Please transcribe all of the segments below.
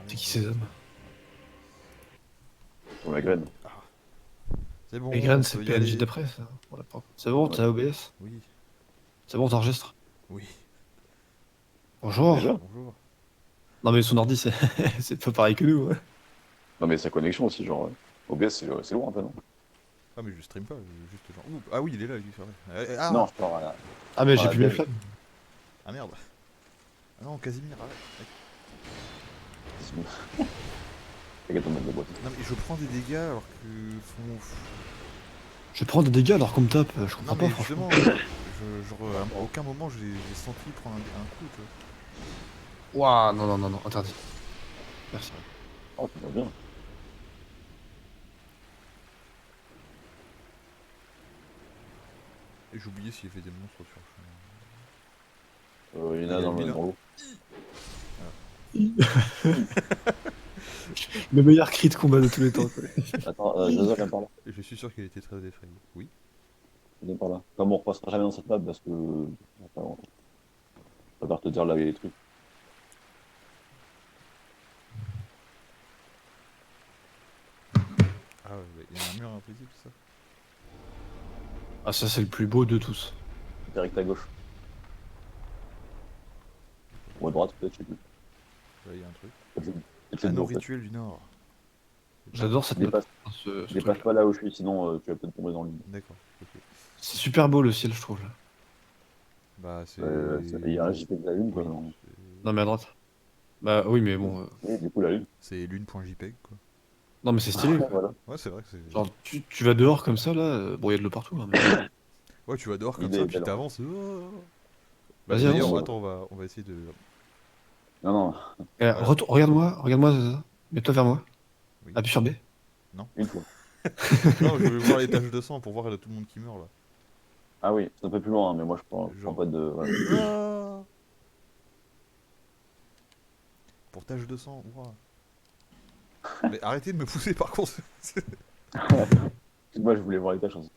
C'est qui ces hommes? Sur la graine. C'est bon, Les on graines, c'est peut le y PNJ aller. d'après, ça. On l'a pas. C'est bon, Ouais. t'as OBS? Oui, C'est bon, t'enregistres? oui. Bonjour. Déjà? Bonjour. Non mais son ordi, c'est c'est pas pareil que nous, ouais. Non, mais sa connexion aussi, genre. OBS, c'est lourd un peu, non? Ah, mais je stream pas, juste genre. Ouh, ah oui, il est là, lui, c'est vrai. Non, Ah Ah mais je j'ai parle à plus mes Dev. flammes. Ah merde. Ah non, Casimir, arrête. Regarde ton mode de boîte. Non, mais je prends des dégâts alors que. Je prends des dégâts alors qu'on me tape, je Non, comprends pas mais franchement. justement, genre, à aucun moment j'ai senti prendre un coup, tu vois. Ouah, non, non, non, non, interdit. Merci. Oh, tu vas bien. Et j'ai oublié s'il y avait des monstres sur Il y en Ah, a il y a dans lui, là. l'eau. Le meilleur cri de combat de tous les temps, quoi. Attends, Zaza, viens par là. Et je suis sûr qu'il était très effrayé. Oui. Viens par là. Comme on repassera jamais dans cette map parce que. Enfin, je préfère te dire là où il y a les trucs. Ah ouais, il y a un mur invisible, ça. Ah ça c'est le plus beau de tous. Direct à gauche. Ou à droite, peut-être, je sais plus. Là, il y a un truc. Peut-être les deux, Anneau en fait. rituel du Nord. J'adore cette map, Dépasse, ce dépasse truc-là. pas là où je suis, sinon tu vas peut-être tomber dans le vide. D'accord, ok. C'est super beau le ciel, je trouve, là. Bah, c'est. Il y a un JP de la Lune, quoi. Oui, Non. Non mais à droite. Bah oui mais bon... Oui, du coup, la Lune. c'est lune.jpg, quoi. Non mais c'est stylé, quoi. Voilà. Ouais, c'est vrai que c'est. Genre tu vas dehors comme ça, là, bon y'a de l'eau partout, hein, mais... Ouais, tu vas dehors comme L'idée ça, est puis belle, en fait. t'avances. Bah, Vas-y d'ailleurs, avance. Ouais. attends, on va essayer de. Non, non, Voilà. Regarde-moi, Zaza. Mets-toi vers moi. Oui. Appuie sur B. Non. une fois. Non, je voulais voir les taches de sang pour voir tout le monde qui meurt là. Ah oui, c'est un peu plus loin, hein, mais moi, je prends Genre. pas de. Voilà. Ah pour taches de sang, ouah. Mais arrêtez de me pousser par contre. Moi, je voulais voir les tâches aussi.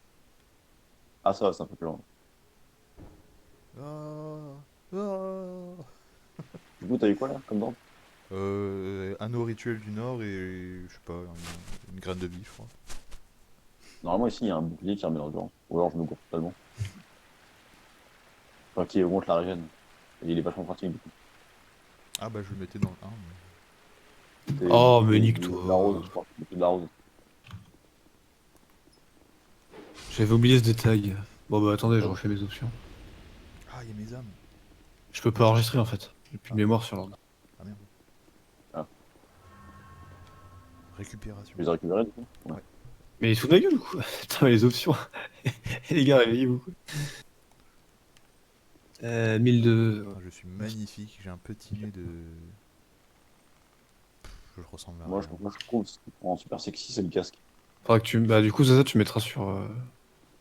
Ah, ça va, c'est un peu plus loin. Ah, ah. Du coup, t'as eu quoi là, comme d'ordre? Anneau rituel du Nord et je sais pas, une graine de vie, je crois. Normalement, ici, il y a un bouclier qui remet l'endurance. Ou alors, je me gourre totalement. Enfin, qui augmente la régène. Et il est vachement pratique, du coup. Ah bah je le mettais dans le 1. C'est Oh mais de la rose, nique-toi. je crois. C'est de la rose. J'avais oublié ce détail. Bon bah attendez, je refais mes options. Ah, il y a mes âmes. Je peux pas enregistrer en fait. J'ai plus de Ah. mémoire sur l'ordre. Ah merde. Ah. Récupération. Tu les as récupérés, du coup? Ouais. Ouais. Mais il se fout de ma gueule ou quoi? Putain mais les options. Les gars, réveillez-vous. 1002. Ah, je suis magnifique, j'ai un petit nez de. Je ressemble à Moi, rien. je trouve ce qui rend super sexy, c'est le casque. Faudra que tu... Bah du coup Zaza tu mettras sur...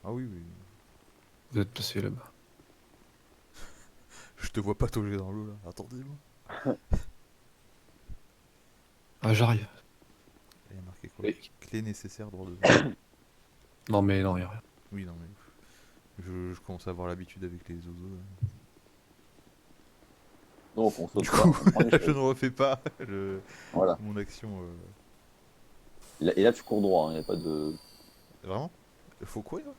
Ah oui, oui. Vous êtes placé là-bas. Je te vois pas patauger dans l'eau là. Attendez-moi. Ah j'arrive. Il y a marqué quoi? Mais- Clé nécessaire droit devant. Non mais non, y'a rien. Oui, non mais. Je commence à avoir l'habitude avec les oiseaux. Là. Donc, on saute Du pas, coup, on prend je l'échelle. ne refais pas Voilà. mon action. Et là, tu cours droit, il n'y a pas de. Vraiment? Faut quoi là? Non,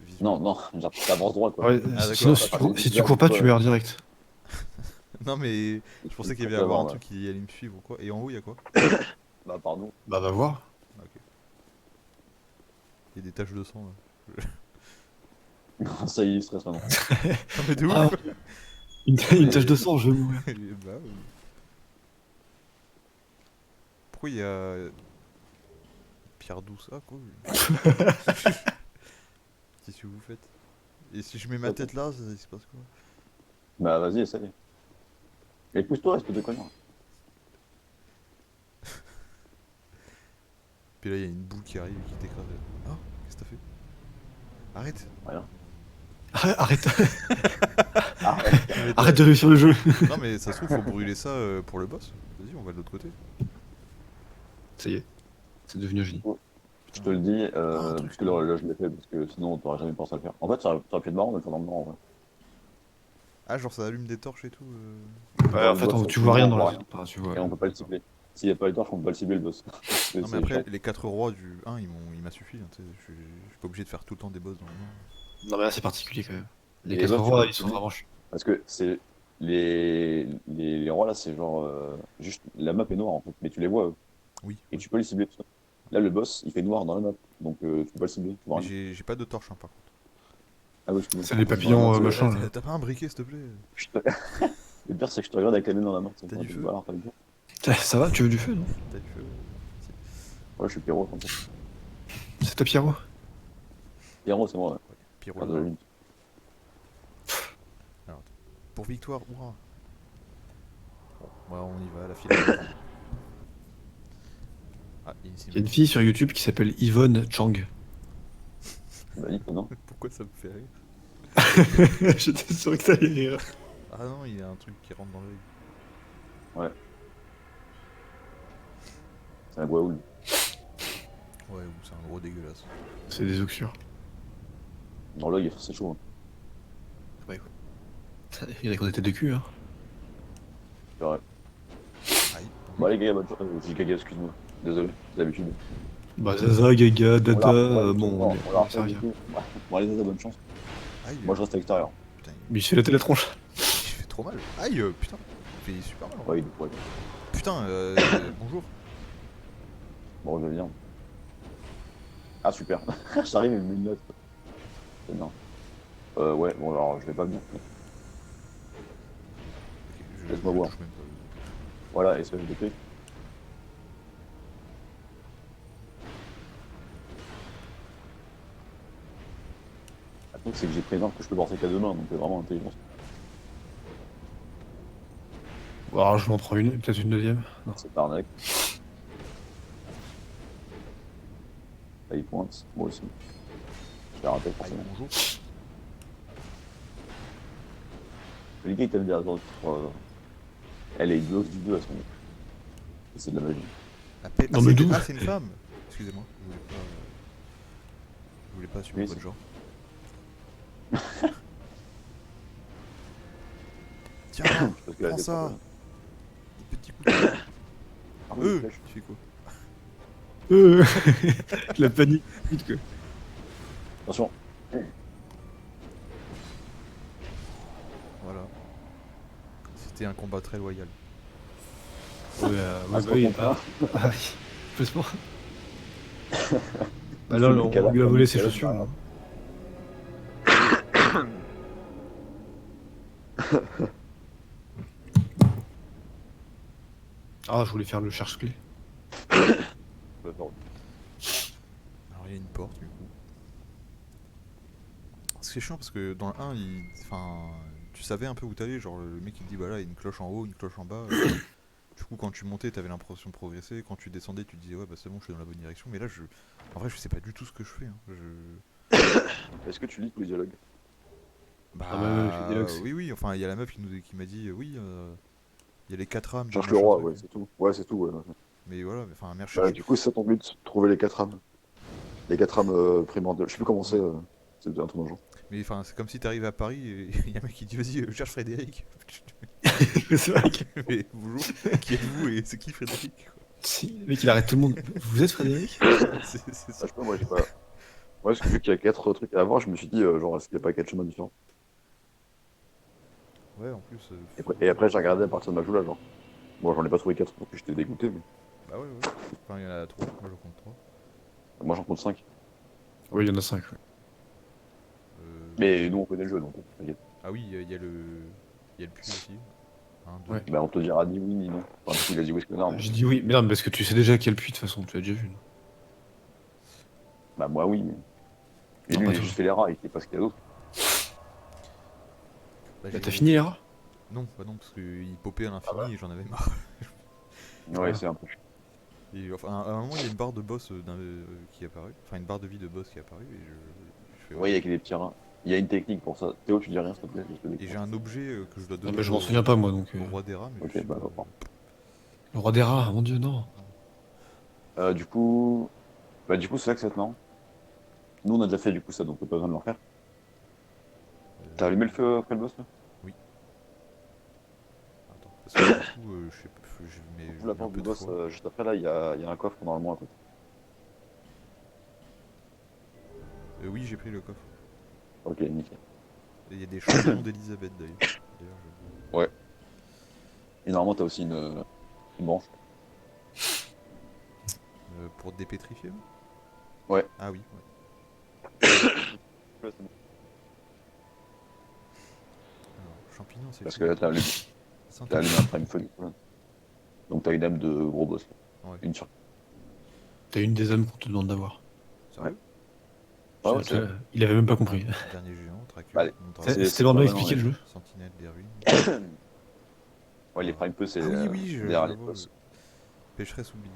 Visuellement. non, genre, tu avances droit, quoi. Ouais, Ah sinon d'accord. si tu, Enfin, si tu là, cours pas tu peux, meurs direct. Non mais je pensais qu'il y avait avoir un truc qui allait me suivre ou quoi. Et en haut il y a quoi? Bah, pardon. Bah va voir. Ah, ok. Il y a des taches de sang là. Ça y est, il stresse maintenant. Non mais de Ah, ouf. une tache de sang, je vais mourir. Bah, oui. Pourquoi il y a pierre douce? Ah quoi? Qu'est-ce que vous faites? Et si je mets ma tête là, ça se passe quoi? Bah, vas-y, essaye. Et pousse-toi, espèce de connard. Puis là il y a une boule qui arrive et qui t'écrase. Ah, qu'est-ce que t'as fait? Arrête! Rien. Arrête, Arrête. arrête de réussir le jeu. Non mais ça se trouve faut brûler ça pour le boss. Vas-y on va de l'autre côté. Ça y est, c'est devenu un génie. Je te le dis, un truc parce que là, je l'ai fait, parce que sinon, t'aurais jamais pensé à le faire. En fait, ça aurait pu être marrant de le faire dans le noir, en vrai. Ah, genre ça allume des torches et tout. Ouais, en fait, tu vois rien dans la zone. Enfin, tu vois. Et on peut pas le cibler. S'il y a pas les torches, on peut pas le cibler le boss. Non, mais après, les 4 rois du 1, il m'a suffi. Hein, tu sais, je suis pas obligé de faire tout le temps des boss dans le 1. Non, mais là, c'est particulier quand même. Les Et 4 boss, tu peux rois, le ils sont cibler. vraiment chiants. Parce que c'est les rois là, c'est genre juste la map est noire en fait, mais tu les vois eux, Oui, et oui. tu peux les cibler. Tout ça. Là, le boss, il fait noir dans la map, donc tu peux pas le cibler. Tu vois Mais rien. j'ai pas de torche, hein, par contre. Ah oui, je peux C'est par les contre, dans la map, papillons, c'est- machin, là. T'as pas un briquet, s'il te plaît? je te- Le pire, c'est que je te regarde avec la main dans la main. T'as du feu? Alors, t'as du feu. Ça va, tu veux du feu, non? T'as du feu? Si. Ouais, je suis Pierrot comme ça. C'est ta Pierrot? Pierrot, c'est moi, ouais. Ouais, Pyro Ah, de là. la lune. Alors, attends. Pour victoire, ouah. Ouais, on y va, la file. Ah, il y a Il y a une fille sur YouTube qui s'appelle Yvonne Chang. Bah, nique, non? Pourquoi ça me fait rire? J'étais sûr que t'allais rire. Ah non, il y a un truc qui rentre dans l'œil. Ouais. C'est un Gwaoul. Ouais, ou c'est un gros dégueulasse. C'est des oxures. Dans l'œil, c'est chaud. Hein. Ouais, écoute. Il y en a qui ont des têtes de cul, hein. C'est vrai. Aïe. Bon, allez, Gaga, bonne chance. J'ai Gaga, excuse-moi. Désolé, c'est d'habitude. Bah, Zaza, Gaga, Dada, On bon, l'a on refait sait du rien. coup. Bon, allez, Zaza, bonne chance. Aïe. Moi, je reste à l'extérieur. Putain, Mais il se fait la tronche. il fait trop mal. Aïe, putain. Il fait super mal. En vrai. Ouais, il est poil. Putain, bonjour. Bon, je viens. Ah, super. J'arrive et il me met une note. C'est bien. Ouais, bon, alors, je vais pas bien. Ok, Laisse-moi voir. touche même pas. Voilà, SFDP. Le truc, c'est que j'ai pris une arme que je peux porter qu'à deux mains, donc c'est vraiment intelligent. Bon, alors je m'en prends une, peut-être une deuxième. Non. C'est pas arnaque. Là, il pointe. Moi aussi. Je l'ai raté, Aïe, forcément. bonjour. Le gars, il t'aime bien attendre. Elle est bloque du 2 à son. C'est de la magie. Non, mais d'où? Ah, c'est une femme. Excusez-moi, je voulais pas assumer Oui, votre c'est- genre. Tiens, Parce que là, prends elle est ça. pas- Des petits coups de pied. Ah oui, flèche. Tu fais quoi? Euh, La panique, quoi. Attention. Voilà. C'était un combat très loyal. Ouais, Ah, bah oui, pas. ah oui, complètement. Bah Il là, fait on des cadavres lui a comme volé des ses cadavres, chaussures. bah, Là. Ah, je voulais faire le cherche-clé. D'accord. Alors il y a une porte du coup. C'est chiant parce que dans le 1, enfin, tu savais un peu où t'allais, genre le mec il te dit bah là il y a une cloche en haut, une cloche en bas. Du coup quand tu montais t'avais l'impression de progresser, quand tu descendais tu te disais ouais bah c'est bon je suis dans la bonne direction, mais là en vrai je sais pas du tout ce que je fais. Hein. Est-ce que tu lis tous les dialogues? Bah Ah bah ouais, je fais des logs, c'est- oui, enfin il y a la meuf qui m'a dit oui, il y a les 4 âmes. Cherche dans le machin roi, truc. ouais, c'est tout. Ouais, c'est tout, ouais. Mais voilà, mais enfin merde Bah, cherche. du coup, c'est ça ton but, de trouver les 4 âmes. Les 4 âmes primordiales. Je sais plus comment c'est. C'est un truc dans le genre. Mais enfin c'est comme si t'arrives à Paris et il y a un mec qui dit vas-y cherche Frédéric. C'est vrai que Mais bonjour, qui êtes-vous et c'est qui Frédéric quoi. si, le mec il arrête tout le monde. Vous êtes Frédéric? C'est Ah, ça. je sais pas, moi, j'ai pas. Ouais, parce que vu qu'il y a 4 trucs à voir, je me suis dit, genre, est-ce qu'il n'y a pas 4 chemins différents? Ouais en plus. Et après, j'ai regardé à partir de ma joue-là, genre. Bon, j'en ai pas trouvé 4 donc j'étais dégoûté, mais. Bah ouais ouais. Enfin il y en a 3, moi j'en compte 3. Moi, j'en compte 5. Oui, il y en a 5. Ouais. Mais nous, on connaît le jeu, donc t'inquiète. Ah oui, il y a le. Il y a le puits aussi. 1, 2. Ouais. Bah, on te dira ni oui ni non. Enfin, du coup, il a dit oui, parce que non. J'ai dit oui, mais non, parce que tu sais déjà quel puits de toute façon, tu l'as déjà vu. Non. Bah, moi, oui, mais. Et Non, lui, pas il a toi. juste fait les rats, il sait pas ce qu'il y a d'autre. Bah, Bah, t'as fini les rats? Non, bah non, parce qu'il popait à l'infini et j'en avais marre. Ouais, c'est un peu. Et, enfin, à un moment, il y a une barre de boss qui est apparue. Enfin, une barre de vie de boss qui est apparue. Et je fais Ouais, il y a que des petits rats. Il y a une technique pour ça. Théo, tu dis rien, s'il te plaît. Et j'ai un objet que je dois Non, donner mais je m'en souviens pas moi donc. au roi des rats. Mais Ok, je sais bah, pas. reprends. Le roi des rats, mon dieu, non. Du coup. Bah, du coup, c'est là que c'est maintenant. Nous, on a déjà fait du coup ça, donc on n'a pas besoin de le refaire. T'as allumé le feu après le boss là? Oui. Parce que du coup, je sais pas, mais Du coup, la j'ai un porte peu du de boss, foi. juste après, là, il y a un coffre normalement à côté. Oui, j'ai pris le coffre. Ok, nickel. Et il y a des champignons d'Elisabeth d'ailleurs. D'ailleurs, Ouais. Et normalement, t'as aussi une branche. pour dépétrifier là. Ouais. Ah oui, ouais. Ouais, c'est bon. Alors, champignons, c'est Parce chaud. que là, t'as allumé un Synthétique. prime feu, du coup, là. Donc t'as une âme de gros boss, là. Ouais. Une sur. T'as une des âmes qu'on te demande d'avoir. Ouais. Sérieux? Ouais, ouais, c'est vrai. Il avait même pas compris. Dernier géant, tracker, Bah, mon dragon, C'était c'est tellement pas bien mal, expliqué hein, le jeu. sentinelle des ruines. Ouais, les Ah, prime feu, c'est ah oui, oui, derrière les j'avoue. boss. Pécheresse oubliée.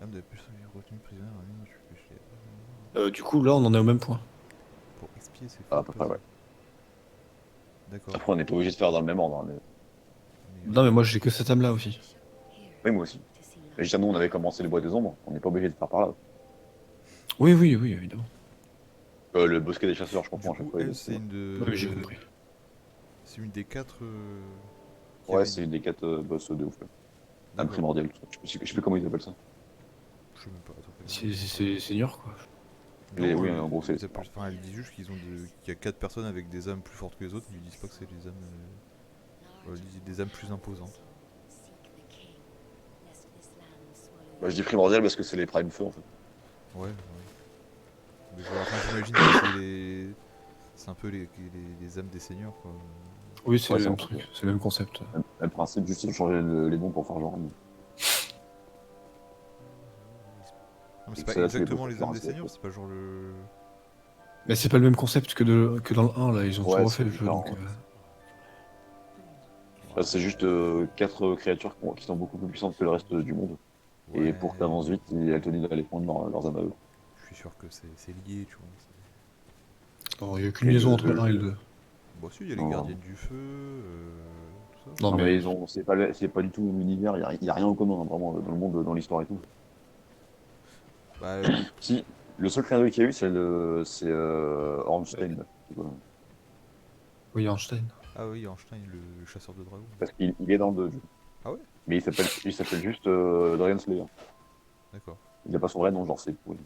Âme de puce retenue prisonnière, tu peux pêcher. Du coup, là, on en est au même point. Pour expier ses Ah, à fautes peu près, ouais. passées. D'accord. Après, on n'est pas obligé de faire dans le même ordre, hein, mais... Mais, Non, mais moi, j'ai que cette âme-là aussi. Oui, moi aussi. Mais je veux dire, nous, on avait commencé les bois des ombres, on n'est pas obligé de faire par là. Oui, oui, oui, évidemment. Le bosquet des chasseurs, je du comprends à chaque coup, fois. elle, c'est une Non, mais j'ai de. compris. C'est une des quatre. Qui Ouais, avait c'est une. une des 4 boss de ouf. Un D'accord. primordial, tout ça. Je sais plus comment ils appellent ça. Je sais même pas. Attends, C'est senior, quoi. non, Oui, en gros, c'est... enfin, elle dit juste qu'il y a 4 personnes avec des âmes plus fortes que les autres, mais ils disent pas que c'est les âmes. Ils disent des âmes plus imposantes. Bah, je dis primordial parce que c'est les prime feu, en fait. Ouais, ouais. Mais enfin, j'imagine que c'est les. C'est un peu les âmes des seigneurs, quoi. Oui, c'est Ouais, le c'est même un peu ça. truc, c'est le même concept. Même principe, juste changer les noms pour faire genre. Non, mais Et c'est que pas celle-là, c'est les boss exactement au les fur et âmes à des mesure. seigneurs, c'est pas genre le. Mais c'est pas le même concept que dans le 1, là, ils ont tout Ouais, refait c'est le jeu, différent. donc... Là, c'est juste 4 créatures qui sont beaucoup plus puissantes que le reste du monde. Et Ouais, pour que t'avances vite, elles te disent d'aller prendre leurs âmes à eux. je suis sûr que c'est lié, tu vois. Non, il n'y a aucune Et liaison entre le 1 et le 2. Bon, si, il y a les non, gardiennes du feu, tout ça. Non, non, mais... mais c'est pas du tout le même univers, il y a rien en commun, hein, vraiment, dans le monde, dans l'histoire et tout. Bah, Si, le seul clin d'œil qu'il y a eu, c'est Ornstein, là. Oui, Einstein. ah oui, Einstein, le chasseur de dragons. Parce qu'il est dans le 2, du coup. Ah ouais? Mais il s'appelle juste Dragon Slayer. D'accord. Il n'a pas son vrai nom, genre c'est pourri.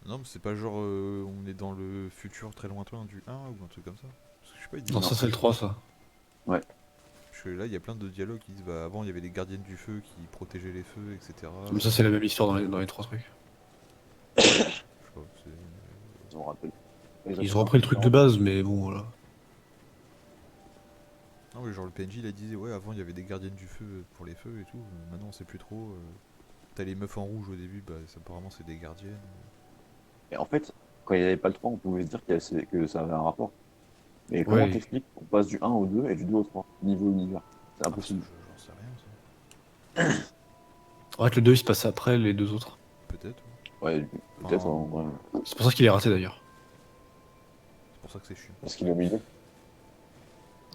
Non, mais c'est pas genre on est dans le futur très lointain du 1 ou un truc comme ça. Parce que je sais pas, ils disent Non, un ça, truc. c'est le 3, ça. Ouais. Parce que là, il y a plein de dialogues qui disent bah avant il y avait les gardiennes du feu qui protégeaient les feux, etc. Mais ça, c'est la même histoire dans les 3 trucs. Je sais pas, c'est. Ils ont rappelé. Ils ont repris le truc de base, mais bon, voilà. Non, mais genre le PNJ il a disait ouais, avant il y avait des gardiennes du feu pour les feux et tout. Maintenant on sait plus trop. T'as les meufs en rouge au début, bah apparemment c'est des gardiennes. Et en fait, quand il n'y avait pas le 3, on pouvait se dire que ça avait un rapport. Mais comment Ouais. t'expliques qu'on passe du 1 au 2 et du 2 au 3, niveau univers? C'est Ah, parce que impossible. j'en sais rien ça. En fait, le 2, il se passe après les deux autres. Peut-être. Ouais, peut-être, Enfin, en vrai. C'est pour ça qu'il est raté, d'ailleurs. c'est pour ça que c'est chiant. Parce qu'il est au milieu.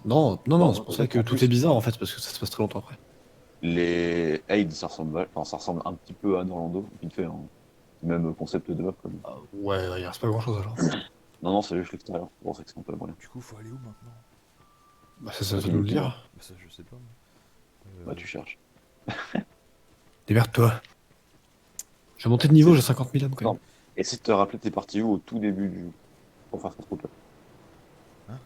Non, non, Bah, non, c'est pour ça que en tout plus, est bizarre, en fait, parce que ça se passe très longtemps après. les Aid, ça ressemble un petit peu à Orlando, vite fait. Hein. Même concept de map, comme. Ah, ouais, il reste pas grand-chose, alors. Non, non, c'est juste l'extérieur. C'est pour ça que c'est un peu la moyen. Du coup, faut aller où maintenant? Bah, ça Bah, va tu nous veux le tout, hein. dire. Bah ça je sais pas. Bah, tu cherches. Démerde-toi. Je vais monter de niveau, j'ai 50 000 âmes, quand même. Non. Essaie de te rappeler tes parties où au tout début du. Pour faire cette route-là. Hein?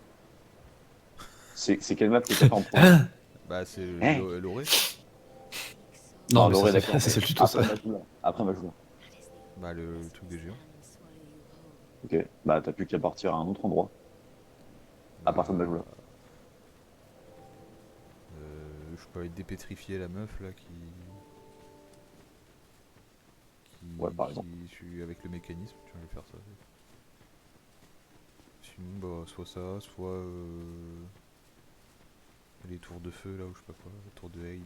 C'est quelle map que t'as fait en premier? Hein? Bah c'est Hein? l'oré. Non, mais l'orée, ça, d'accord. c'est le tuto, ça. Après Majula. Bah le truc des géants. Ok. Bah, t'as plus qu'à partir à un autre endroit. À partir de Majula. Je peux aller dépétrifier la meuf là qui. Ouais, par exemple. Je suis avec le mécanisme, tu vas faire ça. Sinon, bah, soit ça, soit les tours de feu là ou je sais pas quoi, les tours de Hail.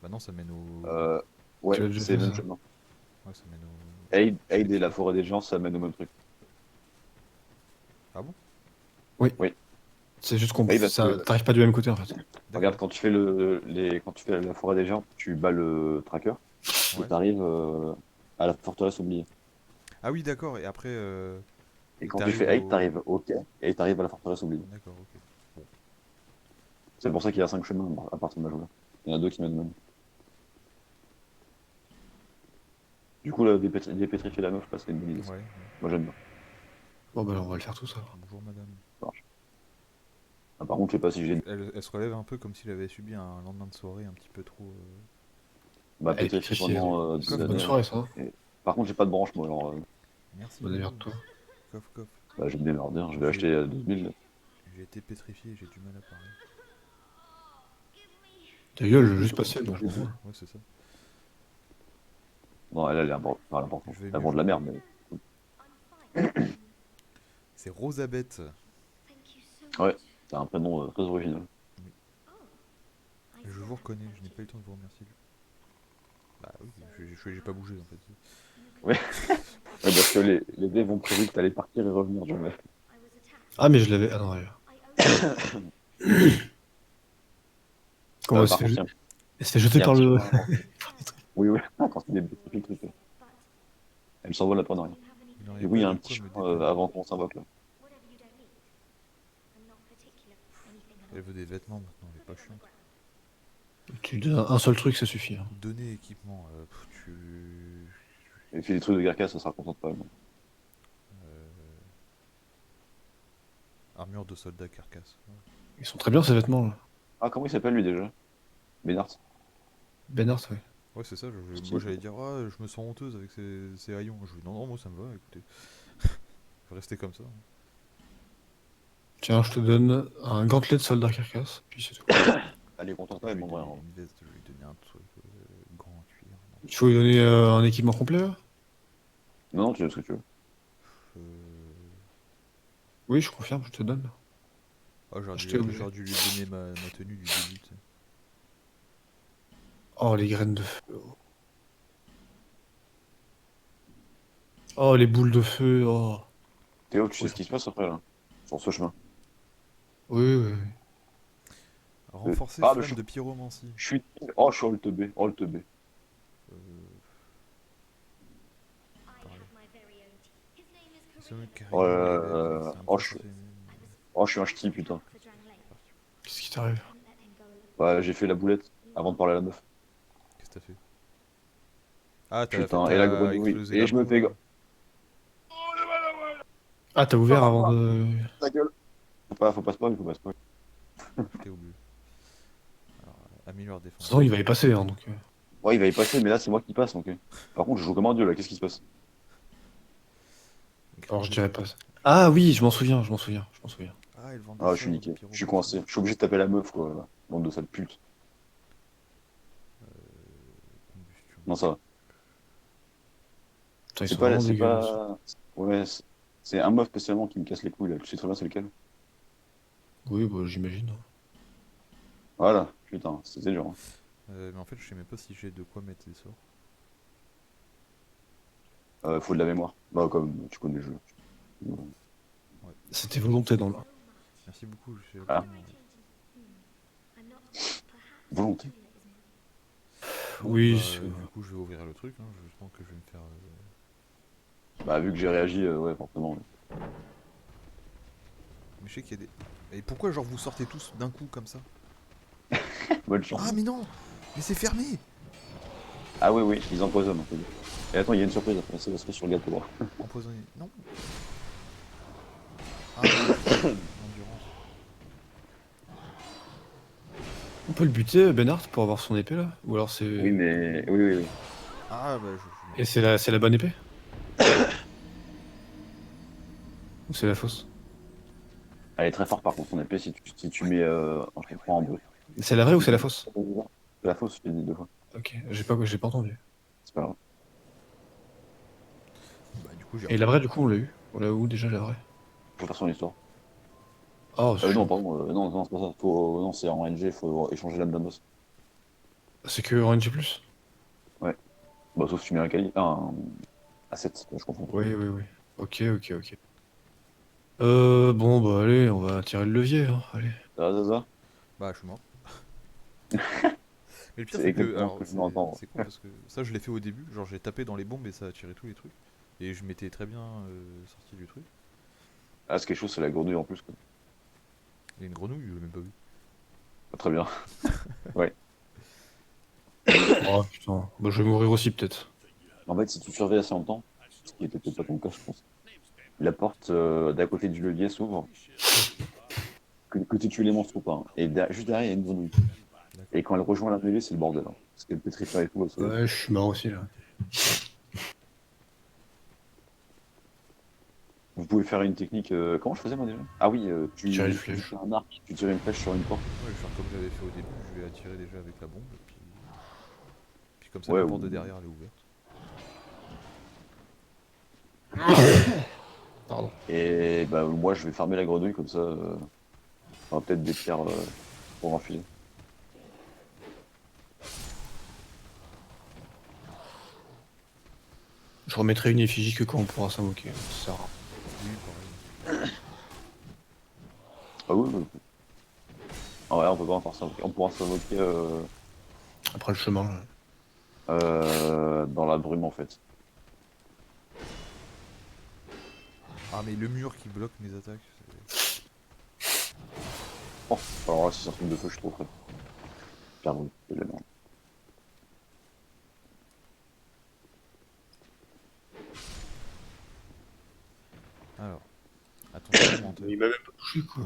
Bah non, ça mène au. Ouais, Tu l'as déjà c'est le fait, même ça. chemin. Ouais, ça mène au. Aid et la forêt des gens, ça mène au même truc. Ah bon? C'est juste qu'on Oui, parce que t'arrives pas du même côté, en fait. regarde, quand tu fais quand tu fais la forêt des géants, tu bats le tracker et Ouais. t'arrives à la forteresse oubliée. Ah oui, d'accord, et après. Et quand tu t'arrives fais Aid, au. t'arrives au quai et t'arrives à la forteresse oubliée. D'accord, ok. Bon. C'est pour ça qu'il y a 5 chemins à partir de ma journée. Il y en a 2 qui mènent même. Du coup, là, dépétrifier la meuf, je pense que c'est une bonne idée. Ouais. Moi, j'aime bien. Bon, bah, on va le faire tous alors. Bonjour madame. Ça marche. Ah, par contre, je sais pas si j'ai. Elle se relève un peu comme s'il avait subi un lendemain de soirée un petit peu trop. Bah, Elle est pétrifié pétrifiée. pendant des Bonne années. soirée, ça. Hein. Et... Par contre, j'ai pas de branche, moi, alors Merci. Bonne merde, toi. Coff, coff. bah, je vais me démerder. Hein. Je vais acheter 12 000. J'ai été pétrifié, j'ai du mal à parler. Ta gueule, je veux juste passer, moi, je m'en fous. Ouais, c'est ça. Non, elle est pas l'important. Je vais Elle mieux vend de la jouer. merde, mais. C'est Rosabeth. Ouais, c'est un prénom très original. Je vous reconnais, je n'ai pas eu le temps de vous remercier. Bah oui, j'ai pas bougé en fait. Ouais. Ouais, parce que les devs ont prévu que t'allais partir et revenir jamais. Ah, mais je l'avais. Ah non, ouais. Comment elle se Par fait, contre, elle se fait il jeter y a un par petit le. point. Oui, oui, quand il est pétrifié, le truc. Elle s'envole après de rien. Il n'aurait Du coup, pas il y a de un quoi petit me chemin dépanner. avant qu'on s'invoque là. Elle veut des vêtements maintenant, elle est pas chiante. Tu donnes un seul truc, ça suffit. Hein. Donner équipement, tu. Et puis les trucs de Garca, ça sera contente pas. Armure de soldat carcasse. Ils sont très bien ces vêtements là. Ah, comment il s'appelle lui déjà? Bénard. Ben Hart, ouais. Ouais, c'est ça, moi Stylé. j'allais dire, ah, je me sens honteuse avec ces haillons. Je lui dis, non, non, moi ça me va, écoutez. Je vais rester comme ça. Tiens, je te donne un gantelet de soldat carcasse, puis c'est tout. Elle est contente, Je elle vais lui demande rien. donner une veste, je vais lui donner un truc grand en cuir. Non. Il faut lui donner un équipement complet là. Non, non, tu veux ce que tu veux. Euh, Oui, je confirme, je te donne. Ah, Acheter obligé. j'aurais dû lui donner ma tenue du début. Tu sais. Oh, les graines de feu. Oh, les boules de feu. Oh. Théo, tu sais Oui, ce qui se passe après là? Sur ce chemin. oui, oui. Renforcer Ah, le flamme de pyromancie. je suis. Oh, je suis Alt B. Alt B. Euh, c'est un Oh, carillon et l'aide, c'est un oh, grand je... café. oh, je suis un ch'ti, putain. Qu'est-ce qui t'arrive? Ouais, j'ai fait la boulette avant de parler à la meuf. Qu'est-ce que t'as fait? Ah, Putain, et la t'as grenouille. explosé Et la je me bombe fais. là. Ah, t'as ouvert avant de. Ta gueule. Faut pas spoil, faut pas spoil. Je t'ai oublié. Alors, améliore défense. Sinon, il va y passer, hein, donc. Ouais, il va y passer, mais là, c'est moi qui passe, donc. Par contre, je joue comme un dieu, là, qu'est-ce qui se passe? Alors, je dirais pas ça. Ah oui, je m'en souviens, je m'en souviens, je m'en souviens. Ah, ils vendent des Ah, je suis sabres de niqué. Je suis pyromancie. coincé. Je suis obligé de taper la meuf, quoi. Bande de sale pute. Combustion. Non, ça va. Putain, ils C'est sont pas. vraiment C'est dégueulasses. pas. Ouais, c'est un meuf spécialement qui me casse les couilles, là. Tu sais très bien c'est lequel? Oui, bah, j'imagine. Voilà. Putain, c'était dur. Hein. Mais en fait, je sais même pas si j'ai de quoi mettre des sorts. Faut de la mémoire. Bah, comme tu connais le jeu. C'était volonté dans le. Merci beaucoup, je suis Ah. Volonté. Bon, Oui, bah, du coup, je vais ouvrir le truc. Hein. Je pense que je vais me faire. Bah, vu que j'ai réagi, ouais, forcément. Ouais. Mais je sais qu'il y a des. Et pourquoi, genre, vous sortez tous d'un coup comme ça? Bonne chance. Ah, mais non! Mais c'est fermé! Ah, oui, oui, ils empoisonnent un peu. Et attends, il y a une surprise après, ça serait sur le gâteau. Empoisonné. Non! Ah, endurance. On peut le buter, Ben Hart, pour avoir son épée là? Ou alors c'est. Oui, mais. Oui, oui, oui. Ah, bah, Et c'est la bonne épée? Ou c'est la fausse? Elle est très forte par contre, son épée, si tu mets un coup en bleu. C'est la vraie ou c'est la fausse? C'est la fausse, je t'ai dit 2 fois. Ok, j'ai pas entendu. C'est pas grave. Bah, du coup, j'ai. Et la vraie, du coup, on l'a eu. On l'a où déjà la vraie? Faut faire son histoire. Oh, c'est Non, chiant. pardon, non, non, c'est pas ça. Non, c'est en NG, faut échanger l'âme d'Amos. C'est que RNG+. Ouais. Bah, sauf si tu mets un Kali. Un A7, je comprends. Oui, oui, oui. Ok, ok, ok. Bon, bah allez, on va tirer le levier, hein. Allez. Ça. Bah, je suis mort. Mais le pire, C'est c'est que. exactement ce Alors, que je veux entendre. c'est con parce que ça, je l'ai fait au début. Genre, j'ai tapé dans les bombes et ça a tiré tous les trucs. Et je m'étais très bien sorti du truc. Ah, ce qui est chaud, c'est la grenouille en plus. Quoi. Il y a une grenouille, je l'ai même pas vu. Très bien. Oh putain. Bah, je vais mourir aussi peut-être. En fait, si tu surveilles assez longtemps, ce qui était peut-être pas ton cas, je pense, la porte d'à côté du levier s'ouvre, que tu tues les monstres ou pas, hein. Et juste derrière, il y a une grenouille. D'accord. Et quand elle rejoint la mêlée, c'est le bordel, hein. Parce qu'elle peut pétrifie et tout. Ouais, je suis mort aussi là. Vous pouvez faire une technique. Comment je faisais moi déjà? Ah oui, Tirer une vu que flèche. t'as un arc, tu tires une flèche sur une porte. Ouais, je vais faire comme j'avais fait au début, je vais attirer déjà avec la bombe, et puis comme ça Ouais, la ou... porte de derrière elle est ouverte. Pardon. Et bah, moi, je vais farmer la grenouille, comme ça, on aura peut-être des pierres pour enfiler. Je remettrai une effigie que quand on pourra s'invoquer. Ça sert à rien. Oui, pareil. Ah oui, oui, oui. Ah ouais, on peut pas encore s'invoquer. On pourra s'invoquer Après le chemin. Là. dans la brume, en fait. Ah mais le mur qui bloque mes attaques. Oh, alors là, si c'est un truc de feu, je suis trop prêt. Pierre brûle, c'est de la merde. Alors, attention, menteur. Il m'a même pas touché quoi.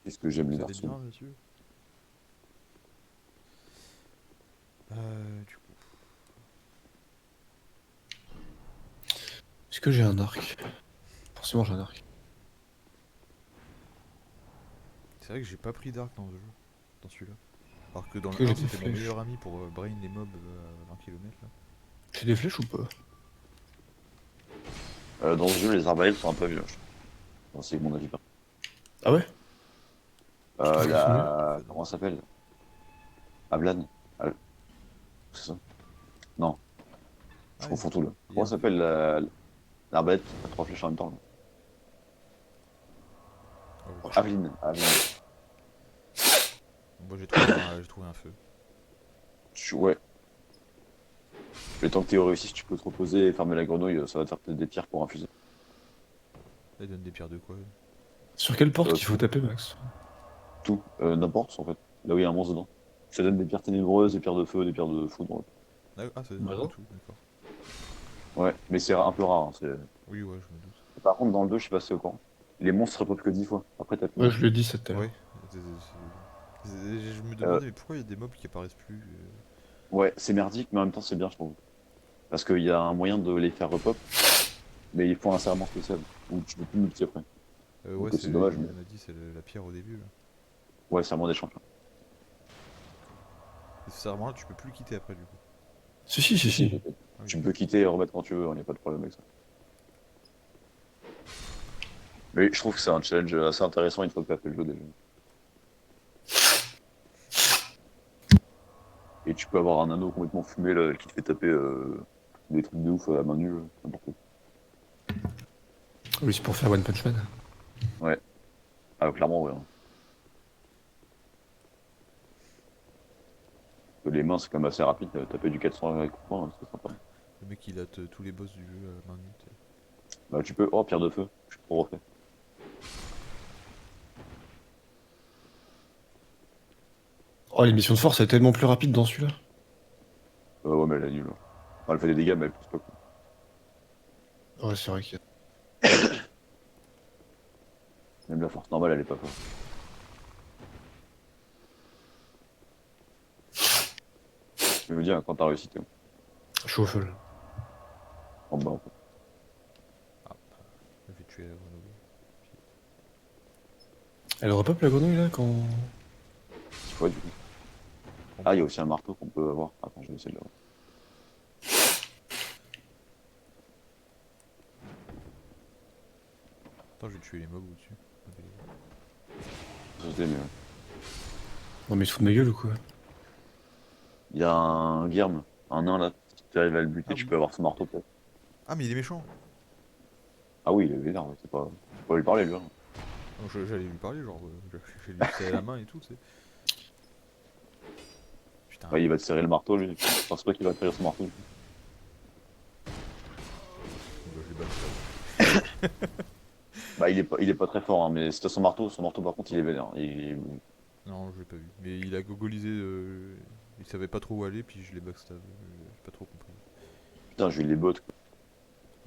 Qu'est-ce que j'aime les Vous allez garçons. bien, monsieur? Du coup, Est-ce que j'ai un arc? Forcément j'ai un arc. c'est vrai que j'ai pas pris d'arc dans ce jeu, dans celui-là. Alors que dans Est-ce le que j'ai 1 des c'était mon flèches? meilleur ami pour brain les mobs à 20 km là. J'ai des flèches ou pas? Dans ce jeu, les arbalètes sont un peu vieux. Enfin, c'est mon avis. Ah ouais? Je trouve qu'elles sont mieux. Comment ça s'appelle? Ablan? C'est ça? Non, je Ah, confonds tout là. il y Comment a ça un- s'appelle l'arbalète qui a trois flèches en même temps là? Ah ouais. Oh, Aveline. Aveline. Moi j'ai trouvé un feu. Ouais. Le temps que t'aies réussi, si tu peux te reposer et fermer la grenouille, ça va te faire peut-être des tirs pour infuser. Là il donne des pierres de quoi? Sur quelle porte il faut Tout. taper Max? Tout. N'importe en fait. Là où il y a un monstre dedans. Ça donne des pierres ténébreuses, des pierres de feu, des pierres de foudre. Ah ça donne Bah vraiment non. tout, d'accord. Ouais, mais c'est un peu rare, hein, Oui ouais je me doute. Par contre, dans le 2, je sais pas si c'est au courant. Les monstres repopent que 10 fois. Après, t'as Ouais, fini. je le dis ça tout à l'heure. Ouais. Je me Euh, demandais mais pourquoi il y a des mobs qui apparaissent plus ouais, c'est merdique, mais en même temps, c'est bien, je trouve. Parce qu'il y a un moyen de les faire repop, mais il faut un serment spécial. Ou tu peux plus multi après. Ouais Donc c'est c'est dommage, il mais m'a dit c'est la pierre au début là. ouais, serment des champions. Et ce serment là tu peux plus le quitter après du coup. Si, si, si, Si, si. Ah oui tu d'accord. peux quitter et remettre quand tu veux, il n'y a pas de problème avec ça. Mais je trouve que c'est un challenge assez intéressant une fois que tu as fait le jeu déjà. Et tu peux avoir un anneau complètement fumé là, qui te fait taper des trucs de ouf à main nue, n'importe où. Oui, c'est pour faire One Punch Man. Ouais, ah, clairement, ouais, hein. Les mains, c'est quand même assez rapide, taper du 400 avec coups, c'est sympa. Le mec il a tous les boss du jeu à main nue. Bah, tu peux. Oh, pierre de feu, je suis trop refait. Oh, l'émission de force est tellement plus rapide dans celui-là. Ouais, mais elle est nulle, hein. Enfin, elle fait des dégâts, mais elle pousse pas, quoi. Ouais, c'est vrai qu'il y a... Même la force normale, elle est pas forte. Je veux dire, quand t'as réussi, t'es où? Je suis au feu là. En bas, en fait. Ah, je vais tuer la grenouille. Elle repop la grenouille là quand... Ouais, du coup. Ah, il y a aussi un marteau qu'on peut avoir. Attends, je vais essayer de l'avoir. Attends, je vais tuer les mobs au-dessus. Ça, c'était mieux. Non mais il se fout de ma gueule ou quoi? Il y a un Girm, un nain là. Si tu arrives à le buter, Ah tu oui. peux avoir son marteau peut-être. Ah, mais il est méchant! Ah oui, il est vénère, ouais, c'est pas. Faut pas lui parler, lui, hein. Non, j'allais lui parler, genre, j'ai lui serré la main et tout, tu sais. Putain, Ouais, il va te serrer le marteau, lui. Je pense pas qu'il va te tirer son marteau. bah, je l'ai battu. Bah, il est pas très fort, hein, mais si t'as son marteau par contre, il est vénère. Non, je l'ai pas vu. Mais il a gogolisé, il savait pas trop où aller, puis je l'ai backstab. J'ai pas trop compris. Putain, j'ai eu les bottes, quoi.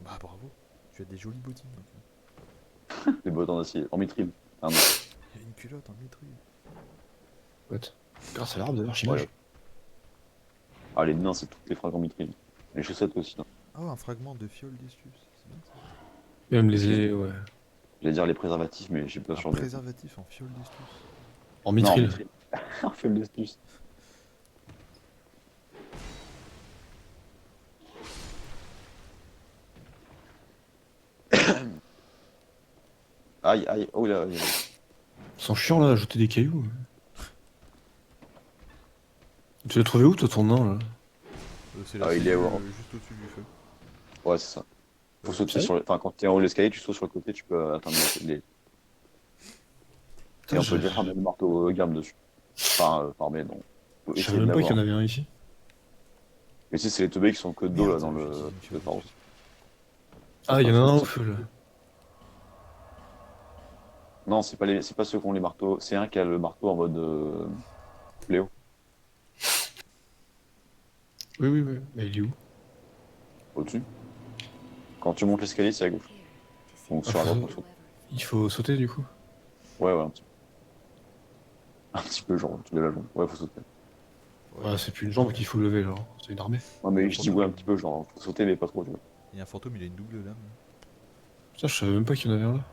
Bah bravo, tu as des jolies bottines. Donc. Les bottes en acier, en mitril. Ah non, Il y a une culotte en mitril. What? Grâce à l'arbre d'ailleurs, ouais. j'imagine. Ah, les nains, c'est toutes les fringues en mitril. Les chaussettes aussi, hein. Oh, un fragment de fiole d'Estus. C'est bien ça. Même Aussi, les. Ouais. j'allais dire les préservatifs, mais j'ai pas Un sûr de. préservatif en fiole d'Estus. En Non, en mitril. mitril. Un feu d'astuce. Aïe, aïe, oh là, Ils sont chiants là, à jeter des cailloux. Tu l'as trouvé où toi ton nain là? C'est la ah, il est. cellule Ouais, juste au-dessus du feu. ouais, c'est ça. Faut sauter Sérieux? sur le. Enfin, quand t'es en haut de l'escalier, tu sautes sur le côté, tu peux atteindre les. Et Putain, on peut déjà faire le marteau gamme dessus. Enfin, farmer, non. Faut je savais essayer de même pas qu'il y l'avoir. en avait un ici. Mais si, c'est les teubés qui sont que de dos là Merde, dans j'utilise le une le fiole Pharos. d'Estus. Ah, il y en a un au C'est- feu là. Non, c'est pas ceux qui ont les marteaux. C'est un qui a le marteau en mode Léo, Oui, oui, oui. Mais il est où? au-dessus. Quand tu montes l'escalier, c'est à gauche. Donc Ah, sur la droite, faut sauter. il faut sauter du coup. Ouais, ouais, un petit peu. Un petit peu, genre, tu lèves la jambe. Ouais, faut sauter. Ouais, Ouais, c'est plus une jambe qu'il faut lever, genre. C'est une armée. Ouais, il y a mais un je dis fantôme. ouais, un petit peu, genre, faut sauter, mais pas trop, tu vois. Il y a un fantôme, il a une double lame. Putain, je savais même pas qu'il y en avait un là.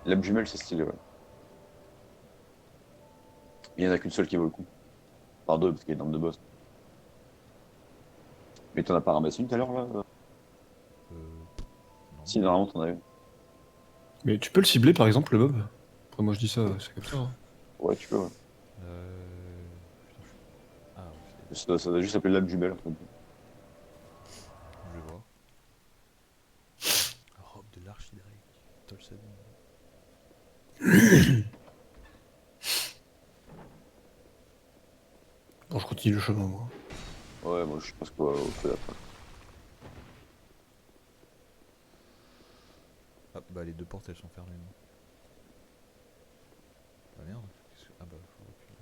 Lame jumelle, c'est stylé, ouais. Il y en a qu'une seule qui vaut le coup. Par deux, parce qu'il y a une arme de boss. Mais t'en as pas ramassé une tout à l'heure, là? Non. Si, normalement, t'en as une. Mais tu peux le cibler par exemple le mob? Après, moi je dis ça, c'est comme ça. Hein. Ouais, tu peux, ouais. Putain, ah, ok, Ça doit juste s'appeler lame jumelle, un truc. je vais voir. Robe de l'archidrake. Tolsadon. Bon, je continue le chemin, moi. Ouais, moi, je sais pas ce qu'on fait après. Ah, bah les deux portes elles sont fermées. Non. Ah merde. Ah bah, faut reculer.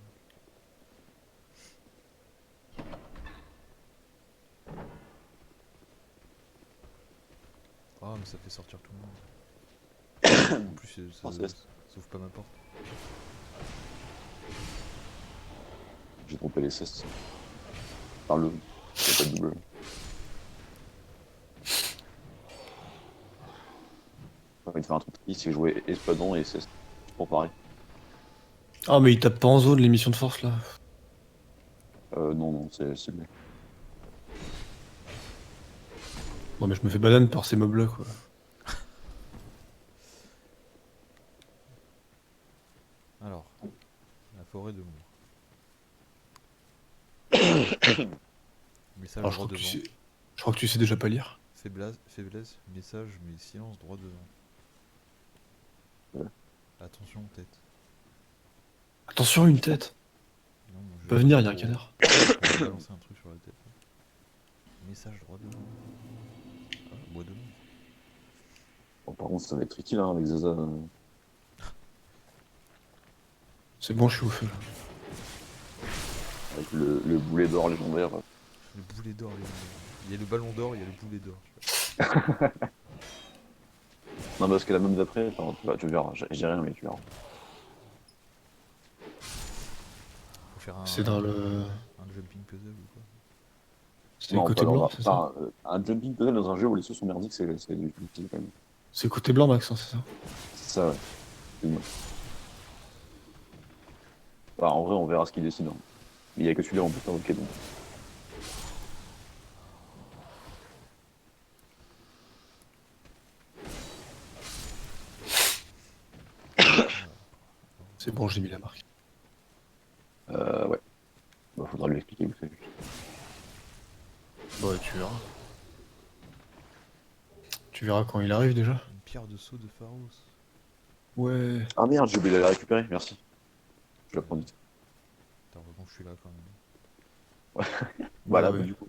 Ah, mais ça fait sortir tout le monde. En plus, Oh, ça Céleste, ouvre pas ma porte. j'ai trompé les cestes. Enfin, le. C'est pas de double. J'ai envie de faire un truc triste, c'est jouer Espadon et ceste. Pour pareil. Ah, mais il tape pas en zone l'émission de force là. Non, non, c'est bien. Non, mais je me fais banane par ces mobs là quoi. Alors, la forêt de Mour. Message Alors, droit devant. je crois que tu sais déjà pas lire. Faiblesse, message, mais silence droit devant. Ouais. Attention, tête. Attention, une tête. Non, je Il peut vais venir, il y a un pour- canard. pour balancer un truc sur la tête. Message droit devant. Ah, bois de Mour. Bon, par contre, ça va être tricky là, avec Zaza. C'est bon, je suis au feu là. Avec le boulet d'or légendaire. Le boulet d'or, il y a le ballon d'or, il y a le boulet d'or. Non, parce que la même d'après, enfin, tu verras, j'ai rien, mais tu verras. Faut faire C'est dans le. un jumping puzzle ou quoi. C'est le Non, côté pas blanc, c'est ça? enfin, un jumping puzzle dans un jeu où les sauts sont merdiques, c'est du utile quand même. C'est le côté blanc, Max, hein, c'est ça? C'est ça, ouais. Excuse-moi. Bah, en vrai, on verra ce qu'il décide, hein. Mais il y a que celui-là en putain, ok, donc. C'est bon, j'ai mis la marque. Ouais. Bah, faudra lui expliquer où c'est. Ouais, tu verras. Tu verras quand il arrive déjà. Une pierre de saut de Pharos. Ouais. Ah merde, j'ai oublié de la récupérer, merci. Je la prends vite. Putain, heureusement que je suis là quand même. Voilà, ouais. bah, du coup.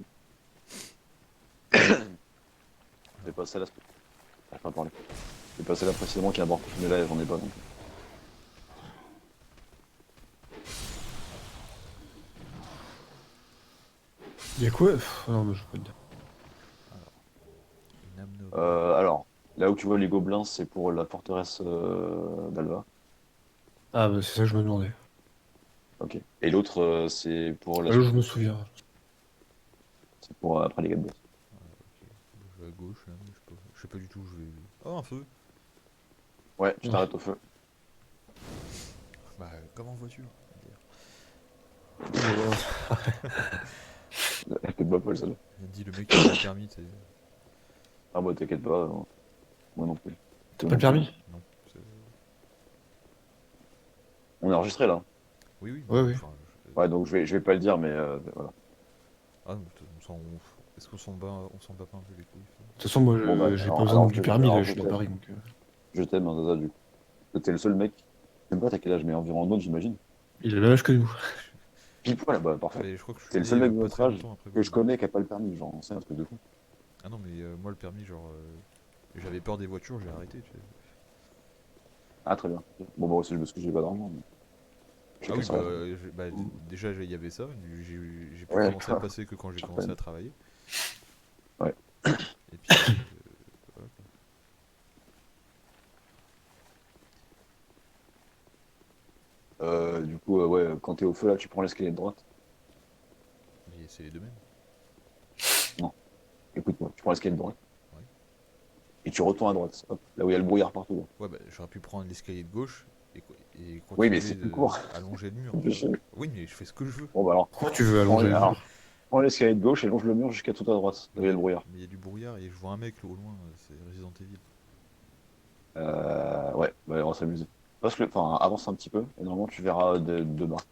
C'est pas ça la On va pas parler. J'ai passé là précédemment qu'il y a un bord, mais là j'en ai pas donc. Y'a quoi? Non, mais je peux pas te dire. Une âme noble. Alors, là où tu vois les gobelins, c'est pour la forteresse d'Alva. Ah, bah c'est ça que je me demandais. Ok. Et l'autre, c'est pour la Ah, je suite. me souviens. C'est pour après les 4 boss. Ok. Bon, je vais à gauche là, mais je sais pas du tout où je vais. Oh, un feu. Ouais, tu Ouais. t'arrêtes au feu. Bah, comme en voiture. Elle fait pas Paul, celle-là. Il dit le mec qui a pas le permis, tu sais. Ah bah t'inquiète pas, moi non plus. T'as Moi pas non le plus. permis? Non. c'est- On est enregistré là. Oui, oui, Ouais, non, ouais. enfin. Ouais, donc je vais pas le dire, mais voilà. Ah, non, est-ce on s'en bat pas un peu les couilles ça De toute façon, moi, Bon bah, j'ai pas besoin du permis, là, alors je suis dans Paris, donc... je t'aime, hein, Zaza, du coup. T'es le seul mec. Même pas t'as quel âge, mais environ un autre, j'imagine. Il a le même âge que nous. Pile poil, bah parfait. Mais je crois que je suis T'es le seul né mec de pas notre très âge longtemps après que vous. je connais qui a pas le permis, genre, c'est un truc de fou. Ah non, mais moi le permis, genre. J'avais peur des voitures, j'ai arrêté, tu sais. Ah très bien. Bon bah aussi parce que j'ai pas d'argent. Mais... Ah Chacun oui, sa bah, raison. déjà il y avait ça, j'ai pu Ouais, commencer à le passer que quand j'ai commencé certaine. à travailler. Ouais. Et puis, voilà quoi. Du coup, ouais, quand t'es au feu là, tu prends l'escalier de droite. Mais c'est les deux mêmes. Non, écoute-moi, tu prends l'escalier de droite Ouais. et tu retournes à droite. Hop, là où il y a le brouillard partout. Là. Ouais, bah j'aurais pu prendre l'escalier de gauche et Oui, mais continuer c'est plus de court. allonger le mur, Ça tu fait vois. chier. Oui, mais je fais ce que je veux. Bon bah alors, Pourquoi tu veux allonger le mur? prends l'escalier de gauche et longe le mur jusqu'à tout à droite. Là où il y a le brouillard. Mais il y a du brouillard et je vois un mec au loin, c'est Resident Evil. Ouais, bah, on va s'amuser. Parce que, enfin, avance un petit peu et normalement tu verras deux barres.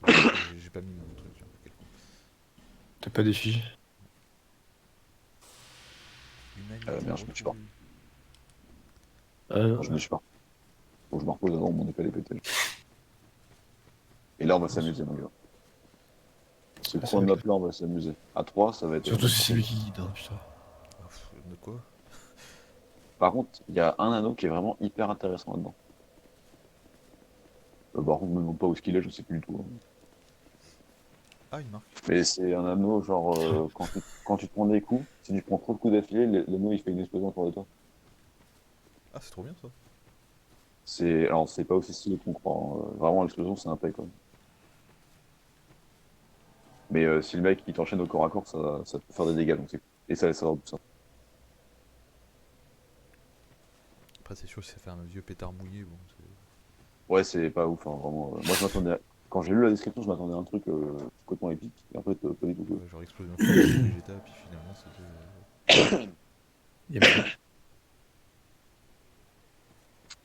J'ai pas mis mon truc, tiens, quel con. T'as pas d'effigie? Humanité Merde, je me suis pas. retrouvée. Non, je me suis pas. Faut que je me repose avant mon épée est pétée. Et là, on va s'amuser, mon gars. Ce Ah, ça coin va de être map là, on va s'amuser. À 3 ça va être. Surtout si c'est lui qui guide, hein, putain. Ah, de quoi? Par contre, il y a un anneau qui est vraiment hyper intéressant là-dedans. Par contre, me demande pas où est-ce qu'il est, je sais plus du tout. Hein. Ah, une marque. Mais c'est un anneau, genre, quand tu te prends des coups, si tu prends trop de coups d'affilée, l'anneau il fait une explosion autour de toi. Ah, c'est trop bien ça. Alors, c'est pas aussi stylé qu'on croit. Hein. Vraiment, l'explosion, c'est un quoi. Mais si le mec il t'enchaîne au corps à corps, ça peut faire des dégâts. Donc et ça va ça. Après, c'est sûr que ça fait un vieux pétard mouillé. Bon, Ouais, c'est pas ouf, hein, vraiment. Moi, je m'attendais quand j'ai lu la description, je m'attendais à un truc complètement épique. Et en fait, pas du tout. ouais, genre explosion physique de Vegeta, puis finalement c'était. Il aime ça.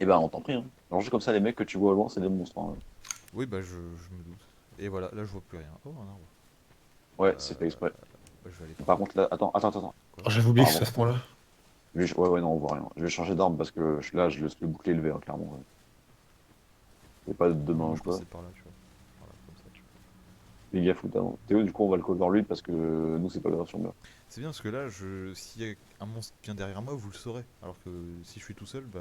Et ben, on t'en prie. Hein. Alors, juste comme ça, les mecs que tu vois au loin, c'est des monstres. Hein. Oui, bah je me doute. Et voilà, là je vois plus rien. Oh, un arbre. Ouais, c'est fait exprès. Bah, je vais aller par Par contre, là, attends. quoi. Oh, j'avais oublié que Pardon. c'est à ce point-là. Ouais, non, on voit rien. Je vais changer d'arme parce que là, je laisse le bouclier élevé, hein, clairement. Ouais. Y a pas de demain Moi ou je quoi. passais par là, tu vois. Voilà, comme ça, tu vois. Fais gaffe, Théo, du coup, on va le cover lui parce que nous, c'est pas grave sur le mur. C'est bien parce que là, s'il y a un monstre qui vient derrière moi, vous le saurez. Alors que si je suis tout seul, bah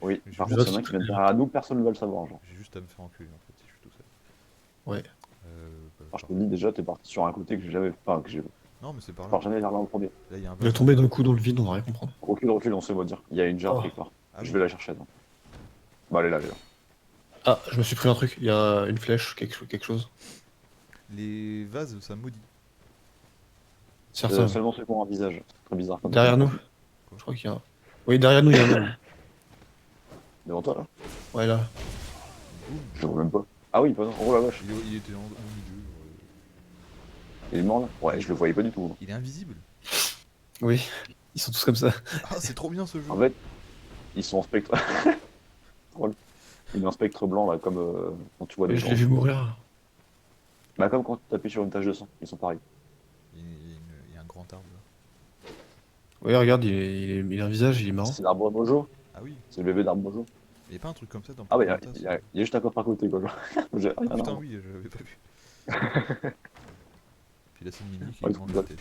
Oui, j'ai par juste, contre, s'il y en a qui viennent derrière nous, personne ne va le savoir. Genre. j'ai juste à me faire enculer en fait si je suis tout seul. Ouais. Alors, je te dis déjà, t'es parti sur un côté que j'ai jamais. Enfin, que j'ai. Non, mais c'est par Je là. pars jamais vers là en premier. Là, il y a un Il va vase. tomber d'un coup dans le vide, on va rien comprendre. Recule, on se voit dire. Il y a une jarre Oh. quelque part. Ah Je oui. vais la chercher, attends. Bah, elle est là. Ah, je me suis pris un truc. Il y a une flèche, quelque chose. Les vases, ça maudit. Certain. Seulement ceux qui ont un visage. C'est très bizarre. Quand Derrière nous. Quoi. Je crois qu'il y a un. Oui, derrière nous, il y en a un. Devant toi, là Ouais, là. Je le vois même pas. Ah oui, pardon. Oh la vache. Il était au milieu. Il est mort là Ouais, je le voyais pas du tout. Il est invisible. Oui. Ils sont tous comme ça. Ah, c'est trop bien ce jeu. En fait, ils sont en spectre. Drôle. Il est en spectre blanc là, comme quand tu vois des Je gens. l'ai vu mourir. Bah, comme quand tu appuies sur une tache de sang. Ils sont pareils. Il y a un grand arbre là. Ouais, regarde, il a un visage, il est marrant. C'est l'arbre Mojo. Ah oui. C'est le bébé d'arbre Mojo. Il y a pas un truc comme ça dans Ah bah, Pocahontas, il y a juste un coffre à côté quoi. Genre. J'ai rien Ah à putain, voir. oui, je l'avais pas vu. Puis là, c'est une mini qui Ouais, lui mange la tête.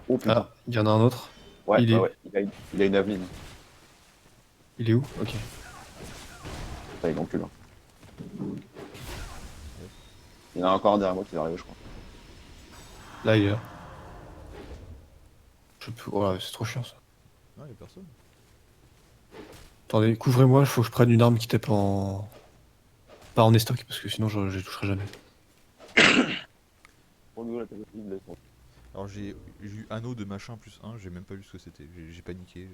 Oh putain. Ah, il y en a un autre. Ouais, Il ouais, est- ouais. Il a une Aveline. Il est où? Ok. Ça, il encule. Hein. Il y en a encore un derrière moi qui va arriver, je crois. Là, il est là. Je peux... Ouais, c'est trop chiant ça. Non, y'a personne. Attendez, couvrez-moi, il faut que je prenne une arme qui tape en... Pas en estoc, parce que sinon je les toucherai jamais. Pour nous, la Aveline, laisse moi. Alors j'ai eu anneau de machin plus 1, j'ai même pas vu ce que c'était. J'ai paniqué.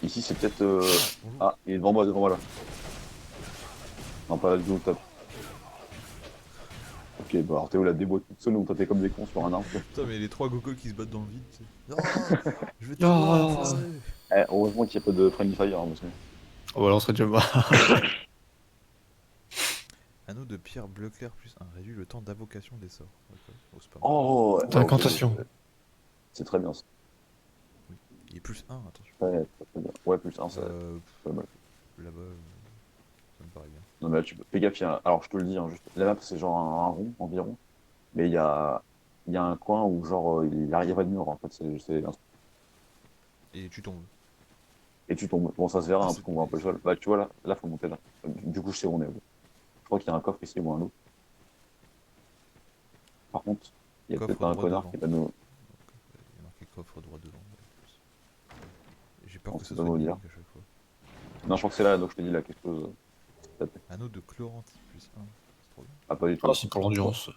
Ici, c'est peut-être. Bonjour. Ah, il est devant moi là. Non, pas du tout, top. Ok, bah alors Théo l'a déboîté toute seule, donc t'es comme des cons sur un arbre. Quoi. Putain, mais les 3 gogoles qui se battent dans le vide. Tu sais. Non, je vais te voir, Ah, enfoiré. Eh, heureusement qu'il n'y a pas de friendly fire, hein, parce que... oh, bah là, on serait déjà mort. Anneau de pierre bleu clair plus 1 réduit le temps d'invocation des sorts. D'accord. Oh, c'est pas mal. Oh, ouais, D'incantation. ok, c'est très bien ça. Il est plus 1, attention. Ouais, très bien. Ouais, plus un, ça. Euh, Pas mal. Là-bas, ça me paraît bien. Non, mais là, tu peux. Fais gaffe, alors je te le dis, hein, juste. La map, c'est genre un rond environ. Mais il y a un coin où, genre, il n'y a pas de mur en fait. Et tu tombes. Et tu tombes. Bon, ça se verra, Ah, hein, c'est parce qu'on voit un peu le sol. Bah, tu vois là, faut monter là. Du coup, je sais où on est. Ouais. Je crois qu'il y a un coffre ici ou un autre. Par contre, il y a peut-être coffre un droit connard devant. qui va nous. Il y a marqué coffre droit devant. J'ai peur On que ce sait pas soit nous une dire. mimique à chaque fois. Non, je crois que c'est là, donc je te dis là, quelque chose. Anneau de Chlorantie plus 1. C'est trop bien. Ah, pas du tout. Ah, c'est pour l'endurance.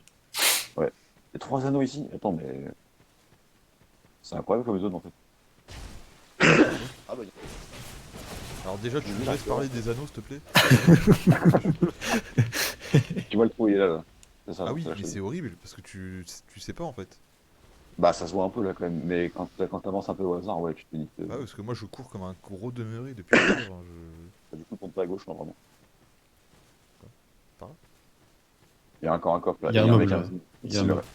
Ouais. Il y a 3 anneaux ici. Attends, mais. C'est incroyable comme zone en fait. Ah bah, Alors déjà, tu Je me vais laisses là, parler des anneaux, s'il te plaît. tu vois le trou, il est là. C'est ça, Ah non, oui, c'est la mais chose. c'est horrible, parce que tu sais pas en fait. Bah, ça se voit un peu là quand même, mais quand t'avances un peu au hasard, ouais, tu te dis que. Ah ouais, parce que moi je cours comme un gros demeuré depuis tout à l'heure. Hein, Du coup, tourne pas à gauche, non, vraiment. Par là. Il y a encore un coffre là, Il et y a il un y a un meuble mec là. Il y a ici, un là. meuble.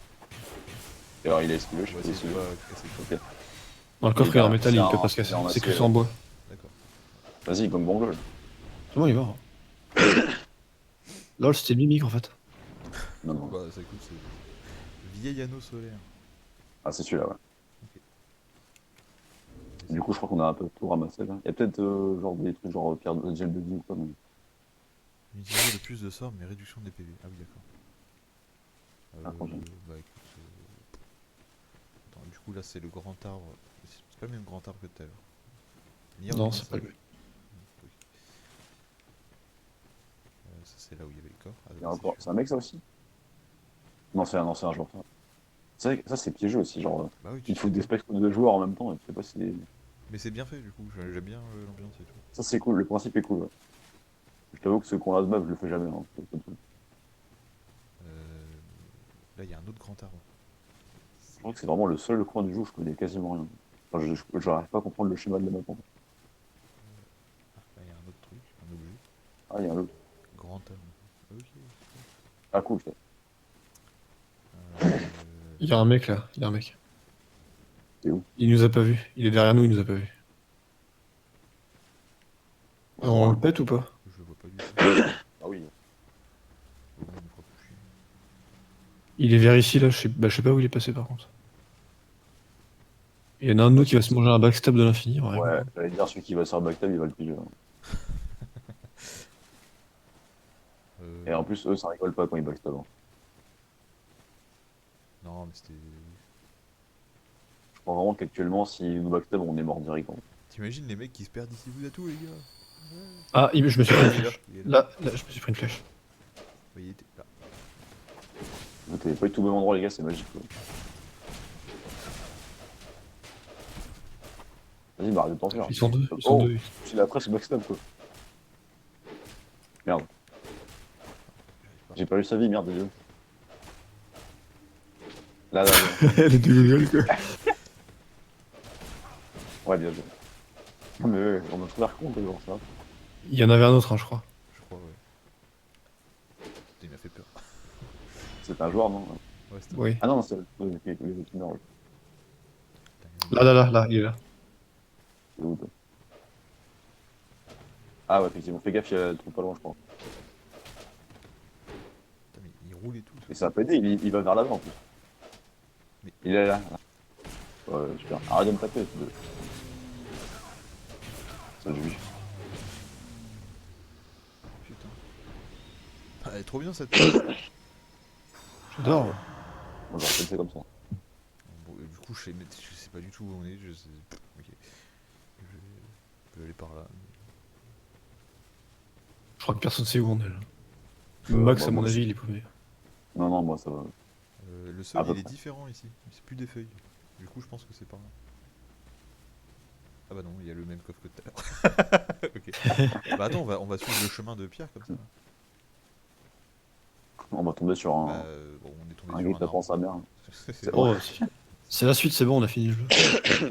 Et alors, il a esquivé, je On va sais pas essayer de si. pas casser le coffre. Ok. Dans le Il est coffre, il est en derrière, métal, il peut pas se c'est casser. en C'est que acier, c'est en bois. D'accord. Vas-y, comme bon jeu. C'est bon, il va. Hein. Lol, c'était mimique en fait. Non, non. Bah ça écoute, c'est vieil anneau solaire. Ah, c'est celui-là, ouais. Ok. Du coup, je crois qu'on a un peu tout ramassé là. Il y a peut-être genre des trucs genre pierre de gel de vie ou quoi, mais. Utiliser le plus de sorts, mais réduction des PV. Ah oui, d'accord. Ah, franchement. Bah écoute. Attends, du coup là c'est le grand arbre. C'est pas le même grand arbre que tout à l'heure. Non, c'est pas lui. Oui. Ça c'est là où il y avait le corps. Ah, Il y a c'est encore. celui-là. C'est un mec ça aussi? Non, c'est un joueur. Ça, c'est piégeux aussi, genre. Bah oui, tu Il faut sais des pas. spectres de joueurs en même temps, et tu sais pas si. Mais c'est bien fait du coup, j'aime bien l'ambiance et tout. Ça, c'est cool, le principe est cool. Ouais. Je t'avoue que ceux qu'on a de meuf, je le fais jamais. Hein. Là il y a un autre grand arbre. Je crois que c'est vraiment le seul coin du jeu où je connais quasiment rien. Enfin, je n'arrive pas à comprendre le schéma de la map. En fait. Là il y a un autre truc, un objet. Ah, il y a un autre. Grand arbre. Ok. Ah, cool. Ça. Euh, Il y a un mec là, il y a un mec. C'est où? Il nous a pas vu. Il est derrière nous, il nous a pas vu. On le pète ou pas? je le vois pas du tout. Ah oui. Oh, il me fera plus chier. Il est vers ici là, je sais pas où il est passé par contre. Il y en a un de nous qui va se manger un backstab de l'infini. Vraiment. Ouais, j'allais dire, celui qui va sur backstab, il va le piger. Hein. Et en plus, eux, ça rigole pas quand ils backstab. Hein. Non, mais c'était. Je crois vraiment qu'actuellement, si nous backstab, on est mort direct. Hein. T'imagines les mecs qui se perdent ici, vous à tout, les gars. Ah, je me suis pris une Il est là, flèche. il est là. Là, je me suis pris une flèche. Ouais, il était là. Vous t'avez pas eu tout au même endroit, les gars, c'est magique. Quoi. Vas-y, bah arrête de t'en faire. Ils sont deux, ils sont Oh, deux. c'est la presque backstab, quoi. Merde. J'ai perdu sa vie, merde, déjà. Là, là, là. Les deux gueules quoi. Ouais, bien joué. Non, mais ouais, on a trop l'air con, quoi, genre ça. Il y en avait un autre, hein, je crois. Je crois, ouais. Putain, il m'a fait peur. C'est un joueur, non? Ouais, c'était Oui. Ah non, c'est les autres qui meurent. Là, il est là. C'est où, toi? Ah ouais, effectivement, fais gaffe, il y a le trou pas loin, je crois. Putain, mais il roule et tout. Et ça a pas aidé, il va vers l'avant en plus. Mais- Il est là. Ouais, super. Arrête de me taper, de... Ça juge. Putain. Ah, elle est trop bien cette pièce. J'adore. Moi, j'aurais fait comme ça. Bon, du coup, je sais pas du tout où on est. Je sais... Ok. Je vais aller par là. Je crois que personne sait où on est là. Max, Bah, à moi mon avis, aussi. il est paumé. Non, non, moi ça va. Le sol, À peu il est près. différent ici. C'est plus des feuilles. Du coup, je pense que c'est par là. Ah bah non, il y a le même coffre que tout à l'heure. Ok. Bah attends, on va suivre le chemin de pierre comme ça. On va tomber sur Bah, un, bon, on est tombé un sur gars qui un tapant arbre. sa mère. C'est- Ouais. Oh, c'est la suite, c'est bon, on a fini le jeu. Ouais,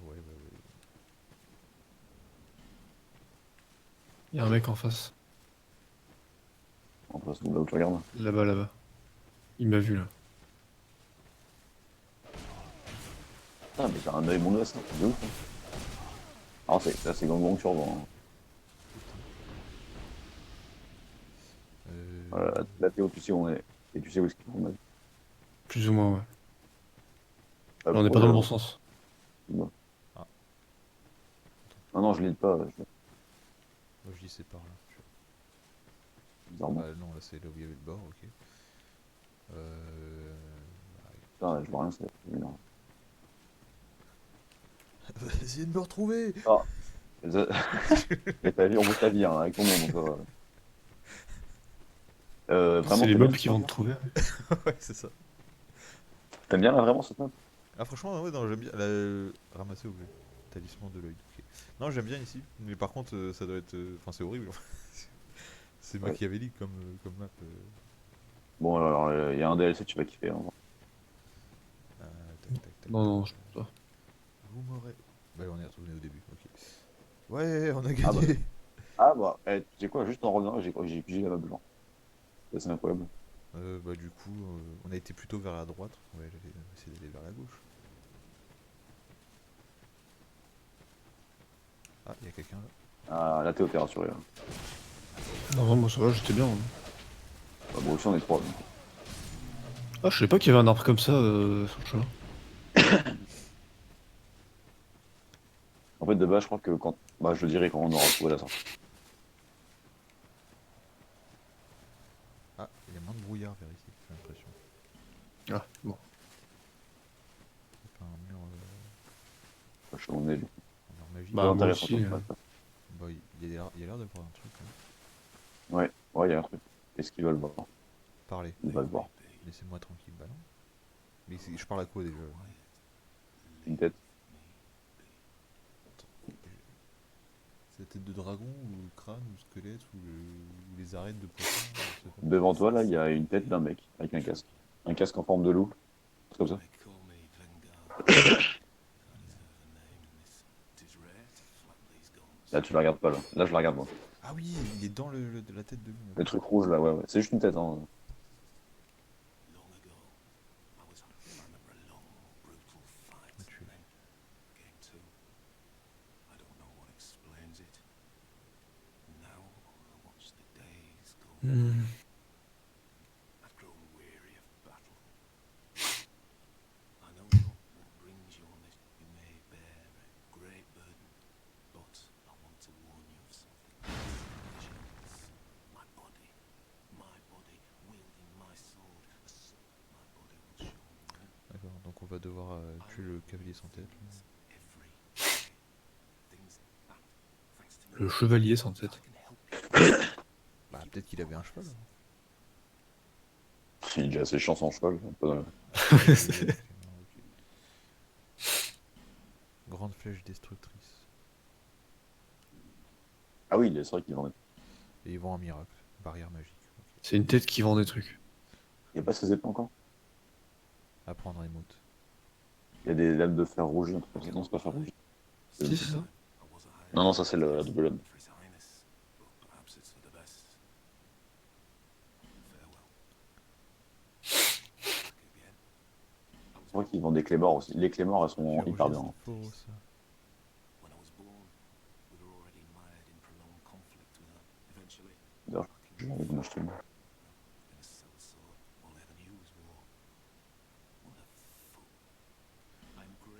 ouais, ouais. Il y a un mec en face. On passe là où tu regardes. Là-bas, là-bas. Il m'a vu là. Ah, mais t'as un œil mon gosse, hein. C'est de ouf. Hein. Alors, là, c'est Gang sur vent. Hein. Voilà, là, Théo, tu sais où on est. Et tu sais où est-ce qu'il faut mettre. Plus ou moins, ouais. Ah, Là, on n'est pas pourquoi dans le là bon sens. Non, Ah, non, je lis pas. moi je dis c'est par là. Bizarrement. Ah non, là c'est là où il y avait le bord, ok. Euh... Putain, je vois rien, c'est bizarre. Essayez de me retrouver. Ah, et ta vie, on veut ta vie, hein, avec ton nom, donc ça va. C'est Vraiment, les t'aimes bien mobs cette qui map, vont te là trouver. Ouais, c'est ça. T'aimes bien, là, vraiment, cette map? Ah franchement, ouais, non, j'aime bien. Ramasser objet. Talisman de l'œil. Ok. Non, j'aime bien ici. Mais par contre, ça doit être. Enfin, c'est horrible. C'est Ouais. machiavélique comme map. Bon, alors, il y a un DLC, tu vas kiffer. Hein. Tac, tac, tac, Non, tac. non, je pense pas. Vous m'aurez. Ouais, on est retourné au début. Ok. Ouais, on a Ah bah, gagné. tu sais quoi, juste en revenant, j'ai pigé la map blanc. C'est incroyable. Bah du coup, on a été plutôt vers la droite. Ouais, j'allais essayer d'aller vers la gauche. Ah, il y a quelqu'un là. Ah, là, t'es rassuré. Là. Non, non, moi ça va, j'étais bien. Hein. Bah, bon, aussi, on est trois. Donc. Ah, je savais pas qu'il y avait un arbre comme ça sur le chemin. En fait, de base, je crois que quand. Bah, je le dirai quand on aura trouvé la sortie. Ah, il y a moins de brouillard vers ici, j'ai l'impression. Ah, bon. C'est pas un mur, Je sais où on est, du coup. un mur magique. Peu Bah, moi intéressant aussi. comme map. Bah, il y a l'air d'avoir un truc. Hein. Ouais, ouais, il y a un truc. Est-ce qu'ils veulent voir? Parlez. Ils veulent voir. Laissez-moi tranquille. Bah non. Mais je parle à quoi déjà? Une tête. C'est la tête de dragon ou crâne ou squelette ou les arêtes de poisson? Je sais pas. Devant toi, là, il y a une tête d'un mec avec un casque. Un casque en forme de loup. C'est comme ça. Là, tu la regardes pas, là. Là, je la regarde, moi. Ah oui, il est dans la tête de loup. Le Ok. truc rouge, là, ouais, ouais. C'est juste une tête, hein. On va tuer. Hmm. D'accord, donc on va devoir tuer le cavalier sans tête. Le chevalier sans tête. Bah peut-être qu'il avait un cheval. Hein. Il est déjà assez chiant sans cheval. Ok, non, ok. Grande flèche destructrice. Ah oui, c'est vrai qu'il en est. Et ils vont en miracle. Barrière magique. Ok. C'est une tête qui vend des trucs. Il n'y a pas ses épées encore. Apprendre à émote. Il y a des lames de fer rouge. Un truc comme ça. Non, c'est pas fer rouge. Si, c'est ça. Non, non, ça, c'est la double lame. C'est vrai qu'ils vendent des clés morts aussi. Les clés morts, elles sont hyper bien. Hein. Fossa. D'ailleurs, j'ai envie de m'acheter une.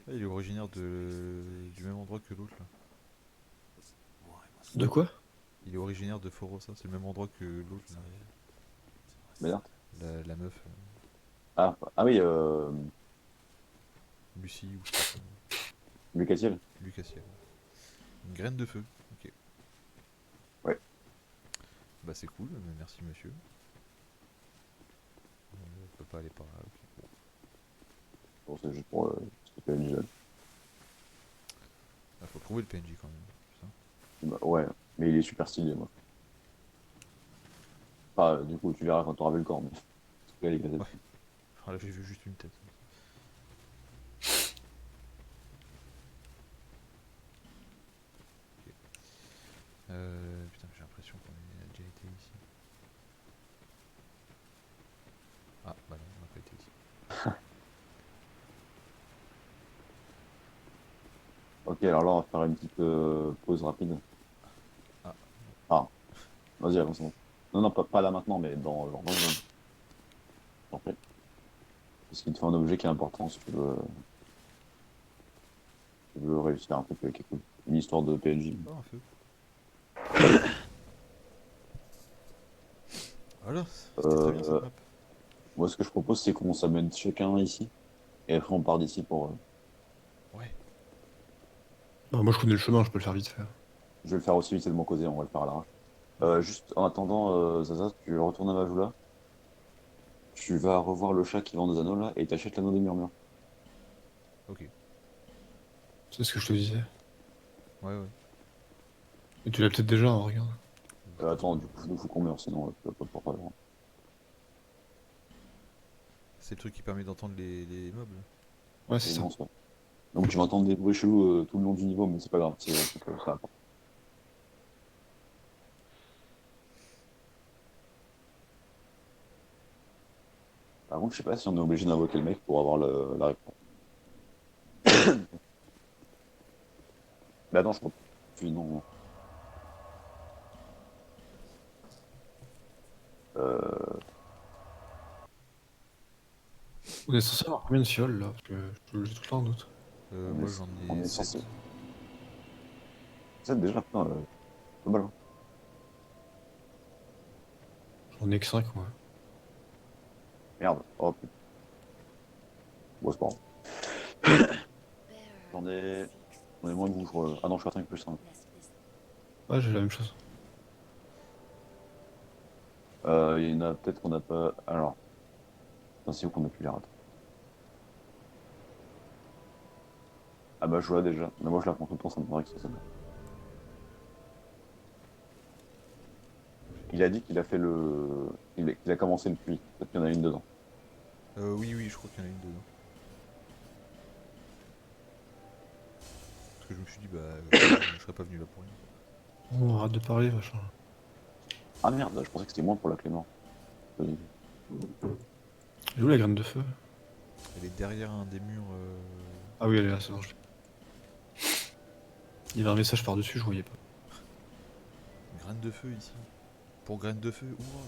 Ah, il est originaire du même endroit que l'autre là. De quoi? Il est originaire de Forossa, c'est le même endroit que l'autre là. Merde. La meuf, Ah oui, Lucie ou je sais pas quoi. Lucas Thiel. Lucas Ciel. Une graine de feu. Ok. Ouais. Bah c'est cool, merci monsieur. On peut pas aller par là. Ok. Bon. Bon, c'est juste pour ce PNJ. Ah, faut trouver le PNJ quand même. Putain. Bah, ouais, mais il est super stylé, moi. Enfin, du coup, tu verras quand tu auras vu le corps, mais. Là, il est classé. Ouais. Ah, là j'ai vu juste une tête. Ok. Putain, j'ai l'impression qu'on a déjà été ici. Ah, bah non, on n'a pas été ici. Ok, alors là, on va faire une petite pause rapide. Ah, Ah, vas-y, avance. Non, non, pas là maintenant, mais genre, dans une seconde. En fait, parce qu'il te faut un objet qui est important si tu veux réussir un truc qui est cool. Une histoire de PNJ. oh, un feu. Voilà, c'était très bien cette Euh, map. Moi, ce que je propose, c'est qu'on s'amène chacun ici, et après, on part d'ici pour. Ouais. Bah, moi je connais le chemin, je peux le faire vite fait. Je vais le faire aussi vite de mon côté, on va le faire à l'arrache. Ok. Juste en attendant, Zaza, tu retournes à Majula, tu vas revoir le chat qui vend des anneaux là, et t'achètes l'anneau des murmures. Ok. C'est ce que je te disais. Ouais, ouais. Et tu l'as peut-être déjà, hein, regarde. Attends, du coup, il nous faut qu'on meurt, sinon, tu vas pas pouvoir faire. C'est le truc qui permet d'entendre les meubles. Ouais, c'est Et ça. non, ça. Donc tu vas entendre des bruits chelous tout le long du niveau, mais c'est pas grave, c'est un truc ça va pas. Par contre, je sais pas si on est obligé d'invoquer le mec pour avoir la réponse. Mais attends, je crois. Puis non. Euh, On est censé avoir combien de fioles là? Parce que j'ai tout le temps un doute. Moi j'en on ai est 7. censé. Ça déjà, putain, pas mal. Hein. J'en ai que 5 moi. Merde. Oh putain. Bon, c'est pas grave. J'en ai. J'en ai moins que vous, je crois. Ah non, je suis à 5 plus 5. Ouais, j'ai la même chose. Il y en a peut-être qu'on n'a pas. Alors, putain, c'est où qu'on a pu les rater? Ah bah, je vois déjà. Mais moi, je la prends tout le temps, ça me paraît que ça sonne. Il a dit qu'il a fait le. Qu'il a commencé le puits. Peut-être qu'il y en a une dedans. Oui, oui, je crois qu'il y en a une dedans. Parce que je me suis dit, bah, je serais pas venu là pour rien. On arrête de parler, machin. Ah merde, je pensais que c'était moins pour la Clément. Elle est où la graine de feu? Elle est derrière un des murs. Ah oui, elle est là, c'est bon. Il y avait un message par-dessus, je voyais pas. Graine de feu ici. Pour graine de feu, ouah.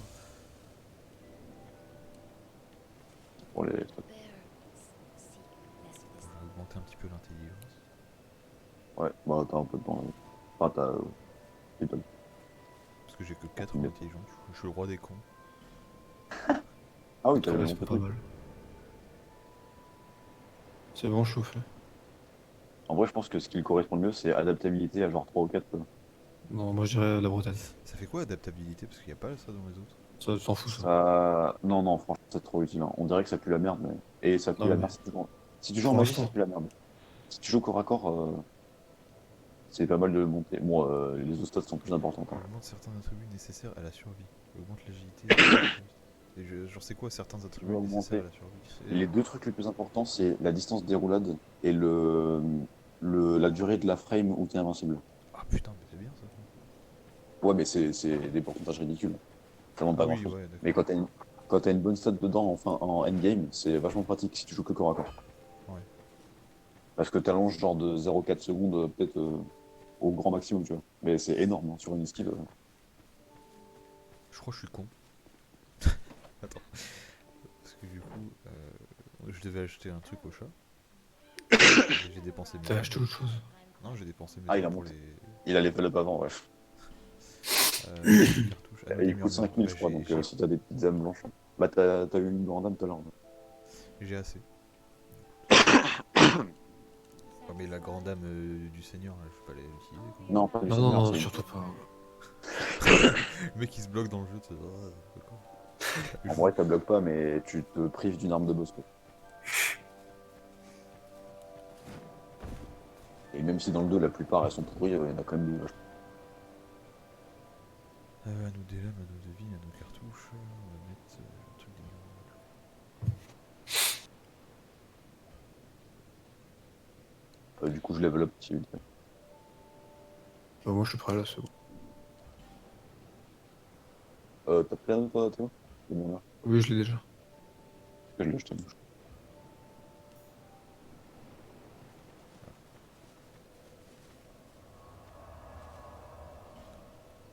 Pour les trucs. Je vais augmenter un petit peu l'intelligence. Ouais, bah t'as un peu de temps. Enfin, t'as. Plutôt. Parce que j'ai que 4 en intelligence. Je suis le roi des cons. Ah oui, Ah t'avais ouais, monté c'est le pas truc. mal. C'est bon, chauffé. En vrai, je pense que ce qui lui correspond le mieux, c'est adaptabilité à genre 3 ou 4. Non, moi je dirais la Bretagne. Ça fait quoi adaptabilité? Parce qu'il n'y a pas ça dans les autres. Ça s'en fout ça. Ça. Non, non, franchement, c'est trop utile. Hein. On dirait que ça pue la merde, mais. Et ça pue Non la mais merde si tu joues en pour magie, ça l'instant. pue la merde. Si tu joues corps à corps, c'est pas mal de le monter. Bon, les autres stats sont plus importants. Hein. Augmente certains attributs nécessaires à la survie. Augmente l'agilité. Genre c'est quoi certains Tu veux attributs nécessaires à augmenter. la survie? Les deux trucs les plus importants, c'est la distance de déroulade et la durée de la frame où t'es invincible. Ah putain, mais c'est bien ça. Ouais, mais c'est des pourcentages ridicules. Ça demande Ah pas oui, grand-chose. ouais, Mais d'accord. quand t'as une bonne stat dedans, enfin, en endgame, c'est vachement pratique si tu joues que corps à corps. Ouais. Parce que t'allonges genre de 0,4 secondes, peut-être au grand maximum, tu vois. Mais c'est énorme hein, sur une skill. Je crois que je suis con. Attends. Parce que du coup, je devais acheter un truc au chat. J'ai dépensé mes T'as thunes. acheté autre chose. Non, j'ai dépensé mes Ah, il thunes a pour monté. les Il a level up avant, ouais. cartouches. Ah, Et il des coûte 5000, ouais, je crois, donc si t'as des petites âmes blanches. Bah, t'as eu une grande âme tout à l'heure. j'ai assez. Ouais, mais la grande dame du seigneur, là, je peux pas l'utiliser. Quoi. Non, pas du Non, non, seigneur, non, c'est surtout pas. Le mec il se bloque dans le jeu, tu sais, oh, d'accord. En vrai, ça bloque pas, mais tu te prives d'une arme de boss, quoi. Et même si dans le 2, la plupart, elles sont pourries, il y en a quand même des vachement. Anneau d'élan, anneau de vie, anneau cartouche. On va mettre le truc des Du coup, je level up petit vite. Bah, moi, je suis prêt là, c'est bon. T'as pris un autre, Théo? C'est bon, là. Oui, je l'ai déjà. Je l'ai acheté, moi.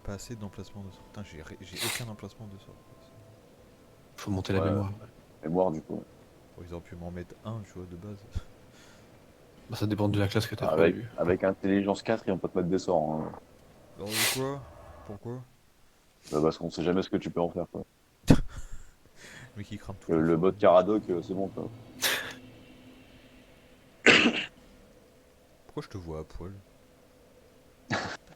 Pas assez d'emplacement de sort. Putain, j'ai aucun emplacement de sort. Faut monter la Ouais. mémoire. Mémoire, du coup. Bon, ils auraient pu m'en mettre un, tu vois, de base. Bah, ça dépend de la classe que t'as pris au Avec, début. avec intelligence 4, ils vont pas te mettre des sorts. Hein. Alors de quoi? Pourquoi? Bah, parce qu'on sait jamais ce que tu peux en faire, quoi. Le mec il crame tout Le bot Caradoc, c'est bon, quoi. Pourquoi je te vois à poil?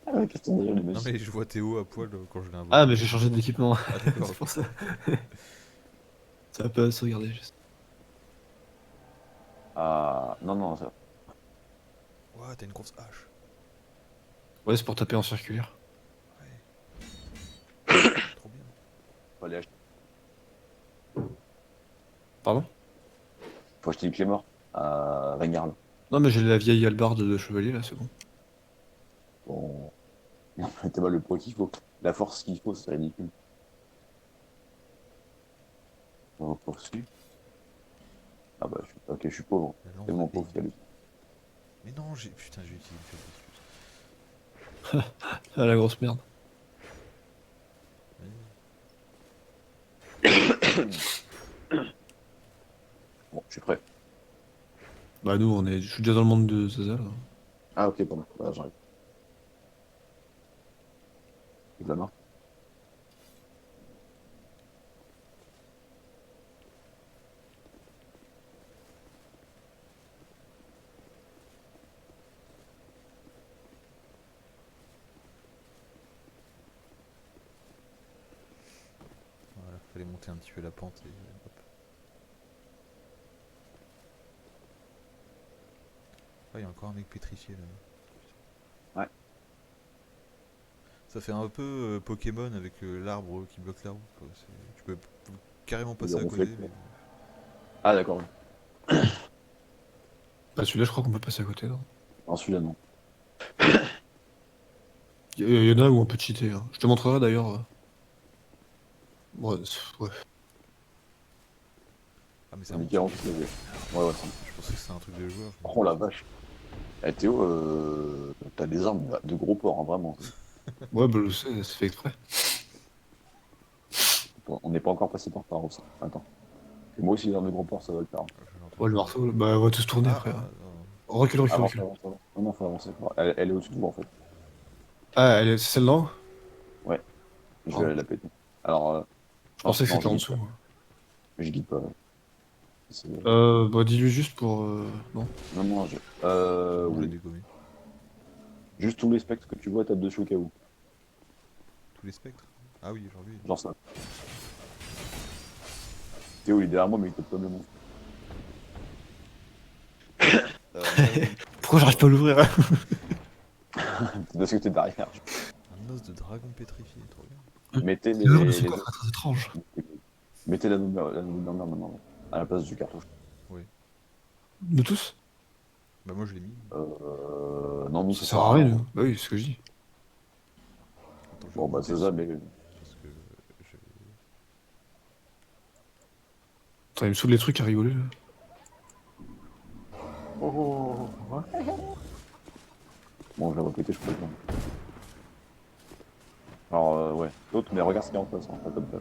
Ah, question déjà, les mecs. Non mais je vois Théo à poil quand je l'ai invoqué. Ah, mais j'ai changé d'équipement. Ah d'accord, C'est ok. pour ça. Ça va pas sauvegarder juste. Ah, non, non, ça. Ouah, t'as une grosse hache. Ouais, c'est pour taper en circulaire. Ouais. Trop bien. Faut aller acheter. Pardon? Faut acheter une clé mort à Vanguard. Non, mais j'ai la vieille hallebarde de chevalier là, c'est bon. Bon. Non, mais t'as pas le poids qu'il faut. La force qu'il faut, c'est ridicule. On poursuit. Ah bah, ok, je suis pauvre. La lance C'est mon de pauvre, Aïe. Calus. Mais non, putain, j'ai utilisé une faible excuse. Ah, la grosse merde. Bon, je suis prêt. Bah, nous, je suis déjà dans le monde de Zaza là. Ah, ok, pardon. Voilà, j'arrive. De la main. Voilà, fallait monter un petit peu la pente et hop. Ah, il y a encore un mec pétrifié là. Ouais. Ça fait un peu Pokémon avec l'arbre qui bloque la route. Quoi. Tu peux carrément passer Le à côté. reflet, quoi. Ah, d'accord. Bah, celui-là, je crois qu'on peut passer à côté. Non, Non, celui-là, non. y en a où on peut cheater. Hein. Je te montrerai d'ailleurs. Ouais, ouais. Ah, mais ça On est monte. 40, ouais, ouais, ça. Je pensais que c'était un truc de joueur. Oh la vache. Eh, Théo, t'as des armes de gros porc, hein, vraiment. Ouais, bah, je sais, c'est fait exprès. Bon, on n'est pas encore passé par Paros. Attends. Et moi aussi, les armes de gros porc, ça va le faire. Ouais, le marteau, là, bah, on va tous tourner après. Ah, Hein. non. Recule, recule, Avance, recule. avance, avance. Non, non, faut avancer. Elle est au-dessus de vous, en fait. Ah, c'est celle-là haut. Ouais, je vais Oh. aller la péter. Alors, Je pensais que non, c'était je en guide dessous. pas. Moi. Je guide pas. Bah, dis-lui juste pour. Non. Non, non, Je l'ai oui. dégommé. Juste tous les spectres que tu vois, tape dessus au cas où. Tous les spectres? Ah oui, genre lui. Genre ça. Théo, il est derrière moi, mais il tape pas le monstre. Pourquoi j'arrive pas à l'ouvrir? C'est parce que t'es derrière. Un os de dragon pétrifié, trop bien. Mettez C'est vrai, mais c'est les... quoi très étrange. Mettez l'anneau de murmure maintenant. À la place du cartouche. De tous? Bah moi je l'ai mis. Non, nous, Ça sert à rien, nous. Bah oui, c'est ce que je dis. Attends, je vais Bon, bah, remonter c'est ça, le mais. son, parce que je... Attends, il me saoule les trucs à rigoler, là. Oh. Bon, je vais répéter, je peux le faire. Alors, ouais. L'autre, mais regarde ce qu'il y a en face, hein, pas comme ça.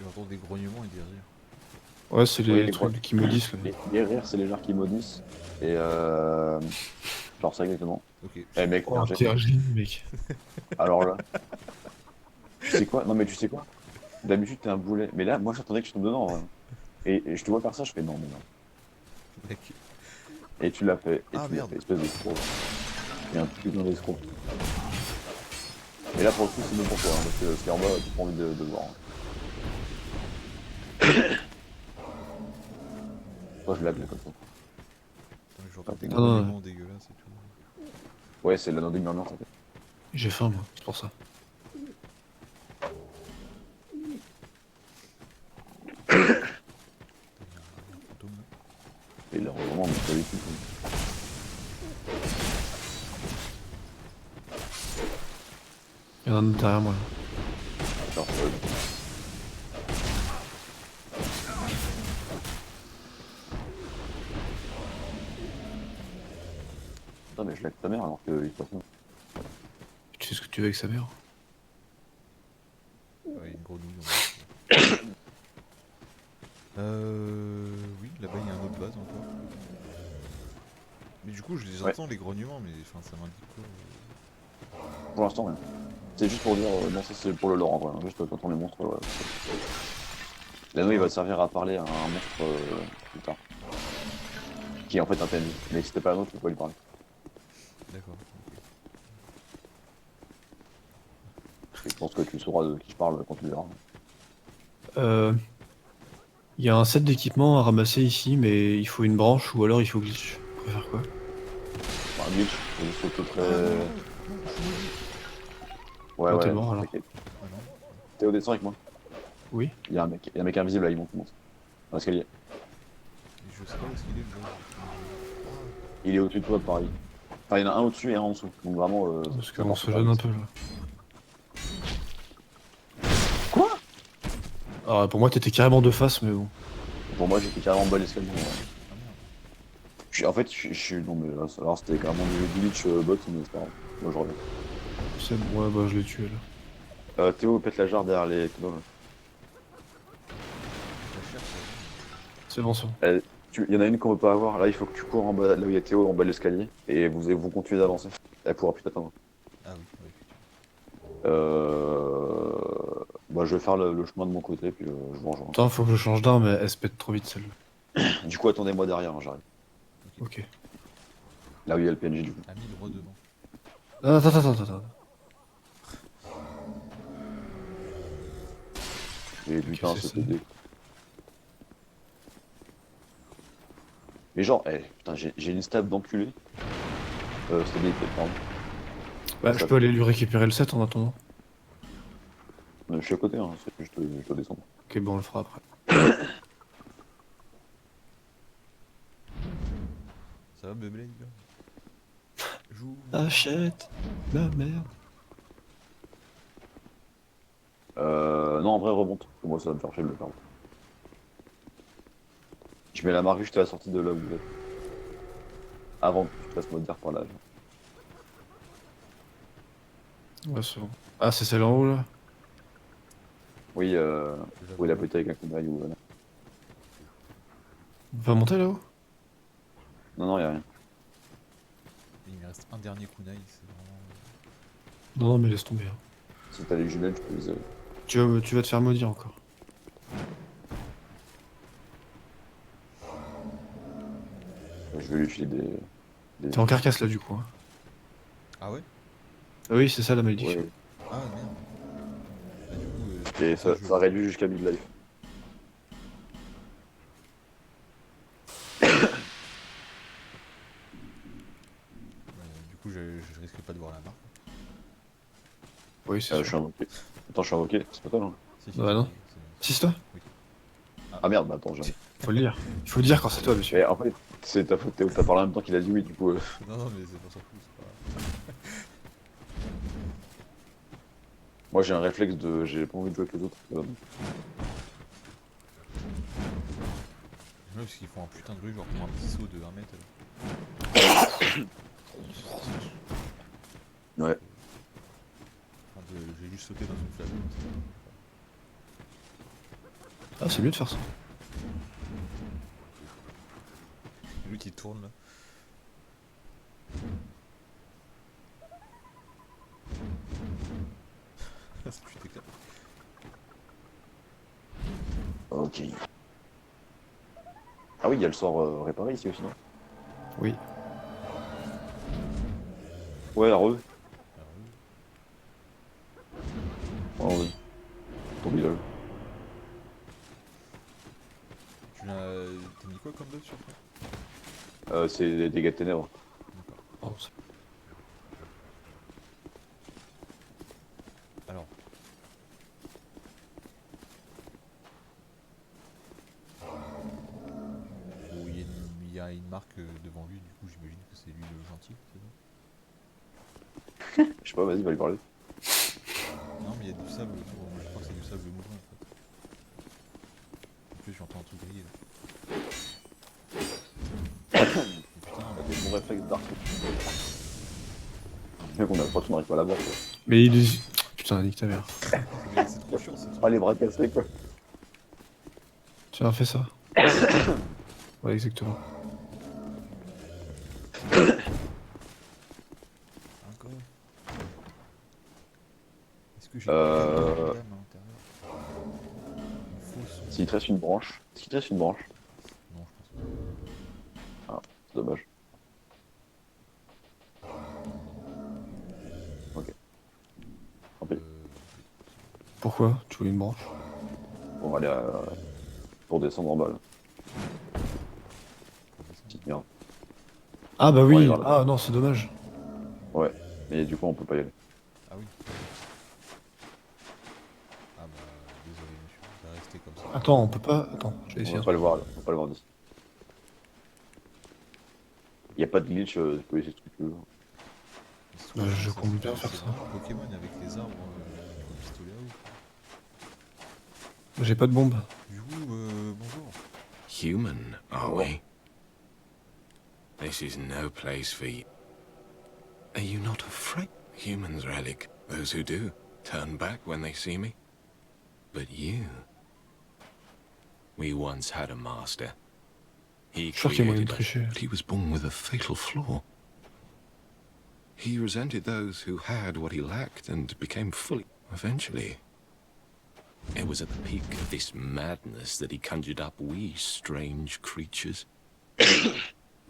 J'entends des grognements et des rires. Ouais, c'est Oui, les les trucs qui maudissent. Là. Les rires, c'est les genres qui maudissent. Et genre ça exactement. Ok. Eh mec, Oh, j'ai- t'es un génie, mec. alors là, tu sais quoi? Non mais tu sais quoi? D'habitude t'es un boulet. Mais là, moi j'attendais que tu tombes dedans en vrai. Et je te vois faire ça, je fais non mais non. Mec. Et tu l'as fait, et Ah tu l'as merde. fait, espèce d'escroc. Il y a un putain d'escroc. Et là pour le coup c'est bon pour toi, hein, parce que ce qui est en bas, tu pas envie de le voir. Hein. Toi je blague là comme ça. Putain, mais Ah, j'entends t'es des Ah, con. non, ouais. grognements dégueulasses et tout. Ouais, c'est l'anneau des murmures ça fait. J'ai faim, moi, c'est pour ça. Putain, il y a un fantôme là. Et là vraiment, mais pas du tout. Il y en a un autre derrière moi, là. Genre, putain mais je lève ta mère alors qu'il se passe rien. Tu sais ce que tu veux avec sa mère. Ouais, une grenouille. Oui, là-bas il y a un autre base encore. Mais du coup, je les Ouais, entends les grognements, mais enfin, ça m'indique quoi pour l'instant rien. C'est juste pour dire, non ça c'est pour le lore en vrai, hein, juste quand on les monstres, ouais. L'anneau il va Ah, servir à parler à un monstre plus tard. Qui est en fait un PNJ. Mais si c'était pas un autre, tu peux pas lui parler. d'accord. Et je pense que tu sauras de qui je parle quand tu le verras. Euh, Il y a un set d'équipements à ramasser ici, mais il faut une branche ou alors il faut glitch. Tu préfères quoi? Enfin, un glitch, faut juste sauter très. Ah non, non, non, je suis maudit. Ouais, Bon, t'es ouais, mort alors. t'inquiète. Ah non, Théo, descends avec moi. Oui. Il y a un mec invisible là, il monte. Dans l'escalier. mais je sais pas où est-ce qu'il est le base. Il est au-dessus de toi, pareil. Enfin, il y en a un au-dessus et un en dessous. Donc vraiment, Attends, parce ça qu'on part se super gêne un vite. peu là. Quoi? Alors pour moi t'étais carrément de face, mais bon. Pour moi, j'étais carrément en bas de l'escalier. Ouais. Ah merde. En fait, je suis. Non, mais là, alors c'était carrément du glitch bot, mais c'est pas grave. Moi, je reviens. C'est bon, ouais, bah je l'ai tué là. Théo, pète la jarre derrière les tonneaux, là. La chair, ça C'est bon, c'est bon. Il y en a une qu'on peut pas avoir. Là, il faut que tu cours en bas, là où il y a Théo, en bas de l'escalier. Et vous continuez d'avancer. Elle pourra plus t'atteindre. ah oui, ouais, effectivement. Bah, je vais faire le chemin de mon côté, puis je vous rejoins. Attends, faut que je change d'arme, mais elle se pète trop vite celle-là. Du coup, attendez-moi derrière, hein, j'arrive. Ok. Là où il y a le PNJ, du coup. Ah, mis droit devant. Attends. Et Ok, putain, c'est ce ça. TD. Mais genre, putain, j'ai une stab d'enculé. C'était des pardon. Bah, je peux aller lui récupérer le set en attendant. Je suis à côté, hein, je te descends. Ok, bon, on le fera après. Ça va, Beyblade là Joue. Achète la merde. Non, en vrai, remonte. Moi, ça va me faire chier de le faire. Je mets la marque juste à la sortie de là où vous êtes. Avant que tu te fasses maudire par là. Ouais, c'est bon. Ah, c'est celle en haut là? Oui, Je la oui, la vois. petite avec un coup d'œil ou. On va monter là-haut? Non, y'a rien. Il me reste un dernier kunai, c'est vraiment. Non, mais laisse tomber. Hein. Si t'as les jumelles, je peux les. Tu vas te faire maudire encore. Je vais lui filer des... T'es en carcasse là du coup. Hein. Ah ouais. Ah oui, c'est ça la malédiction. Ouais. Ah merde. Bah, du coup, Et ça, ça réduit jusqu'à mid-life. du coup, je risque pas de voir la marque. Oui, c'est Je sûr. suis invoqué. Attends, je suis invoqué, c'est pas toi, non? Si, Bah non. Si, c'est toi? Oui. Ah merde, bah attends, j'ai. Faut le dire. Il faut le dire quand c'est toi, monsieur. Mais en fait, c'est ta faute, Théo, t'as parlé en même temps qu'il a dit oui, du coup. Non, non, mais c'est pas s'en fout, c'est pas grave. Moi, j'ai un réflexe de. J'ai pas envie de jouer avec les autres. Ouais, parce qu'ils font un putain de bruit, genre pour un petit saut de 1 mètre. Ouais. Enfin, j'ai juste sauté dans une flamme. Ah, c'est mieux de faire ça. qui tourne là. Tu t'éclates. Ok. Ah oui, il y a le sort réparé ici aussi, non? Oui. Ouais, re. Alors, oui. Oh, oui. Ton village. T'as mis quoi comme buff sur toi? C'est des dégâts de ténèbres. D'accord. Oh, Alors. Bon, il y a une marque devant lui, du coup j'imagine que c'est lui le gentil, c'est ça? Je sais pas, vas-y, va lui parler. Non mais il y a du sable autour, moi je crois que c'est du sable mouvant en fait. En plus j'entends un truc griller là. Putain, Des bons réflexes d'arc. Bien qu'on a l'impression qu'on n'arrive pas à la voir, quoi. mais il est... Putain, nique ta mère. mais c'est trop chiant c'est trop. Ah, les bras cassés, quoi. Tiens, fais ça. Ouais, exactement. Encore. Est-ce que j'ai Euh... une dame à l'intérieur? Une fausse. S'il te reste une branche. Est-ce qu'il te reste une branche? Non je pense pas. Ah, c'est dommage. Ok. Tant pis. Pourquoi? Tu voulais une branche? On va aller pour descendre en bas, là. Faut descendre. Petite merde. Ah bah Ouais, oui. voilà. Ah non, c'est dommage. Ouais. Mais du coup, on peut pas y aller. Ah oui. Ah bah désolé monsieur, ça va rester comme ça. Attends, on peut pas... Attends, je vais On essayer va un pas truc. le voir, là. On va pas le voir d'ici. Y a pas de glitch, tu peux essayer ce que tu veux. Mais Bah, souvent, je ça compte se bien passe, faire c'est ça. vraiment Pokémon avec les arbres, le pistolet à eau. J'ai pas de bombe. Du coup, bonjour. Human, are Oh. we? This is no place for you. Are you not afraid? Humans, Relic. Those who do turn back when they see me. But you... We once had a master. He Je suis sûr qu'il y a moyen de created us, tricher. but he was born with a fatal flaw. He resented those who had what he lacked and became fully... Eventually, it was at the peak of this madness that he conjured up we strange creatures.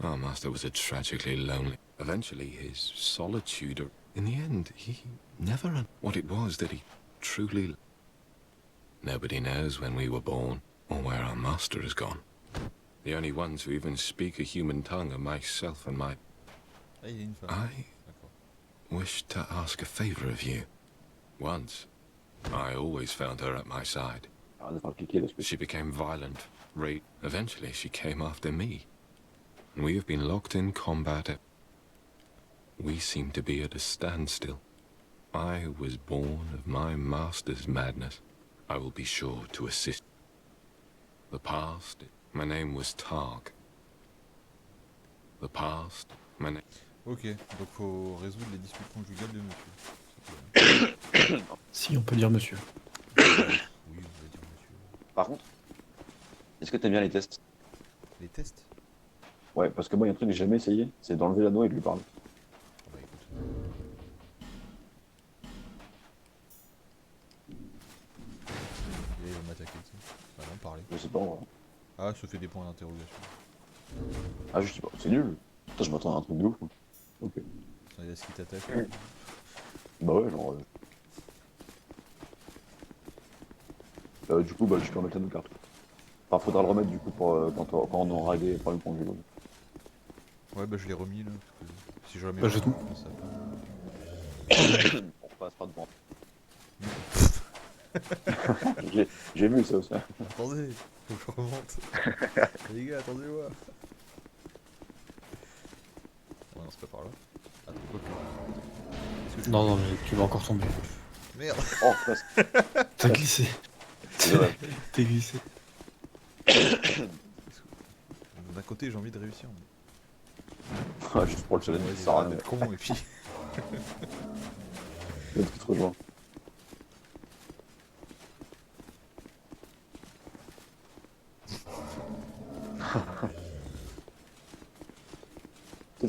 Our master was a tragically lonely. Eventually, his solitude. In the end, he never what it was that he truly. Nobody knows when we were born or where our master has gone. The only ones who even speak a human tongue are myself and my. Ah, il y a une femme. I D'accord. wish to ask a favor of you. Once, I always found her at my side. Arrête de faire cliquer, là, parce que She became violent, Eventually, she came after me. We have been locked in combat. We seem to be at a standstill. I was born of my master's madness. I will be sure to assist. The past, my name was Targ. The past, my name... Ok, donc faut résoudre les disputes conjugales de monsieur. Si, on peut dire monsieur. Oui, on va dire monsieur. Par contre, est-ce que t'aimes bien les tests? Les tests? Ouais, parce que moi, il y a un truc que j'ai jamais essayé, c'est d'enlever l'anneau et de lui parler. Ah bah écoute. Et il va m'attaquer, tu sais. Bah non, parler. Je sais pas, moi. Ah, ça fait des points d'interrogation. Ah, je sais pas, c'est nul. Putain, je m'attends à un truc de ouf. Moi. Ok. Ça, est-ce qu'il t'attaque? Bah ouais, genre. Du coup, bah, tu peux remettre la carte. Enfin, faudra le remettre du coup pour quand on aura réglé les problèmes conjugaux. Ouais, bah je l'ai remis là. Parce que si jamais Bah, je je te- pense à On passera devant. J'ai vu ça aussi. Attendez, faut que je remonte. Les gars, attendez-moi. Ouais, non, c'est pas par là. Attends, quoi que. Est-ce que je- Non, non, mais tu vas encore tomber. Merde. Oh, presque. T'as glissé. C'est dommage. T'es glissé. D'un côté, j'ai envie de réussir. Ah, juste pour le challenge, Ouais, ça sert à rien. d'être con et puis. L'autre qui te rejoint.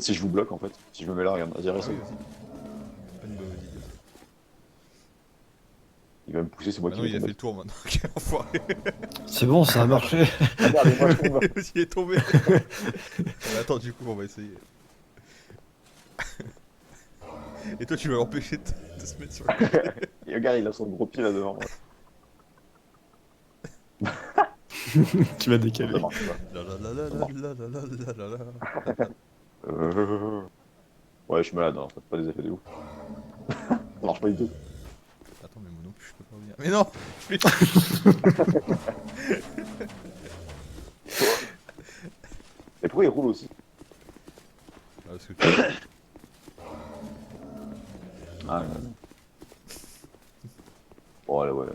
si je vous bloque en fait. Si je me mets là, regarde, vas-y, Ah reste. oui, vas-y. Pas une bonne idée. Il va me pousser, c'est moi Ah qui non, vais il a fait tomber. le tour maintenant. Quel enfoiré. C'est bon, ça a marché. Ah merde, et moi je tombe. Il est tombé. Mais attends, du coup, on va essayer. Et toi, tu vas l'empêcher de se mettre sur le côté. Et regarde, il a son gros pied là devant. Tu m'as Ça décalé. marche pas. La la la la Ça la marche. la la la la la la. Ouais, je suis malade, hein, ça fait pas des effets de ouf. Ça marche pas du tout. Attends, mais moi non plus, je peux pas revenir. Mais non. Et pourquoi il roule aussi? Ah, parce que tu... Ah, ouais. Bon, allez, ouais.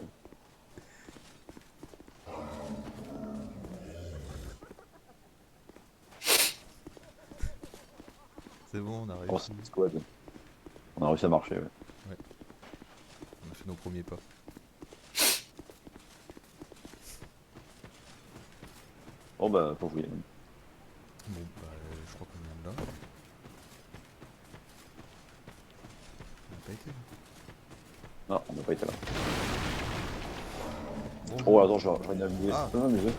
C'est bon, on a Oh, réussi. c'est squad. On a réussi à marcher, ouais. On a fait nos premiers pas. Bon, bah, faut fouiller. Bon, bah, je crois qu'on vient de là. On n'a pas été là. Non, on n'a pas été là. Bon, Oh, attends, je vais naviguer. Ah. Je peux m'amuser.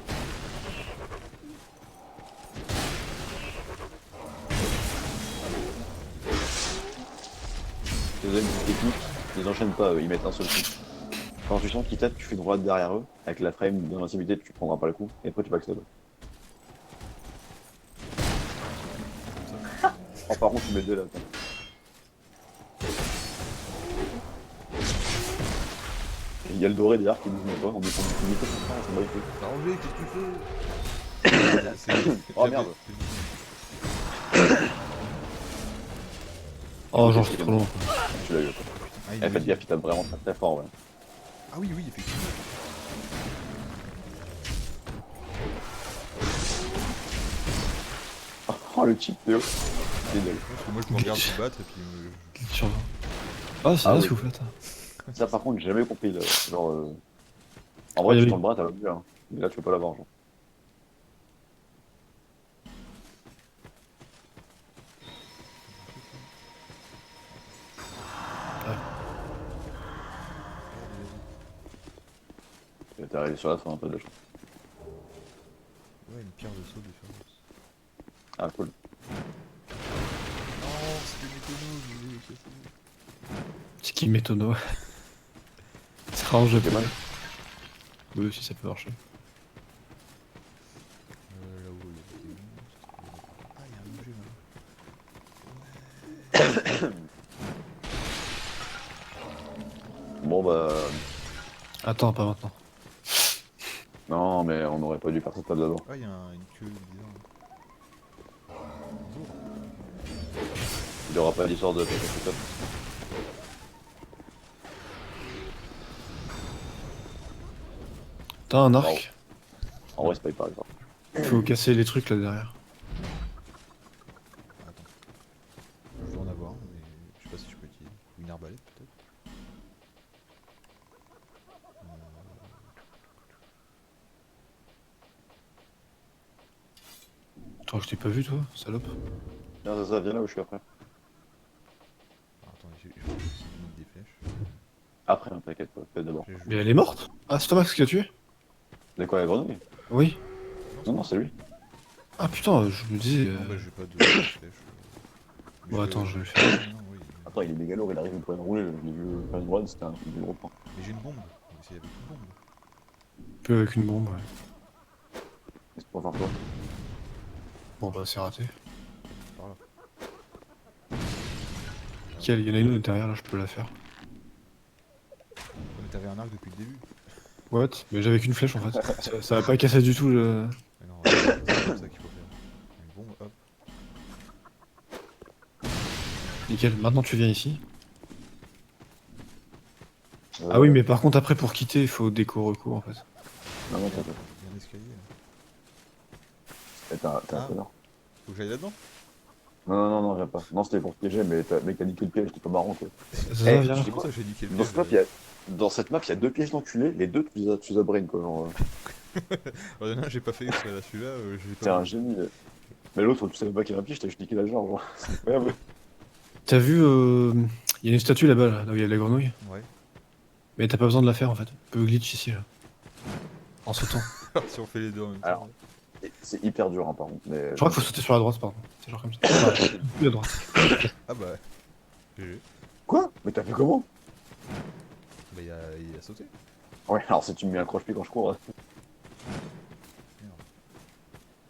Les amis techniques, ils enchaînent pas, ils mettent un seul coup. Quand tu sens qu'ils tapent, tu fais droite derrière eux, avec la frame de l'intimité, tu prendras pas le coup, et après tu backstab. Oh, par contre, tu mets deux là. Attends. Il y a le doré derrière qui bouge même pas, on est sur du micro, c'est pas du T'as rangé, qu'est-ce que tu fais? Oh, merde. Oh, genre, c'est trop long. Tu l'as eu. Ah, il Eh, avait faites dit- gaffe, il tape vraiment très très fort, ouais. Ah oui, oui, effectivement. Oh, le cheat, Théo. Génial. Parce que moi, je me regarde se battre et puis... Sur- Ah, c'est Ah bien oui. ce que vous faites. Ça, par contre, j'ai jamais compris. Là. Genre, en vrai, Ah, tu oui. tends le bras, t'as l'objet. Hein. Mais là, tu peux pas l'avoir. Genre. Et t'es arrivé sur la fin un peu déjà. Ouais, une pierre de saut de différence. Ah, cool. Non, c'est des méthodos, je voulais les casser. C'est qui Métono? C'est rare, je C'est mal. Oui, aussi, ça peut marcher. Là-haut, il y a des monstres. Ah, il y a un objet là. Bon, bah. Attends, pas maintenant. Non, mais on aurait pas dû faire cette table d'abord. Ah, il y a une queue bizarre. Bonjour. Il y aura pas d'histoire de quelque chose. T'as un arc? En vrai, c'est pas hyper grave. Faut casser les trucs là derrière. Attends. Je dois en avoir, mais je sais pas si je peux utiliser. Ou une arbalète peut-être. Attends, je t'ai pas vu toi, salope. Viens, ça, viens là où je suis après. Ah, attends, je vais aussi mettre des flèches. Après, hein, t'inquiète pas. Fais d'abord. Mais elle est morte? Ah, c'est Thomas qui l'a tué? C'est quoi, la grenouille? Oui. Non, non, c'est lui. Ah putain, je me disais. Non, bah j'ai pas de flèches. Mais Bon, attends, je vais le faire. Non, oui. Attends, il est mégalo, il arrive au point de rouler. Je l'ai vu faire une droite, c'était un gros point. Mais j'ai une bombe. On va essayer avec une bombe. Peu avec une bombe, ouais. Qu'est-ce qu'on va faire toi? Bon bah c'est raté. Par là. Quelle? Il y en a une autre derrière là, je peux la faire. Ouais, mais t'avais un arc depuis le début. What? Mais j'avais qu'une flèche en fait. Ça va pas casser du tout le. Mais non, c'est comme ça qu'il faut faire. Une bombe, hop. Nickel, maintenant tu viens ici. Ah oui, mais par contre après pour quitter, il faut déco-recours en fait. Non, non, t'inquiète. Il y a un escalier là. T'es un Ah. connard. Faut que j'aille là-dedans? Non, non, non, non, viens pas. Non, c'était pour te piéger, mais mec, t'as niqué le piège, t'es pas marrant, quoi. Ça Eh, vient. je sais C'est pour quoi ça que j'ai niqué le Dans piège. cette map, dans cette map, il y a deux pièges d'enculés, les deux, tu les as brain, quoi. Genre, Non, j'ai pas fait exprès là, celui-là, j'ai t'es pas. un génie. Mais l'autre, tu savais pas qu'il y avait un piège, t'as juste niqué la genre. C'est incroyable. T'as vu, il y a une statue là-bas, là où il y a la grenouille. Ouais. Mais t'as pas besoin de la faire en fait. Tu peux glitch ici, là. En sautant. Alors si on fait les deux en même temps. Alors, c'est hyper dur, hein, par contre. Mais Je crois qu'il faut sauter sur la droite, pardon. C'est genre comme ça. Enfin, plus à droite. Ah bah. GG. Quoi? Mais t'as fait comment? Bah il a sauté. Ouais, alors si tu me mets un croche-pied quand je cours.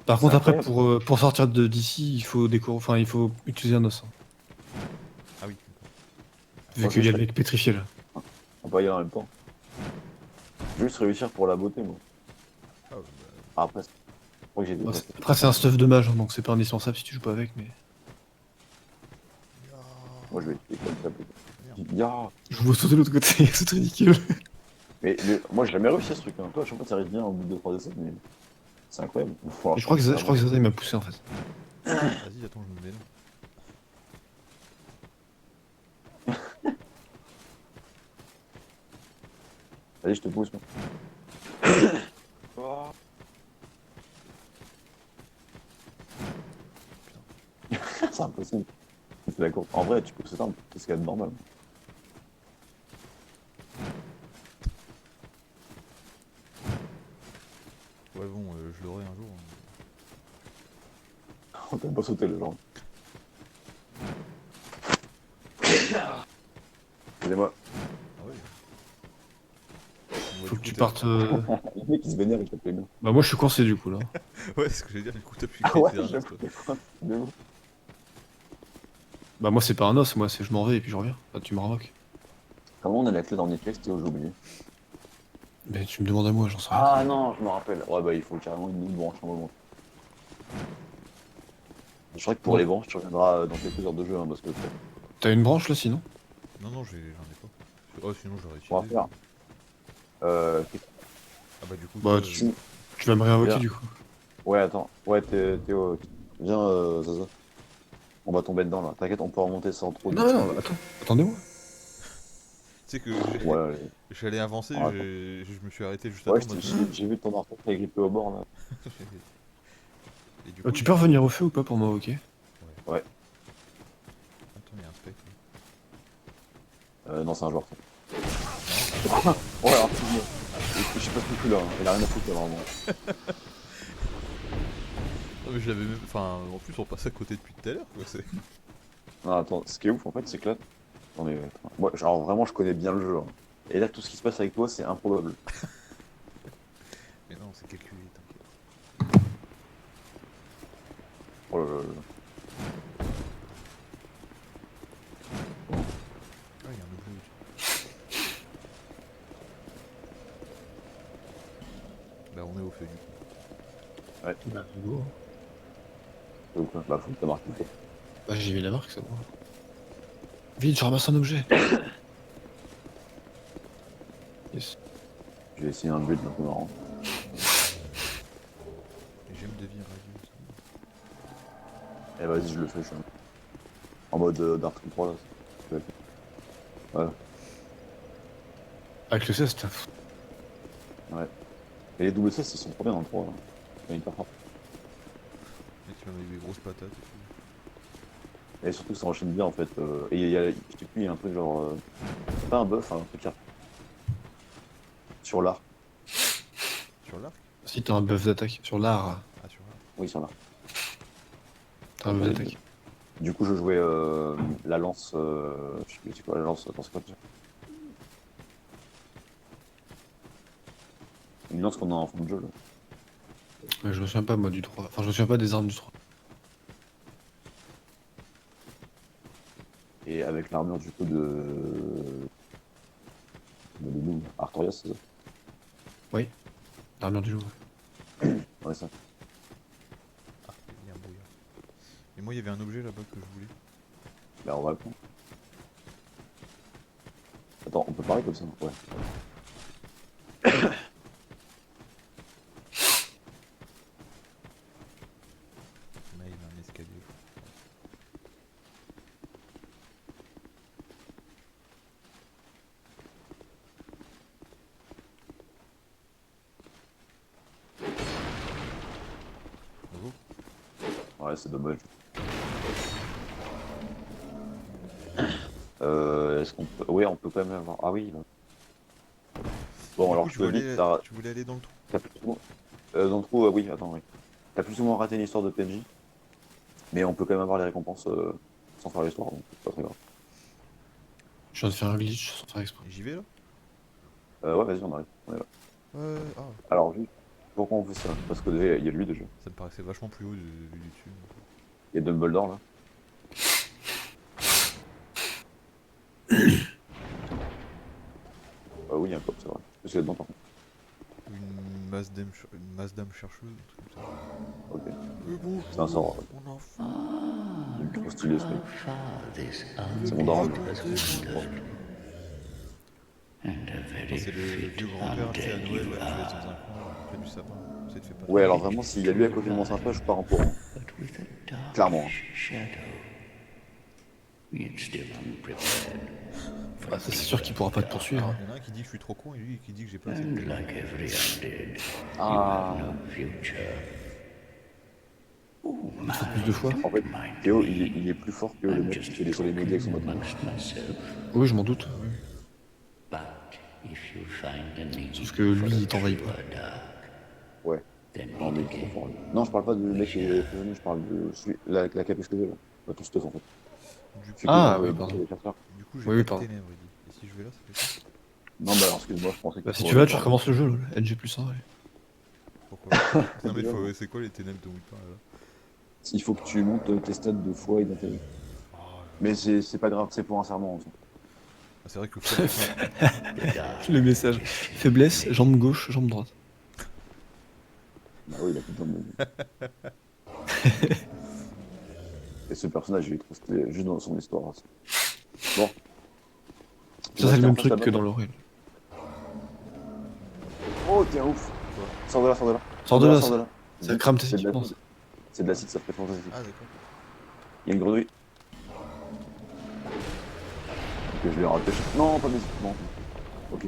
Par C'est contre, après, incroyable. pour sortir d'ici, il faut enfin, il faut utiliser un os. Hein. Ah oui. Vu Moi, qu'il y a je le mec pétrifié là. On va y aller en même temps. Juste réussir pour la beauté, moi. Ah bah. Ah, après, je crois que j'ai des Bon, après, c'est un stuff de mage, hein, donc c'est pas indispensable si tu joues pas avec, mais. Moi, je vais essayer comme ça. Merde. Ya. Je vous sauter de l'autre côté, c'est ridicule. Mais moi, j'ai jamais réussi à ce truc. Hein. Toi, à chaque fois, ça arrive bien au bout de 3 essais, mais c'est incroyable. Et je crois que Zaza il m'a poussé en fait. Vas-y, attends, je me mets là. Vas-y, je te pousse. Moi. Oh. C'est impossible. C'est la course. En vrai, tu peux s'éteindre, c'est ce qu'il y a de normal. Ouais bon, je l'aurai un jour. Hein. On peut pas sauter les gens. Excusez-moi. Ah ouais. Bon, Faut du que tu coup, partes. Le mec qui se vénère, il t'appelle bien. Bah, moi je suis coincé du coup là. Ouais, c'est ce que j'allais dire, du coup t'as pu Ah quitter ouais, derrière j'avoue. toi. De ouf. Bah, moi c'est pas un os, moi c'est je m'en vais et puis je reviens. Bah, tu me renvoques. Comment on a la clé dans Netflix, Théo, j'ai oublié. Mais tu me demandes à moi, j'en sais rien. Ah non, je me rappelle. Ouais, bah il faut carrément une autre branche en moment. Je crois que pour Bon. les branches, tu reviendras dans quelques heures de jeu, hein, parce que T'as une branche là sinon? Non, non, j'en ai pas. Oh, sinon j'aurais on va utilisé. faire. Ah bah du coup, Bah, toi, tu vas me réinvoquer Bien. du coup. Ouais, attends. Ouais, Théo, viens, Zaza. On va tomber dedans là. T'inquiète, on peut remonter sans trop de. Non, non, attends, attendez-moi. tu sais que Ouais, allez. j'allais avancer, Ah, je me suis arrêté juste Ouais, avant. j'ai vu ton artefact agrippé au bord là. Et du coup, Tu peux revenir au feu ou pas pour m'invoquer? Ouais. Attends, il y a un spectre. Non, c'est un joueur. Ouais, alors, je sais pas ce que tu là, hein. Il a rien à foutre là, vraiment. Non mais je l'avais même... Enfin, en plus on passe à côté depuis tout à l'heure, quoi, c'est... Non, attends, ce qui est ouf en fait, c'est que là. Non mais. Attends. Moi, genre vraiment, je connais bien le jeu. Hein. Et là, tout ce qui se passe avec toi, c'est improbable. Mais non, c'est calculé, t'inquiète. Oh là là là. Ah, il y a un objet aussi. Bah on est au feu du coup. Bah, go. C'est ouf, hein. Bah, faut que t'as marqué. Quoi. Bah, j'ai vu la marque, c'est bon. Vite, je ramasse un objet. Yes. Je vais essayer un build un peu marrant. Et j'aime de vie radieuse. Eh vas-y, je le fais, je suis en mode Dark Souls 3 là. Ouais, Avec le ceste. ouais. Et les double CS, ils sont trop bien dans le 3 là. C'est hyper fort. Et tu as des grosses patates et tout. Et surtout, ça enchaîne bien en fait. Et il y a, je sais plus, il y a un truc genre. C'est pas un buff, hein, un truc là. Sur l'art. Sur l'arc? Si t'as un buff d'attaque. Sur l'art, Ah, sur l'arc. Oui, sur l'art. t'as un buff d'attaque. Du coup, je jouais la lance. Je sais plus c'est quoi la lance. Attends, c'est quoi déjà? Une lance qu'on a en fond de jeu là. Ouais, je me souviens pas moi du 3. Enfin, je me souviens pas des armes du 3. Et avec l'armure du coup de. De Lulu. Artorias, c'est ça? L'armure du loup. Ouais, ça. Ah, il y a un brouillard. Et moi il y avait un objet là-bas que je voulais. Bah, on va le prendre. Attends, on peut parler comme ça? Ouais. Là il y a un escalier. Bravo. Ouais, c'est dommage. Est-ce qu'on peut... Ouais, on peut quand même avoir... Ah oui. Là. Bon, Du alors coup, je te le dis, tu voulais aller dans le trou. t'as plus souvent... dans le trou, oui, attends, oui. T'as plus souvent raté une histoire de PNJ, mais on peut quand même avoir les récompenses sans faire l'histoire, donc c'est pas très grave. Je viens de faire un glitch sans faire exprès. Et j'y vais là? Ouais, vas-y, on arrive. On est là. Ah, Alors, juste, pourquoi on fait ça? Parce que déjà, il y a lui déjà. ça me paraissait vachement plus haut vu du dessus. Il y a Dumbledore là. Oui, il y a un cop, c'est vrai. Parce qu'il y a dedans par contre. Une masse d'âme chercheuse, un truc comme ça. Ok. Mais bon, C'est un sort. mon enfant. Il est trop stylé ce mec. C'est mon daron. C'est le vieux grand-père, tu sais, à Noël, là, tu laisses dans un coin, près du sapin. Ça te fait pas. Ouais, alors vraiment, s'il y a lui à côté de mon sympa, je pars en courant. Clairement. Ah, ça, c'est sûr qu'il pourra pas te poursuivre. Il y en a un qui dit que je suis trop con et lui qui dit que j'ai pas assez de talent. Ah. Il faut plus de fois. En fait, Théo, il est plus fort que le mec qui fait des soleils maudits avec son mode manche. Oui, je m'en doute. Sauf que lui, il t'envahit pas. Ouais. Non, mais il est trop fort. Lui. Non, je parle pas du mec qui est revenu, je parle de celui, la capuche que j'ai là. Pas tout stuff en fait. Du coup, Ah, Celui oui, qui pardon. les chasseurs. j'ai Oui, oui, pas pardon. de ténèbres, il dit. Et si je vais là, ça fait quoi? Non, bah alors, excuse-moi, je pensais que. Bah, si tu vas, tu recommences le jeu, lol. NG+1, ouais. Pourquoi? Non mais c'est quoi les ténèbres dont il parle là? Il faut que tu montes tes stats de foi et d'intérêt. Mais c'est pas grave, c'est pour un serment en fait. Ah, c'est vrai que Le message. Faiblesse, jambe gauche, jambe droite. Bah oui, il a plus de jambes. Et ce personnage, il est trop stylé, juste dans son histoire. Aussi. Bon. Ça, c'est le même truc que dans l'Aurel. Oh, t'es un ouf. Sors de là, sors de là. Sors de là, sors de là. ça crame tes C'est de équipements. l'acide. C'est de l'acide, ça fait fantastique. Ah d'accord. Il y a une grenouille. Que je l'ai raté. Non, pas mes équipements. Ok.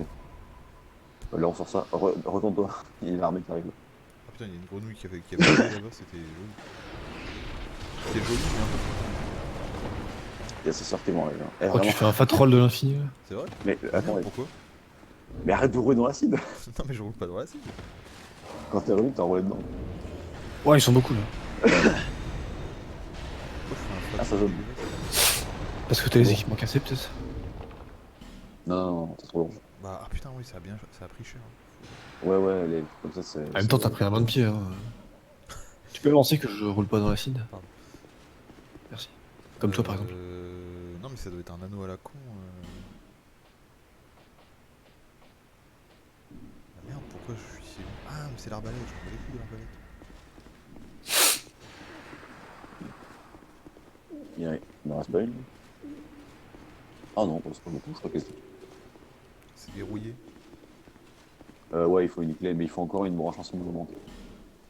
Là, on sort ça. Retourne-toi. Il y a l'armée qui arrive. Ah putain, il y a une grenouille qui avait volé là-bas, c'était joli. C'était joli, mais un peu trop. Il y a ses sœurs qui vont arriver. Eh, Oh, tu vraiment. fais un fat roll de l'infini. là. C'est vrai? Mais Merde, attends, pourquoi? mais arrête de rouler dans l'acide. Non mais je roule pas dans la cible. Quand t'es revenu, t'as roulé dedans. Ouais, ils sont beaucoup là. Pourquoi je fais un Ah, ça zone. Parce que t'as les équipements cassés, peut-être. Non, c'est trop long. Bah ah putain oui, ça a pris cher. Ouais, comme ça, c'est. En même temps, t'as pris un bain de pied. Hein. Tu peux avancer que je roule pas dans l'acide. Pardon. Merci. Comme toi, par exemple. Non mais ça doit être un anneau à la con. Ah merde, pourquoi je suis si... Ah mais c'est l'arbalète, je me les coups de l'arbalète. Il en reste pas une. Ah non, c'est pas beaucoup, je crois que c'est. C'est verrouillé. Ouais, il faut une clé, mais il faut encore une branche ensemblement.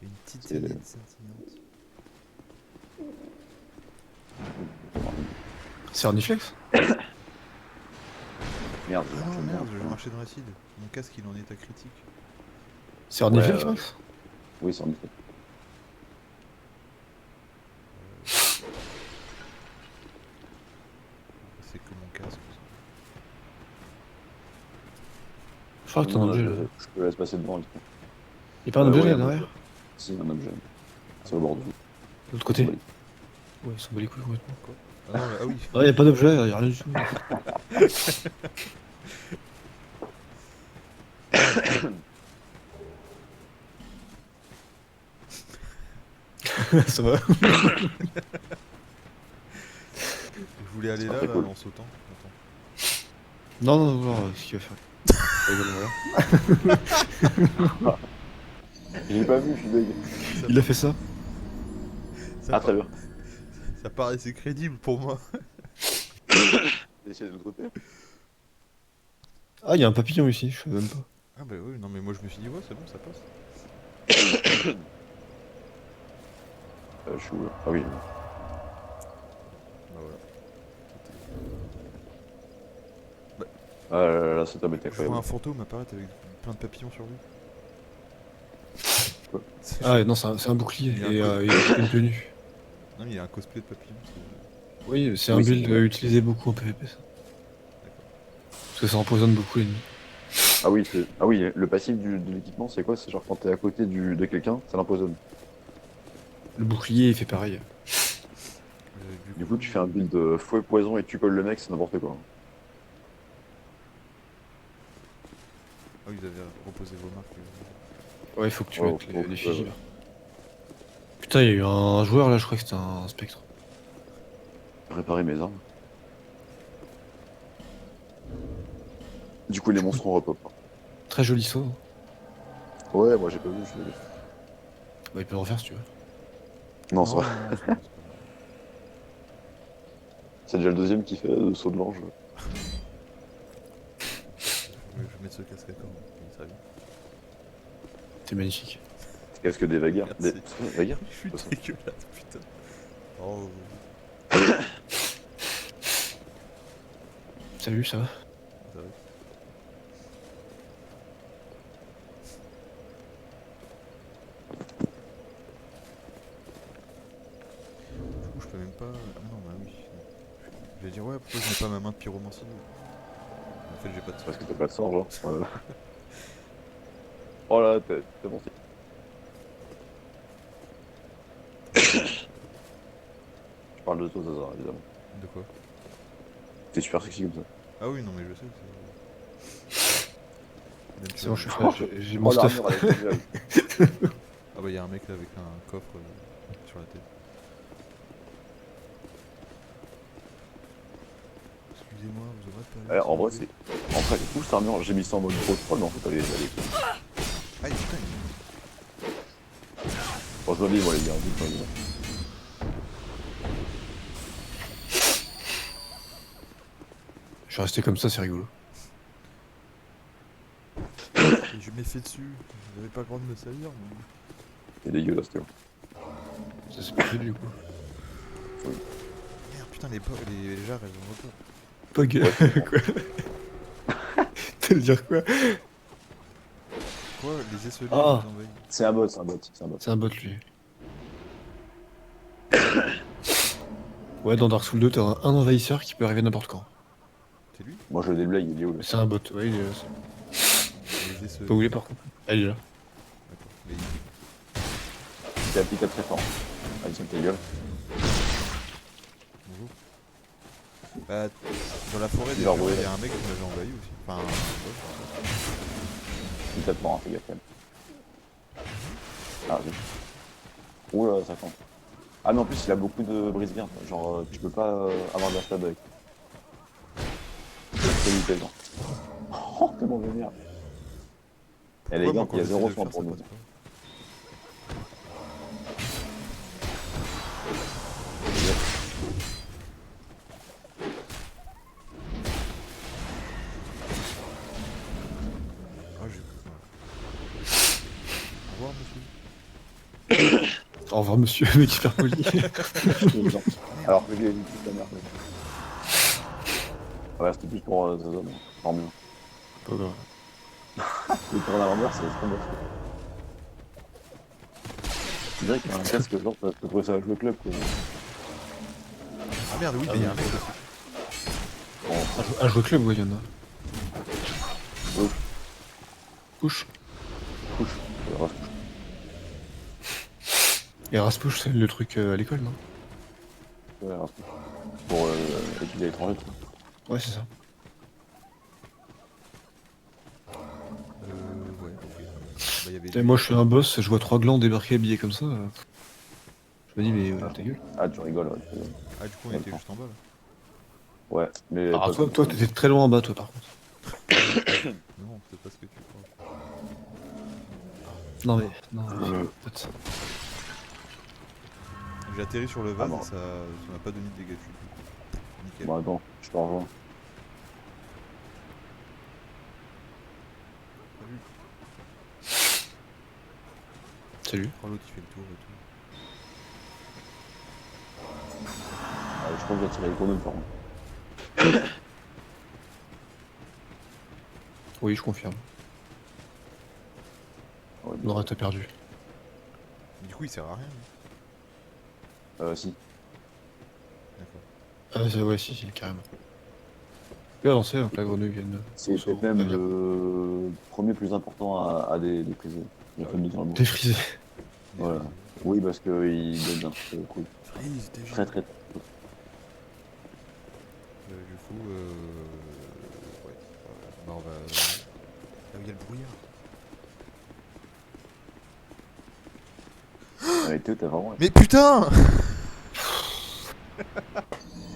Et une petite C'est- sonnette scintillante. C'est Orniflex? Merde, Ah non merde, je vais marcher dans l'acide. Mon casque il en est à critique. C'est Orniflex, Ouais, Max? Oui, c'est en effet. C'est que mon casque. Je crois que t'as un objet là. Je te laisse passer devant. Vite. Y'a pas un objet Ouais, là un derrière? Si, un objet. C'est au bord du. De l'autre côté? Ouais, ils sont bat les couilles complètement. Ah non, ah oui. Ah, y'a pas d'objet, y'a rien du tout. Ça va. Je voulais aller Ça là, serait là cool. en sautant. Attends. Non, voir ce qu'il va faire. J'ai pas vu, je suis deg. Il a fait ça. Ça Ah, très bien. Ça paraissait crédible pour moi. Essayez de l'autre côté. Ah, y'a un papillon ici, je savais même pas. Ah bah oui, non mais moi je me suis dit ouais c'est bon ça passe. Je suis où là? Ah oui. Bah voilà. Ah là, cet homme était Je vois incroyable. un fantôme apparaître avec plein de papillons sur lui. Ah, non, c'est un bouclier Il y a un et code. il a une tenue. Non, mais il y a un cosplay de papillon. c'est- Oui, c'est un Oui, c'est build vrai. utilisé beaucoup en PvP, ça. Parce que ça empoisonne beaucoup l'ennemi. Ah oui, le passif de l'équipement, c'est quoi? C'est genre quand t'es à côté de quelqu'un, ça l'empoisonne. Le bouclier, il fait pareil. Du coup, tu fais un build feu et poison et tu colles le mec, c'est n'importe quoi. Ah oui, vous avez reposé vos marques. Ouais, il faut que tu Ouais, mettes ouais, les ouais. fusils. Putain, il y a eu un joueur là, je crois que c'était un spectre. Réparer mes armes. Du coup, les monstres en repop. Très joli saut. Hein. Ouais, moi j'ai pas vu, je l'ai vu. Bah, il peut le refaire si tu veux. Non, Non, c'est non, vrai. non, c'est pas grave. C'est déjà le deuxième qui fait le saut de l'ange. Je vais mettre ce casque à corps. Ça va bien. C'est magnifique. Qu'est-ce que des vagueurs? Merci. C'est vrai, vagueurs? Je suis C'est ça. dégueulasse, putain. Oh. Salut, ça va? Ça va. Du coup, je peux même pas. Ah non, bah oui. Je vais dire, ouais, pourquoi je mets pas ma main de pyromancie? En fait, j'ai pas de Parce que t'as pas de sort, genre. Oh là, t'es bon. Je parle de toi, Zaza, évidemment. De quoi? T'es super sexy comme ça. Ah oui, non, mais je sais. Même C'est sur- bon, je suis prêt, j'ai mon Oh, stuff. l'armure, elle est géniale. Ah bah, il y a un mec là avec un coffre sur la tête. Excusez-moi, vous aurez pas. En vrai, c'est. En vrai, elle est cool cette armure. J'ai mis ça en mode pro troll, mais en fait, elle est cool. Aïe, putain, Bon, je l'ai, moi, les gars. Dites-moi, les gars. Je suis resté comme ça, c'est rigolo. je m'ai fait dessus. Vous avez pas le droit de me salir. Mais... C'est dégueulasse, Théo. Ça c'est pas fait du coup. Merde, putain, les jarres, elles ont repos. Pog. Ouais. Quoi? T'allais dire quoi? Quoi? Les esselés Ah. nous envahissent. C'est un bot, c'est un bot, c'est un bot. C'est un bot lui. Ouais, dans Dark Souls 2, t'as un envahisseur qui peut arriver n'importe quand. C'est lui? Moi, je déblaye, il est où, là? C'est un bot, ouais, il est là. Les esselés. Pas où il est par contre. Ah, il est là. D'accord. Mais C'est un petit très fort. Ah, il tient ta gueule. bonjour. Bah, dans la forêt, Il déjà, va rouler. il y a un mec qui m'avait envahi aussi. Enfin, un boss. Il tape mort, hein, fais gaffe, quand même. Ah, zut. Oula, ça compte. Ah, mais en plus, il a beaucoup de brise verte. Genre, tu peux pas avoir de la stab avec. C'est limité, genre. Oh, tellement vénère. Et les Pourquoi, gars, moi, quand il y a j'essaie 0 de soin faire, pour ça nous. passe pas. Ah, j'ai. Voilà. Au revoir, monsieur. Au revoir monsieur, mec hyper poli. Alors que j'ai dit toute la merde. Ouais, c'était plus pour Zaza, mais tant mieux. Pas grave. Et pour la rameur, c'est trop moche. C'est vrai qu'il y a un casque, genre, t'as trouvé ça avec le club, quoi. Ah merde, oui, mais il y a un mec aussi. Un joueur club, ouais, il y en a. Ouais. Push. Couche. Reste couche. Et Raspush, c'est le truc à l'école, non? Ouais, reste couche. Pour étudier à l'étranger, quoi. Ouais, c'est ça. Ouais, ok. Bah, il y avait. Et moi, je suis un boss, je vois 3 glands débarquer habillés comme ça. Je me dis, mais ta gueule. Ah, tu rigoles, ouais. tu rigoles. Ah, du coup, on était juste en bas là. Ouais, mais. Ah, pas- toi, t'étais très loin en bas, toi, par contre. Non, c'est pas ce que tu crois. Non, mais. Non, Euh. peut-être. J'ai atterri sur le vase bon. et ça m'a pas donné de dégâts dessus. Nickel. Bon, attends, je te rejoins. Salut. Oh, l'autre il fait le tour et tout. Je pense que j'ai tiré le chrono, par contre. Oui, je confirme. Ouais, Nora, t'as perdu. Du coup, il sert à rien. lui. si. Ah, ouais, si, carrément. Tu peux avancer avant que la grenouille vienne. C'est peut-être même le premier plus important à dépriser. Le fait de dire le mot. Défrisé. Voilà. Oui, parce qu'il donne un peu cool. Freeze, t'es Très très. Du coup, ouais. Bah, on va. Là où il y a le brouillard. Ouais, Théo, t'as vraiment. Mais putain!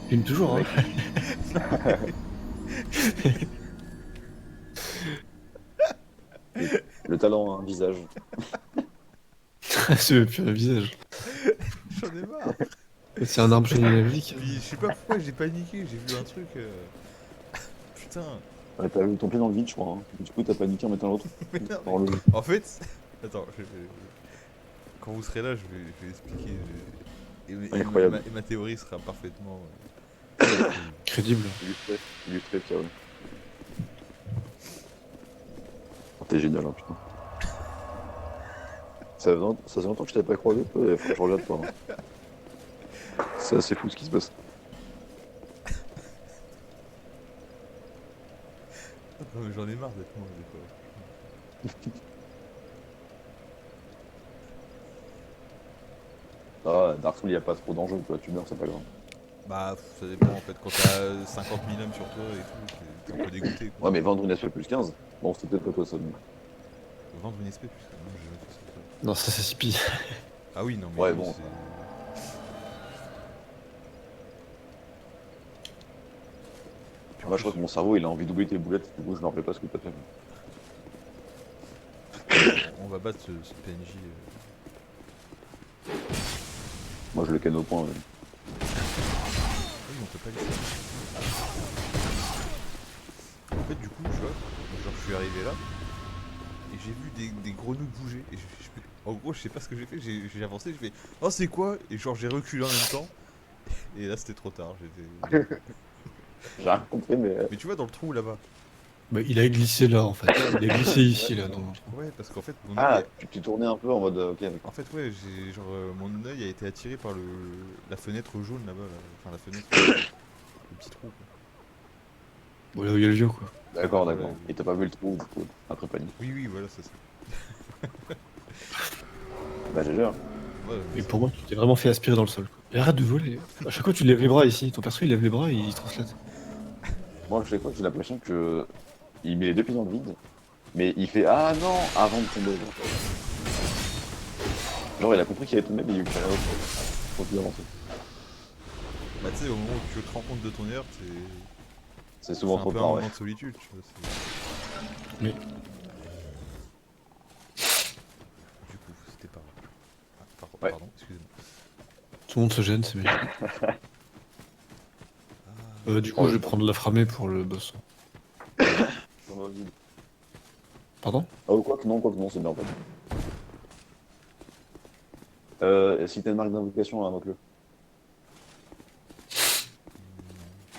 Filme toujours, hein. Le talent a un visage. C'est même plus un visage. J'en ai marre! C'est un arbre généalogique. Puis je sais pas pourquoi j'ai paniqué, j'ai vu un truc. Putain! Ouais, t'as eu ton pied dans le vide, je crois. Hein. Du coup, t'as paniqué en mettant l'autre. Mais non, Dans le- En fait, attends, quand vous serez là, je vais expliquer. Incroyable. Et ma théorie sera parfaitement. Crédible. Illustré, Pierre. Oh, t'es génial, hein, putain. Ça fait longtemps que je t'avais pas croisé, toi, il faut que je regarde toi. Hein. C'est assez fou ce qui se passe. Non, mais j'en ai marre d'être moi des fois. Ah, Dark Souls, y a pas trop d'enjeux, quoi. Tu meurs, c'est pas grave. Bah, ça dépend en fait, quand t'as 50 000 hommes sur toi et tout, t'es un peu dégoûté quoi. Ouais, mais vendre une SP plus 15, bon, c'était peut-être pas toi ça. Mais... Vendre une SP plus que non, j'ai jamais fait ça. Non, ça s'aspire. Ah oui, non, mais Ouais, oui, bon. Puis en Moi, je plus, crois que mon cerveau, il a envie d'oublier tes boulettes, du coup, je me rappelle pas ce que t'as fait. on va battre ce PNJ. Moi, je le canne au point. Ah oui, on peut pas laisser. En fait, du coup, tu vois, genre, je suis arrivé là et j'ai vu des grenouilles bouger. Et en gros, je sais pas ce que j'ai fait, j'ai avancé, j'ai fait oh, c'est quoi? Et genre, j'ai reculé en même temps. Et là, c'était trop tard. J'étais. J'ai rien compris, mais. Mais tu vois, dans le trou là-bas. Bah, il a glissé là en fait. Il a glissé ici là. Donc... Ouais, parce qu'en fait, mon Ah, œil. tu t'es tourné un peu en mode. Ok, d'accord. En fait, ouais, j'ai genre mon œil a été attiré par la fenêtre jaune là-bas, là. Enfin la fenêtre, le petit trou. Quoi. Bon, là où il y a le vieux quoi. D'accord, Ouais, d'accord. ouais. Et t'as pas vu le trou, du coup, après panique. Oui, oui, voilà, c'est ça. Bah, j'ai déjà. Ouais, Et pour moi, tu t'es vraiment fait aspirer dans le sol. Quoi. Et arrête de voler. À chaque fois, tu lèves les bras ici. Ton perso, il lève les bras et il translate. Moi, je sais quoi, j'ai l'impression que. Il met les deux pieds dans le vide, mais il fait ah non avant de tomber. Genre, il a compris qu'il allait tomber, mais il fait rien d'autre. Faut plus avancer. bah tu sais, au moment où tu te rends compte de ton erreur, C'est c'est souvent un trop peu un tard, moment ouais. de solitude, tu vois. Mais Du coup, c'était pas. Ah, Ouais. pardon, excusez-moi. tout le monde se gêne, c'est bien. Du coup, je vais prendre la framée pour le boss. Pardon? Ah, ou quoi que non, c'est bien en fait. Si t'as une marque d'invocation, invoque-le.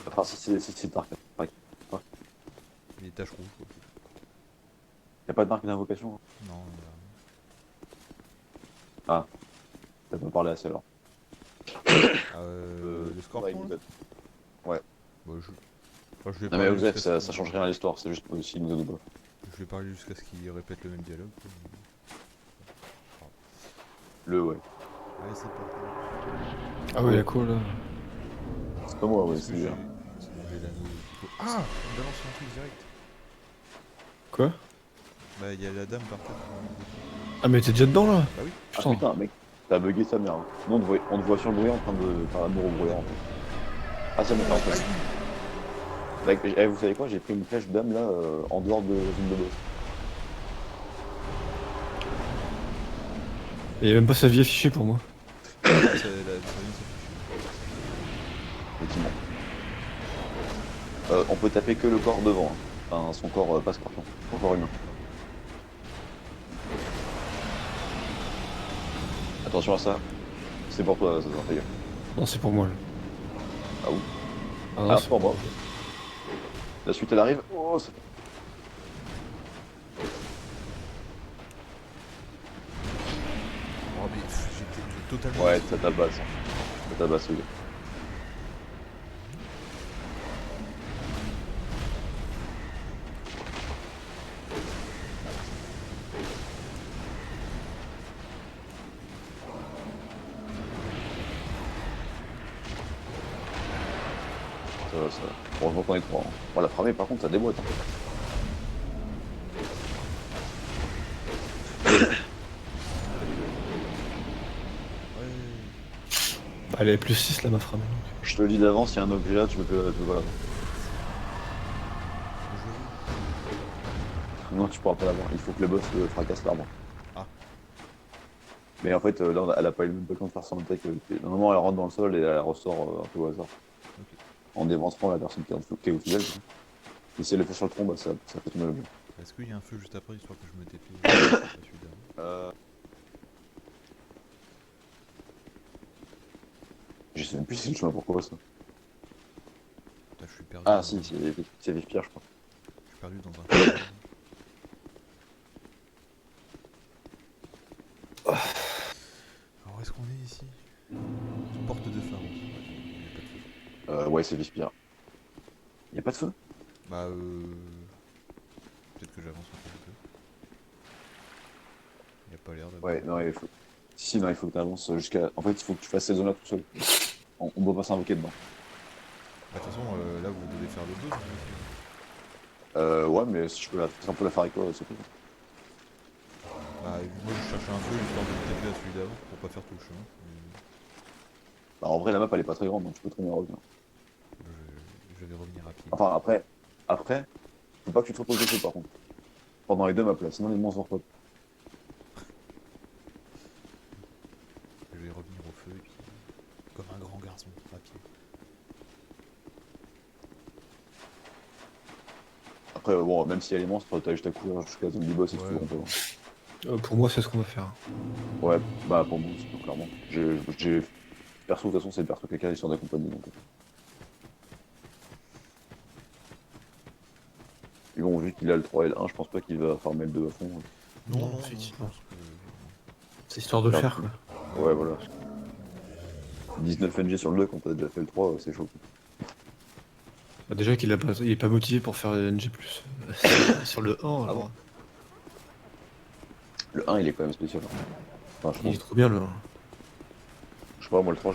Enfin, si c'est marque. Les taches rouges, quoi. Y'a pas de marque d'invocation? Hein. Non, Ah, t'as pas parlé assez alors. le scorpion là Ouais. Bah, enfin, je vais Non mais parler Osef, jusqu'à ça ce change rien à l'histoire, c'est juste s'il nous aide ou pas. Je vais parler jusqu'à ce qu'il répète le même dialogue. Quoi. Ouais. Allez, c'est parti. Ah ouais, la quoi là? C'est pas moi, ouais, Parce que c'est j'ai bien. l'anneau. Ah, on balance un truc direct. Quoi? Bah, il y a la dame par terre. Ah, mais t'es déjà dedans là? Bah oui. Ah Putain. putain, mec, t'as bugué sa mère. Hein. Nous, on te voit sur le bruit en train de faire l'amour au brouillard en fait. Ah, ça m'a fait en fait. Like, vous savez quoi, j'ai pris une flèche d'âme là, en dehors de zone de boss. Il y a même pas sa vie affichée pour moi. Ça vient de Effectivement. On peut taper que le corps devant. Hein. Enfin, son corps, pas scorpion. Son corps humain. Attention à ça. C'est pour toi, ça fais gaffe. Non, c'est pour moi là. Ah où Ah non, Ah, c'est pour moi. La suite elle arrive. Oh, c'est... Oh, mais j'ai totalement. Ouais, ça tabasse. Ça tabasse, oui. ça. Heureusement qu'on est trois. Hein. Bon, la première, par contre, ça déboîte. Hein. Ouais. Bah, elle est plus 6 là, ma frame. Donc. Je te le dis d'avance, il y a un objet là, tu me peux. Voilà. Non, tu pourras pas l'avoir. Il faut que le boss fracasse l'arbre. Ah. Mais en fait, là, elle a pas eu même pas le temps de faire son attaque. Normalement, elle rentre dans le sol et elle ressort un peu au hasard. Ok. En dévancerant la personne qui est au-dessus d'elle. Et si elle le fait sur le tronc, bah, ça fait tomber l'objet. Est-ce qu'il y a un feu juste après, histoire que je me déplie la suite d'avant? Je sais même plus si le chemin pourquoi ça. Putain, je suis perdu. Ah si, c'est Vivepierre, je crois. Je suis perdu dans un. Alors, où est-ce qu'on est ici? Porte de Pharos. Ouais, il n'y a pas de feu. Ouais, c'est Vivepierre. Y a pas de feu? Bah, peut-être que j'avance un peu. Il n'y a pas l'air d'avoir. Ouais, non, il faut. Si, non, il faut que tu avances jusqu'à. En fait, il faut que tu fasses ces zones-là tout seul. On doit pas s'invoquer dedans. Bah, de toute façon, là, vous devez faire le 2. Ouais, mais si je peux si on peut la faire avec toi, c'est cool. Bah, moi, je cherchais un feu histoire de me dépler à celui d'avant pour pas faire tout le chemin. Bah, en vrai, la map, elle est pas très grande, donc tu peux très bien revenir. Je vais revenir rapide. Enfin, après, faut pas que tu te reposes dessus, par contre. Pendant les deux maps, là, sinon les monstres vont. Je vais revenir au feu et puis. Comme un grand garçon, à pied. Après, bon, même s'il y a les monstres, t'as juste à courir jusqu'à la zone du boss et Ouais. tout, on peut. Pour moi, c'est ce qu'on va faire. Ouais, bah pour moi, c'est clairement. Perso, de toute façon, c'est le perso quelqu'un histoire d'accompagner. Donc. Et bon, vu qu'il a le 3 et le 1, je pense pas qu'il va farmer le 2 à fond. Non, je effectivement. pense que. C'est histoire de le faire, quoi. Ouais, voilà. 19 NG sur le 2 quand t'as déjà fait le 3, c'est chaud. Bah, déjà qu'il il est pas motivé pour faire NG+. Sur le 1, alors. bon Le 1, il est quand même spécial. Hein. Enfin, je Il est trouve. trop bien, le 1. Je sais pas, moi, le 3,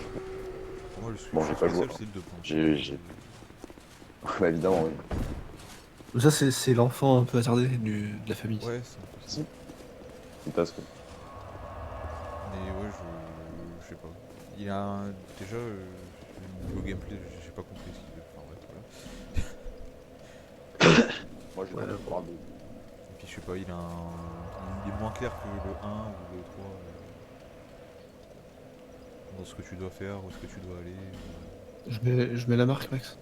Pour moi, le Bon, j'ai pas joué, c'est le 2. J'ai- bah, évidemment, oui. Ça, c'est l'enfant un peu attardé de la famille. Ouais, c'est un peu ça. C'est parce que. Mais ouais, je sais pas. Il a un. Déjà, niveau gameplay, j'ai pas compris ce qu'il veut. Enfin, bref, voilà. Moi, j'ai Ouais, pas parle de. Et puis, je sais pas, il a un. Il est moins clair que le 1 ou le 3. Dans ce que tu dois faire, où est-ce que tu dois aller. Je mets la marque, Max.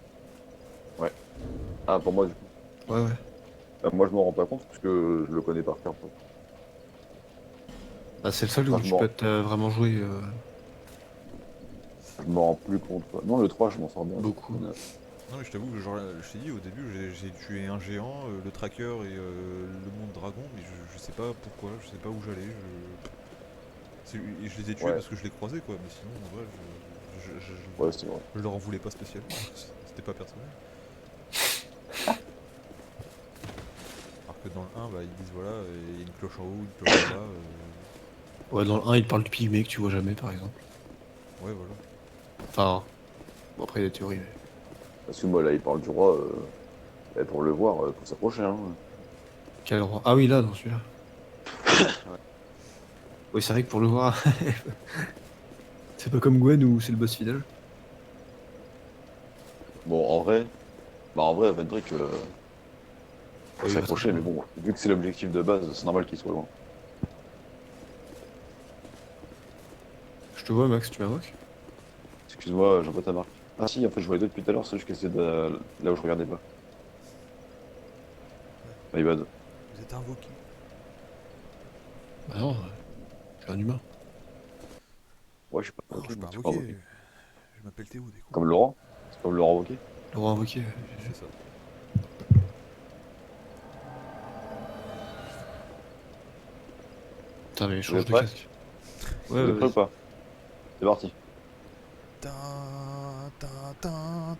Ah, pour moi, du coup. Ouais, ouais. Moi, je m'en rends pas compte parce que je le connais par cœur. Quoi. Bah, c'est le seul où tu Franchement. peux être vraiment joué Je m'en rends plus compte. Quoi. Non, le 3, je m'en sors bien. beaucoup. Non, mais je t'avoue, genre, je t'ai dit au début, j'ai tué un géant, le tracker et le monde dragon, mais je sais pas pourquoi, je sais pas où j'allais. Et je les ai tués Ouais. parce que je les croisais, quoi, mais sinon, en vrai, Ouais, c'est vrai. je leur en voulais pas spécialement. C'était pas personnel. Alors que dans le 1, bah, ils disent voilà, il y a une cloche en haut, une cloche en bas. Ouais, dans le 1, il te parle du pygmée que tu vois jamais, par exemple. Ouais, voilà. Enfin, bon, après, il y a des théories. Mais... Parce que moi, là, il parle du roi. Et pour le voir, faut s'approcher. Hein. Quel roi? Ah oui, là, dans celui-là. Oui, c'est vrai que pour le voir, c'est pas comme Gwen où c'est le boss final. Bon, en vrai, Vendrick, faut Oui, bah, s'accrocher, mais bon, vu que c'est l'objectif de base, c'est normal qu'il soit loin. je te vois, Max, tu m'invoques? Excuse-moi, j'en vois ta marque. Ah si, en fait, je voyais deux depuis tout à l'heure, c'est juste que c'est là où je regardais pas. My bad. Vous êtes invoqué. Bah non, je suis un humain. Ouais, je suis pas Non, invoqué, je suis pas moi, c'est pas invoqué. invoqué. Je m'appelle Théo, des coups. Comme Laurent? C'est comme Laurent invoqué? Le roi invoqué. C'est ça. Putain, mais Vous change êtes de prêts? casque. Vous Ouais, êtes prêts ou ouais. pas? C'est parti. Ta ta ta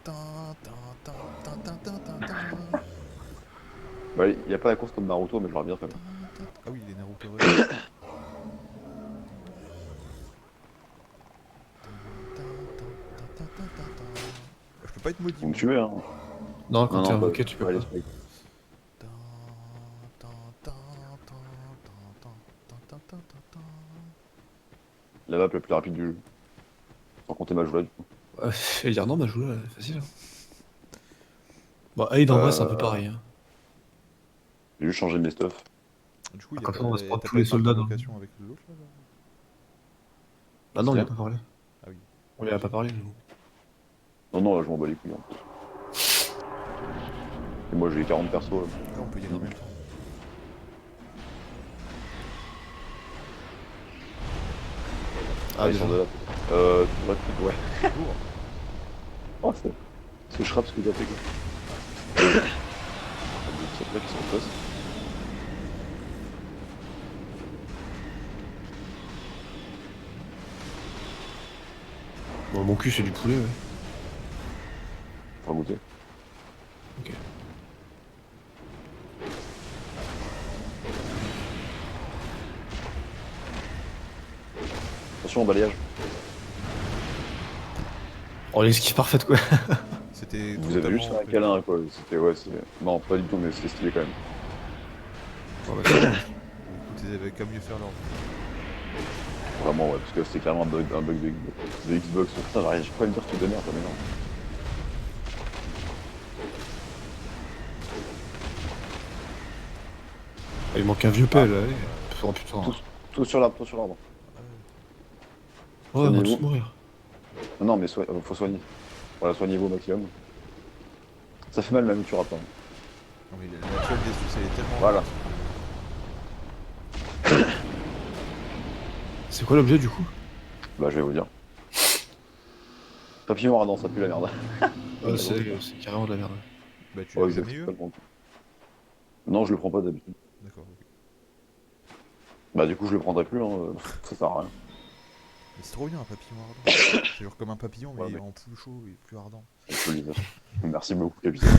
ta ta ta ta ta ta ta ta. Bah, il n'y a pas la course comme Naruto, mais je l'aurais bien fait. Ah oui, il est Naruto. Ouais. Je peux pas être maudit. Vous me moi. tuez, hein. Non, quand Non, t'es non, invoqué, tu peux pas pas. les spikes. Tan, tan, tan, tan, tan, tan, tan, tan, tan, tan. La map la plus rapide du jeu. Sans compter ma joue là, du coup. Je vais dire non, bah je joue là, facile. Hein. Bon, Aid en vrai, c'est un peu Euh, pareil. Hein. j'ai juste changé mes stuff. Du coup, Ah, y a comme pas, ça, on va se prendre t'as tous pas les une marque soldats. d'invocation avec l'autre là, Ah non, on lui a C'est-à-dire pas parlé. Ah oui. On lui a pas parlé, nous. Non, non, là, je m'en bats les couilles. Hein. Et moi, j'ai 40 persos. Là. Là, on peut y aller en même temps. Ah, ils déjà. sont de là. Ouais. Lourd. Oh, c'est Shrap ce que t'as fait, quoi. C'est là qui sont en face. Bon, mon cul, c'est du poulet, ouais. Faut goûter. Ok. Attention au balayage. Oh, l'esquive parfaite, quoi. C'était Vous avez juste fait un câlin, quoi. C'était, ouais, c'est. Non, pas du tout, mais c'était stylé quand même. Bon, bah, c'est bon. Écoute, ils avaient qu'à mieux faire leur. Vraiment, ouais, parce que c'était clairement un bug de Xbox. Putain, j'arrive pas à me dire que tu de merde, mais non. Ah, il manque un vieux pelle, allez. Oh putain. Tout sur l'arbre, tout sur l'arbre. Ouais, on va soignez-vous. tous mourir. Non, mais faut soigner. Voilà, soignez-vous au maximum. Ça fait mal, même, tu rates pas. Non, mais la toile des Suisses, elle est tellement. Voilà. C'est quoi l'objet, du coup? Bah, je vais vous dire. Papillon ardent, ça pue la merde. Ouais, c'est carrément de la merde. Bah, tu Ouais, l'as jamais eu? exactement. Non, je le prends pas d'habitude. D'accord, ok. Bah, du coup, je le prendrai plus, hein. Ça sert à rien. Mais c'est trop bien un papillon ardent. C'est genre comme un papillon, mais Ouais, mais- en plus chaud et plus ardent. C'est joli, ça. Merci beaucoup, capitaine.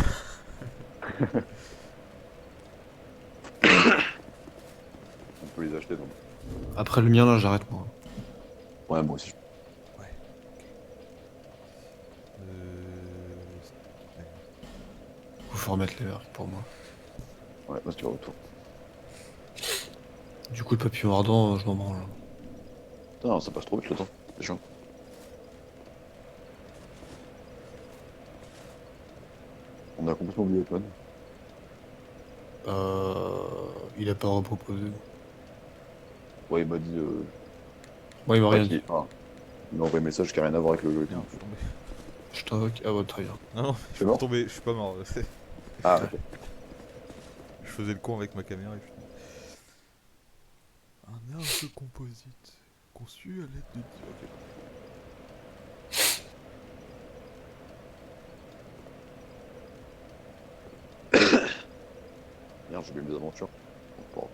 On peut les acheter, donc. Après le mien, là, j'arrête, moi. Ouais, moi aussi. Ouais. Ouais. Faut remettre les verres pour moi. Ouais, vas-y, tu vas retour. Du coup, le papillon ardent, je m'en branle. Putain, ça passe trop vite le temps. C'est chiant. On a complètement oublié Open. Il a pas reproposé. Ouais, il m'a dit. Moi, il m'a rien qu'il- dit. ah, il m'a envoyé un message qui a rien à voir avec le jeu. et tout. Merde, je suis tombé. Je t'invoque. Ah, ouais, très bien. Non, non, je suis mort tombé, je suis pas mort. Ah, ok. Je faisais le con avec ma caméra et je suis tombé. Un arbre composite conçu à l'aide de. Ok. Merde, j'ai oublié mes aventures. Bon.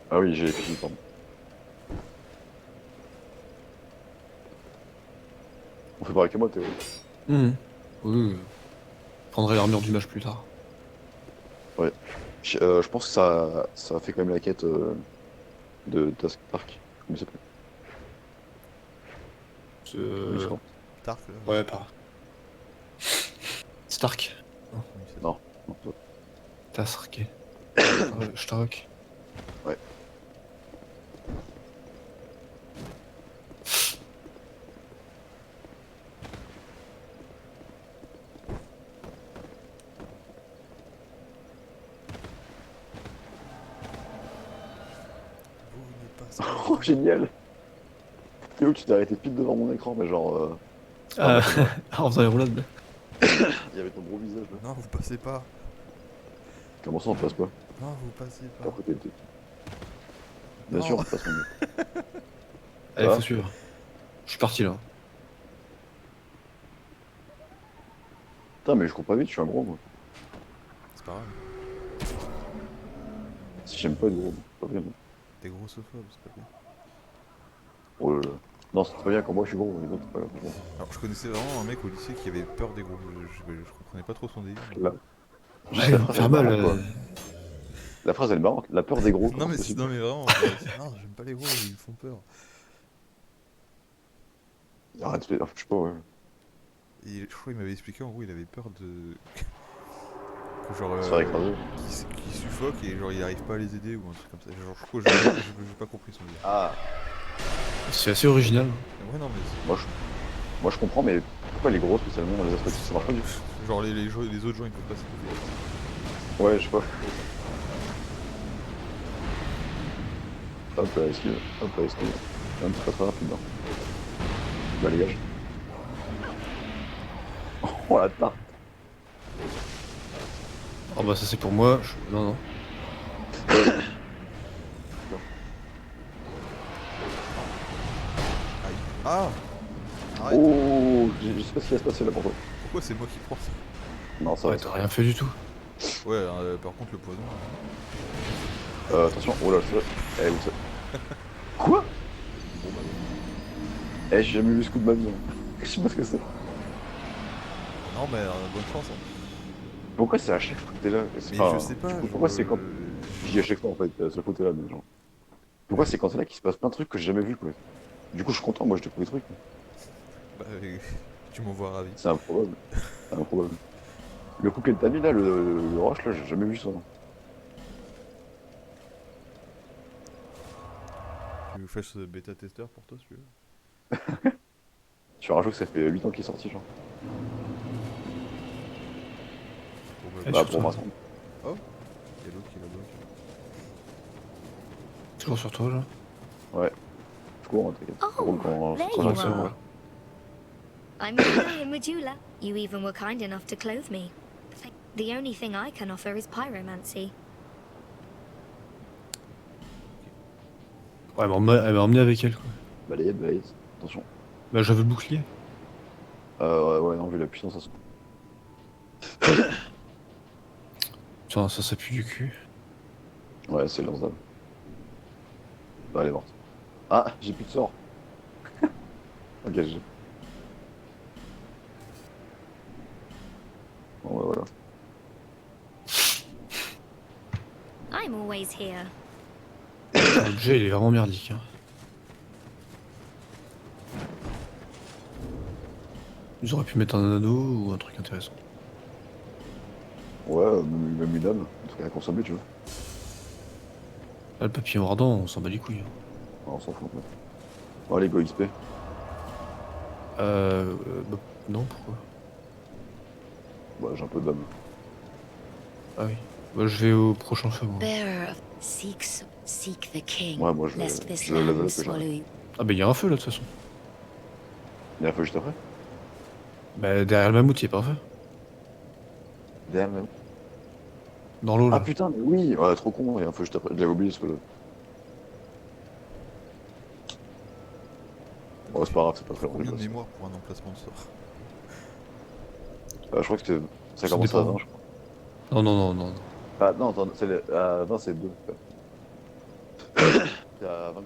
Ah oui, j'ai fini, pardon. On fait pareil que moi, Théo. Oui, oui. Je prendrai l'armure du mage plus tard. Je pense que ça fait quand même la quête de Task Park. Comment il s'appelle Euh... Tark là. Ouais, pas. Stark. Comment il s'appelle Non. Non, toi. Tasrke. Stark. Ouais. Vous n'êtes pas. Oh, génial! Théo, tu t'es arrêté pile devant mon écran, mais genre. Ah, en faisant les roulades. Il y avait ton gros visage là. Non, vous passez pas. Comment ça, on passe pas? Non, vous passez À pas. côté de Bien Non. sûr, on passe mon Allez, Ah. faut suivre. Je suis parti là. Putain, mais je cours pas vite, je suis un gros, moi. C'est pas grave. Si j'aime pas les gros, c'est pas bien. moi. T'es grossophobe, c'est pas bien. Oh là là. Non, c'est pas bien quand moi je suis gros, les autres, c'est pas grave. Bon. Alors, je connaissais vraiment un mec au lycée qui avait peur des gros. Je comprenais pas trop son délire. Là. Ouais, La ils vont phrase, faire elle est mal. marrante, quoi. La phrase elle est marrante, la peur des gros. Non, comment mais, c'est non, possible mais vraiment. Non, j'aime pas les gros, ils me font peur. Arrête, je sais pas, ouais. Et je crois qu'il m'avait expliqué, en gros, il avait peur de. Que genre. Se faire écraser. Qu'il suffoque et genre il arrive pas à les aider ou un truc comme ça. Genre, je crois que j'ai pas compris son délire. Ah, C'est assez original. Ouais, non, mais. moi je comprends, mais pourquoi les gros spécialement, les athlétiques, ça marche pas du tout? Genre les autres gens ils peuvent pas s'écouter. Ouais, je sais pas. Hop là, esquive. Hop là, esquive. C'est un petit peu très rapide. Hein. Bah, dégage. Oh la tarte. Oh bah ça c'est pour moi. Non, non. Aïe. Ah Arrête. Oh, je sais pas ce qui va se passer là pour toi. Pourquoi c'est moi qui prends ça? Non, ça Ouais, va. t'as rien fait du tout. Ouais, par contre le poison. Attention, oh là, ça. Eh, où ça? Quoi? Bon bah. Eh, j'ai jamais vu ce coup de ma vie. Hein. Je sais pas ce que c'est. Non mais bonne chance. Hein. Pourquoi c'est à chaque fois que t'es là? Mais Enfin, je sais pas. du coup, Genre, pourquoi c'est quand. Je dis à chaque fois en fait, ce côté là, mais genre. Pourquoi c'est quand t'es là qu'il se passe plein de trucs que j'ai jamais vu, quoi? Du coup, je suis content, moi je découvre des trucs. Bah, tu m'envoies ravi. C'est improbable. C'est improbable. Le coup que t'as mis là, le rush là, j'ai jamais vu ça. Tu veux que je fasse bêta testeur pour toi si tu veux? Sur un jeu que ça fait 8 ans qu'il est sorti, genre. Bon, bah, Ah, Bah, sur pour toi. moi, Oh il y a l'autre qui la bloque. Toujours sur toi là. ouais. Je cours, hein, t'inquiète. Je roule Oh, there quand you j'accède, are. ouais. I'm Mila in Majula. You even were kind enough to clothe me. The only thing I can offer is pyromancy. Ouais, elle m'a emmené avec elle quoi. Balayette, balayette. Attention. Bah j'avais le bouclier. Ouais, non, vu la puissance, ça se. Putain, ça pue du cul. Ouais, c'est lance-dame. Bah, elle est morte. Ah, j'ai plus de sort. Ok, j'ai. Bon, bah, voilà. I'm always here. L'objet il est vraiment merdique. Hein. Ils auraient pu mettre un anneau ou un truc intéressant. Ouais, même une âme. Un truc à consommer, tu vois. Là, le papillon ardent, on s'en bat les couilles. Hein. Ah, on s'en fout, en fait. Bon, allez, go XP. Bah, non, pourquoi? Bah, j'ai un peu d'âme. Ah oui. Bah je vais au prochain feu moi. Bearer of seek the king, Ouais, moi, je lest this le level land up, swallow j'arrive. you. Ah bah il y a un feu là de toute façon. Il y a un feu juste après. Bah derrière le mammouth il est pas un feu. Derrière, même. Dans l'eau Ah là. putain, mais oui! Ouais, trop con, il y a un feu juste après. Je l'avais oublié ce que. Bon, c'est pas grave, c'est pas très long. Combien de mémoire pour un emplacement de sort? Je crois que ça Ça commence à dépend. 20, je crois. Non, non, non, non. Ah non, attends, à 20, c'est 2. C'est à 20.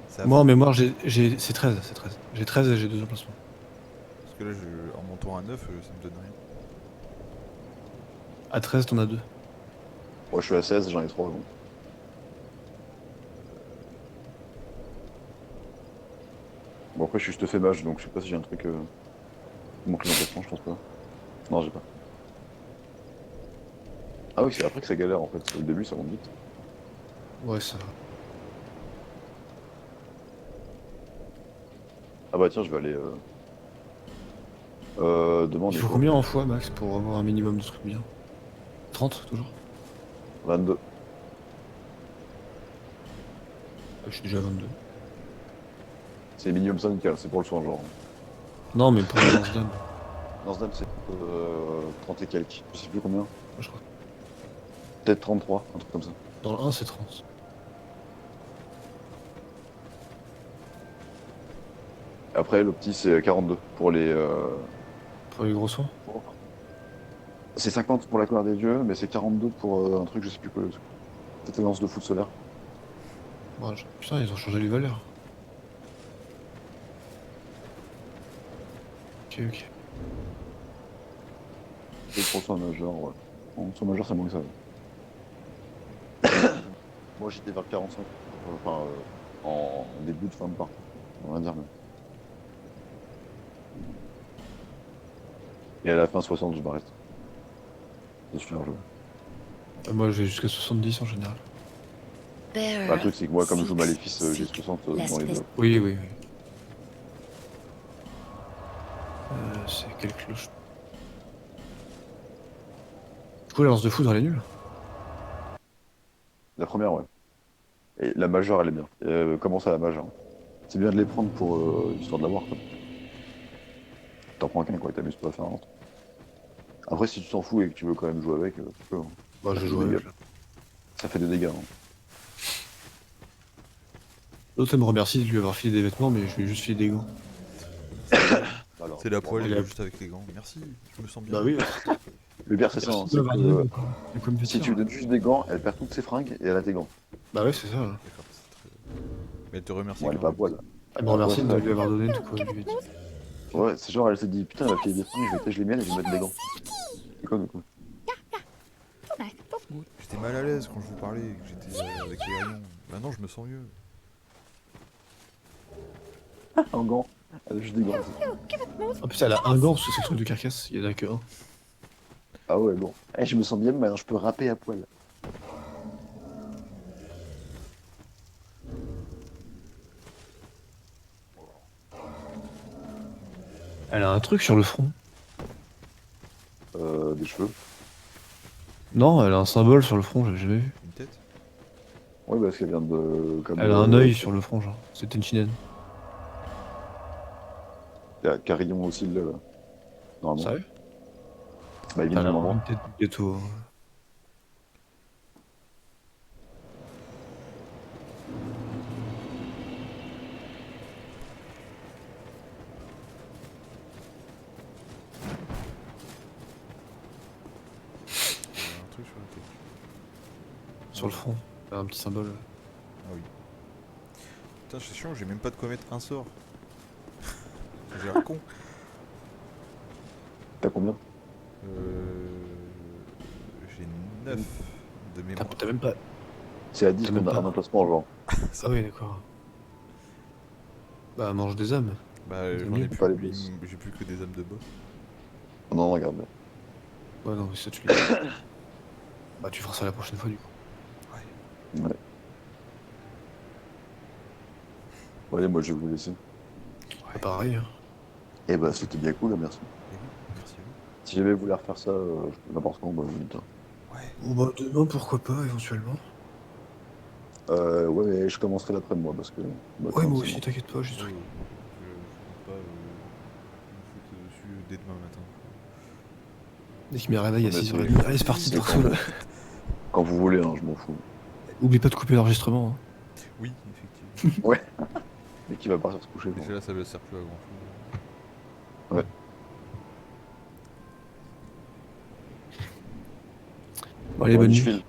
C'est à Moi en 20. mémoire c'est 13, c'est 13. J'ai 13 et j'ai 2 emplacements. Parce que là, en montant à 9, ça me donne rien. À 13 t'en as 2. Moi, je suis à 16, j'en ai 3. Donc. Bon, après, je suis juste fait mage, donc je sais pas si j'ai un truc. Manque d'emplacement, je pense pas. Non, j'ai pas. Ah oui, c'est après que ça galère en fait. Au début, ça monte vite. Ouais, ça va. Ah bah tiens, je vais aller. Demander. Il faut combien en fois max pour avoir un minimum de trucs bien? 30 toujours? 22. Je suis déjà à 22. C'est minimum syndical, c'est pour le soin, genre. Non mais pour le lance-dame, Dans ce dame, c'est 30 et quelques. Je sais plus combien. je crois. Peut-être 33, un truc comme ça. Dans le 1 c'est 30. Après, le petit, c'est 42 pour les. Pour les gros soins? C'est 50 pour la colère des dieux, mais c'est 42 pour un truc, je sais plus quoi. Peut-être lance de foot solaire. Ouais, putain, ils ont changé les valeurs. Ok, ok. C'est pour le soin majeur, ouais. En soin majeur, c'est moins que ça. Moi, j'étais vers le 45. Enfin, en début de fin de partie. On va dire, mais. Et à la fin 60, je m'arrête. C'est super jeu. Moi j'ai jusqu'à 70 en général. Bearer Bah, le truc, c'est que moi, comme je joue seeks- Maléfice, j'ai seek 60 less dans les vis- deux. Oui, oui, oui. C'est quelle cloche? Du coup, la lance de foudre, elle est nulle. La première, ouais. Et la majeure, elle est bien. Commence à la majeure. C'est bien de les prendre pour histoire de l'avoir, quoi. T'en prends qu'un, quoi, t'amuses pas à faire un autre. Après, si tu t'en fous et que tu veux quand même jouer avec, tu peux, hein. Bah, Ça je fait joue des avec. dégâts. Ça fait des dégâts, hein. L'autre, elle me remercie de lui avoir filé des vêtements, mais je lui ai juste filé des gants. Alors, C'est la poêle, il il a- est juste avec les gants. Merci, je me sens bien. Bah oui. le pire, c'est ça, hein, Merci de c'est m'avoir donné, que quoi. C'est comme si tu lui donnes juste des gants, elle perd toutes ses fringues et elle a tes gants. Bah ouais, c'est ça. D'accord, c'est très... Mais elle te remercie Bon, elle est quand pas à même. poil. Elle me remercie Ouais, de ça. lui avoir donné tout, quoi. Je lui ai dit. Ouais, c'est genre, elle s'est dit, putain, elle a filé des fringues, je vais tâcher les miennes et je vais mettre des gants. C'est quoi, du coup? J'étais mal à l'aise quand je vous parlais, que j'étais avec les rayons. Maintenant, je me sens mieux. En gants. Elle a juste des gants. En plus, elle a un gant, c'est ce truc de carcasse. Il y en a que un. Ah ouais, bon. Eh, je me sens bien, mais maintenant je peux rapper à poil. Elle a un truc sur le front. Des cheveux. Non, elle a un symbole sur le front, j'avais jamais vu. Une tête? Ouais, parce qu'elle vient de. Comme, Elle a un œil sur le front, genre. C'était une chinen. Il y a Carillon aussi, normalement. Sérieux? Bah, il vient Elle du a moment. une tête de gâteau. Il y a un truc sur la tête. Sur le front. Elle a un petit symbole. Ah oui. Putain, c'est chiant, j'ai même pas de quoi mettre un sort. J'ai l'air con. T'as combien? J'ai 9 de mémoire. T'as même pas. C'est à 10 T'as qu'on même a pas. un emplacement, genre. Ah oui, d'accord. Bah, mange des âmes. Bah, C'est j'en mieux, ai pas les plus, boss. j'ai plus que des âmes de boss. Oh non, regarde. Ouais, non, mais ça, tu l'as. Bah, tu feras ça la prochaine fois, du coup. Ouais. Ouais. Allez, moi je vais vous laisser. Bah, pareil. Hein. Eh bah, c'était bien cool, merci. Et oui, merci à vous. Si jamais vous voulez refaire ça, n'importe quand, bah, vous me dites. Ouais. Bon, bah, demain, pourquoi pas, éventuellement. Ouais, mais je commencerai l'après moi parce que. bah, Ouais, moi c'est aussi, bon. t'inquiète pas, j'ai Je truc. compte pas me foutre dessus dès demain matin. Dès qu'il me réveille à Ouais, 6h30. Allez, c'est parti, c'est Dark Souls. Quand vous voulez, hein, je m'en fous. Oublie pas de couper l'enregistrement. Hein. Oui, effectivement. Et qui va partir se coucher. Déjà là, ça ne sert plus à grand chose. Bon, allez, bonne je nuit. file.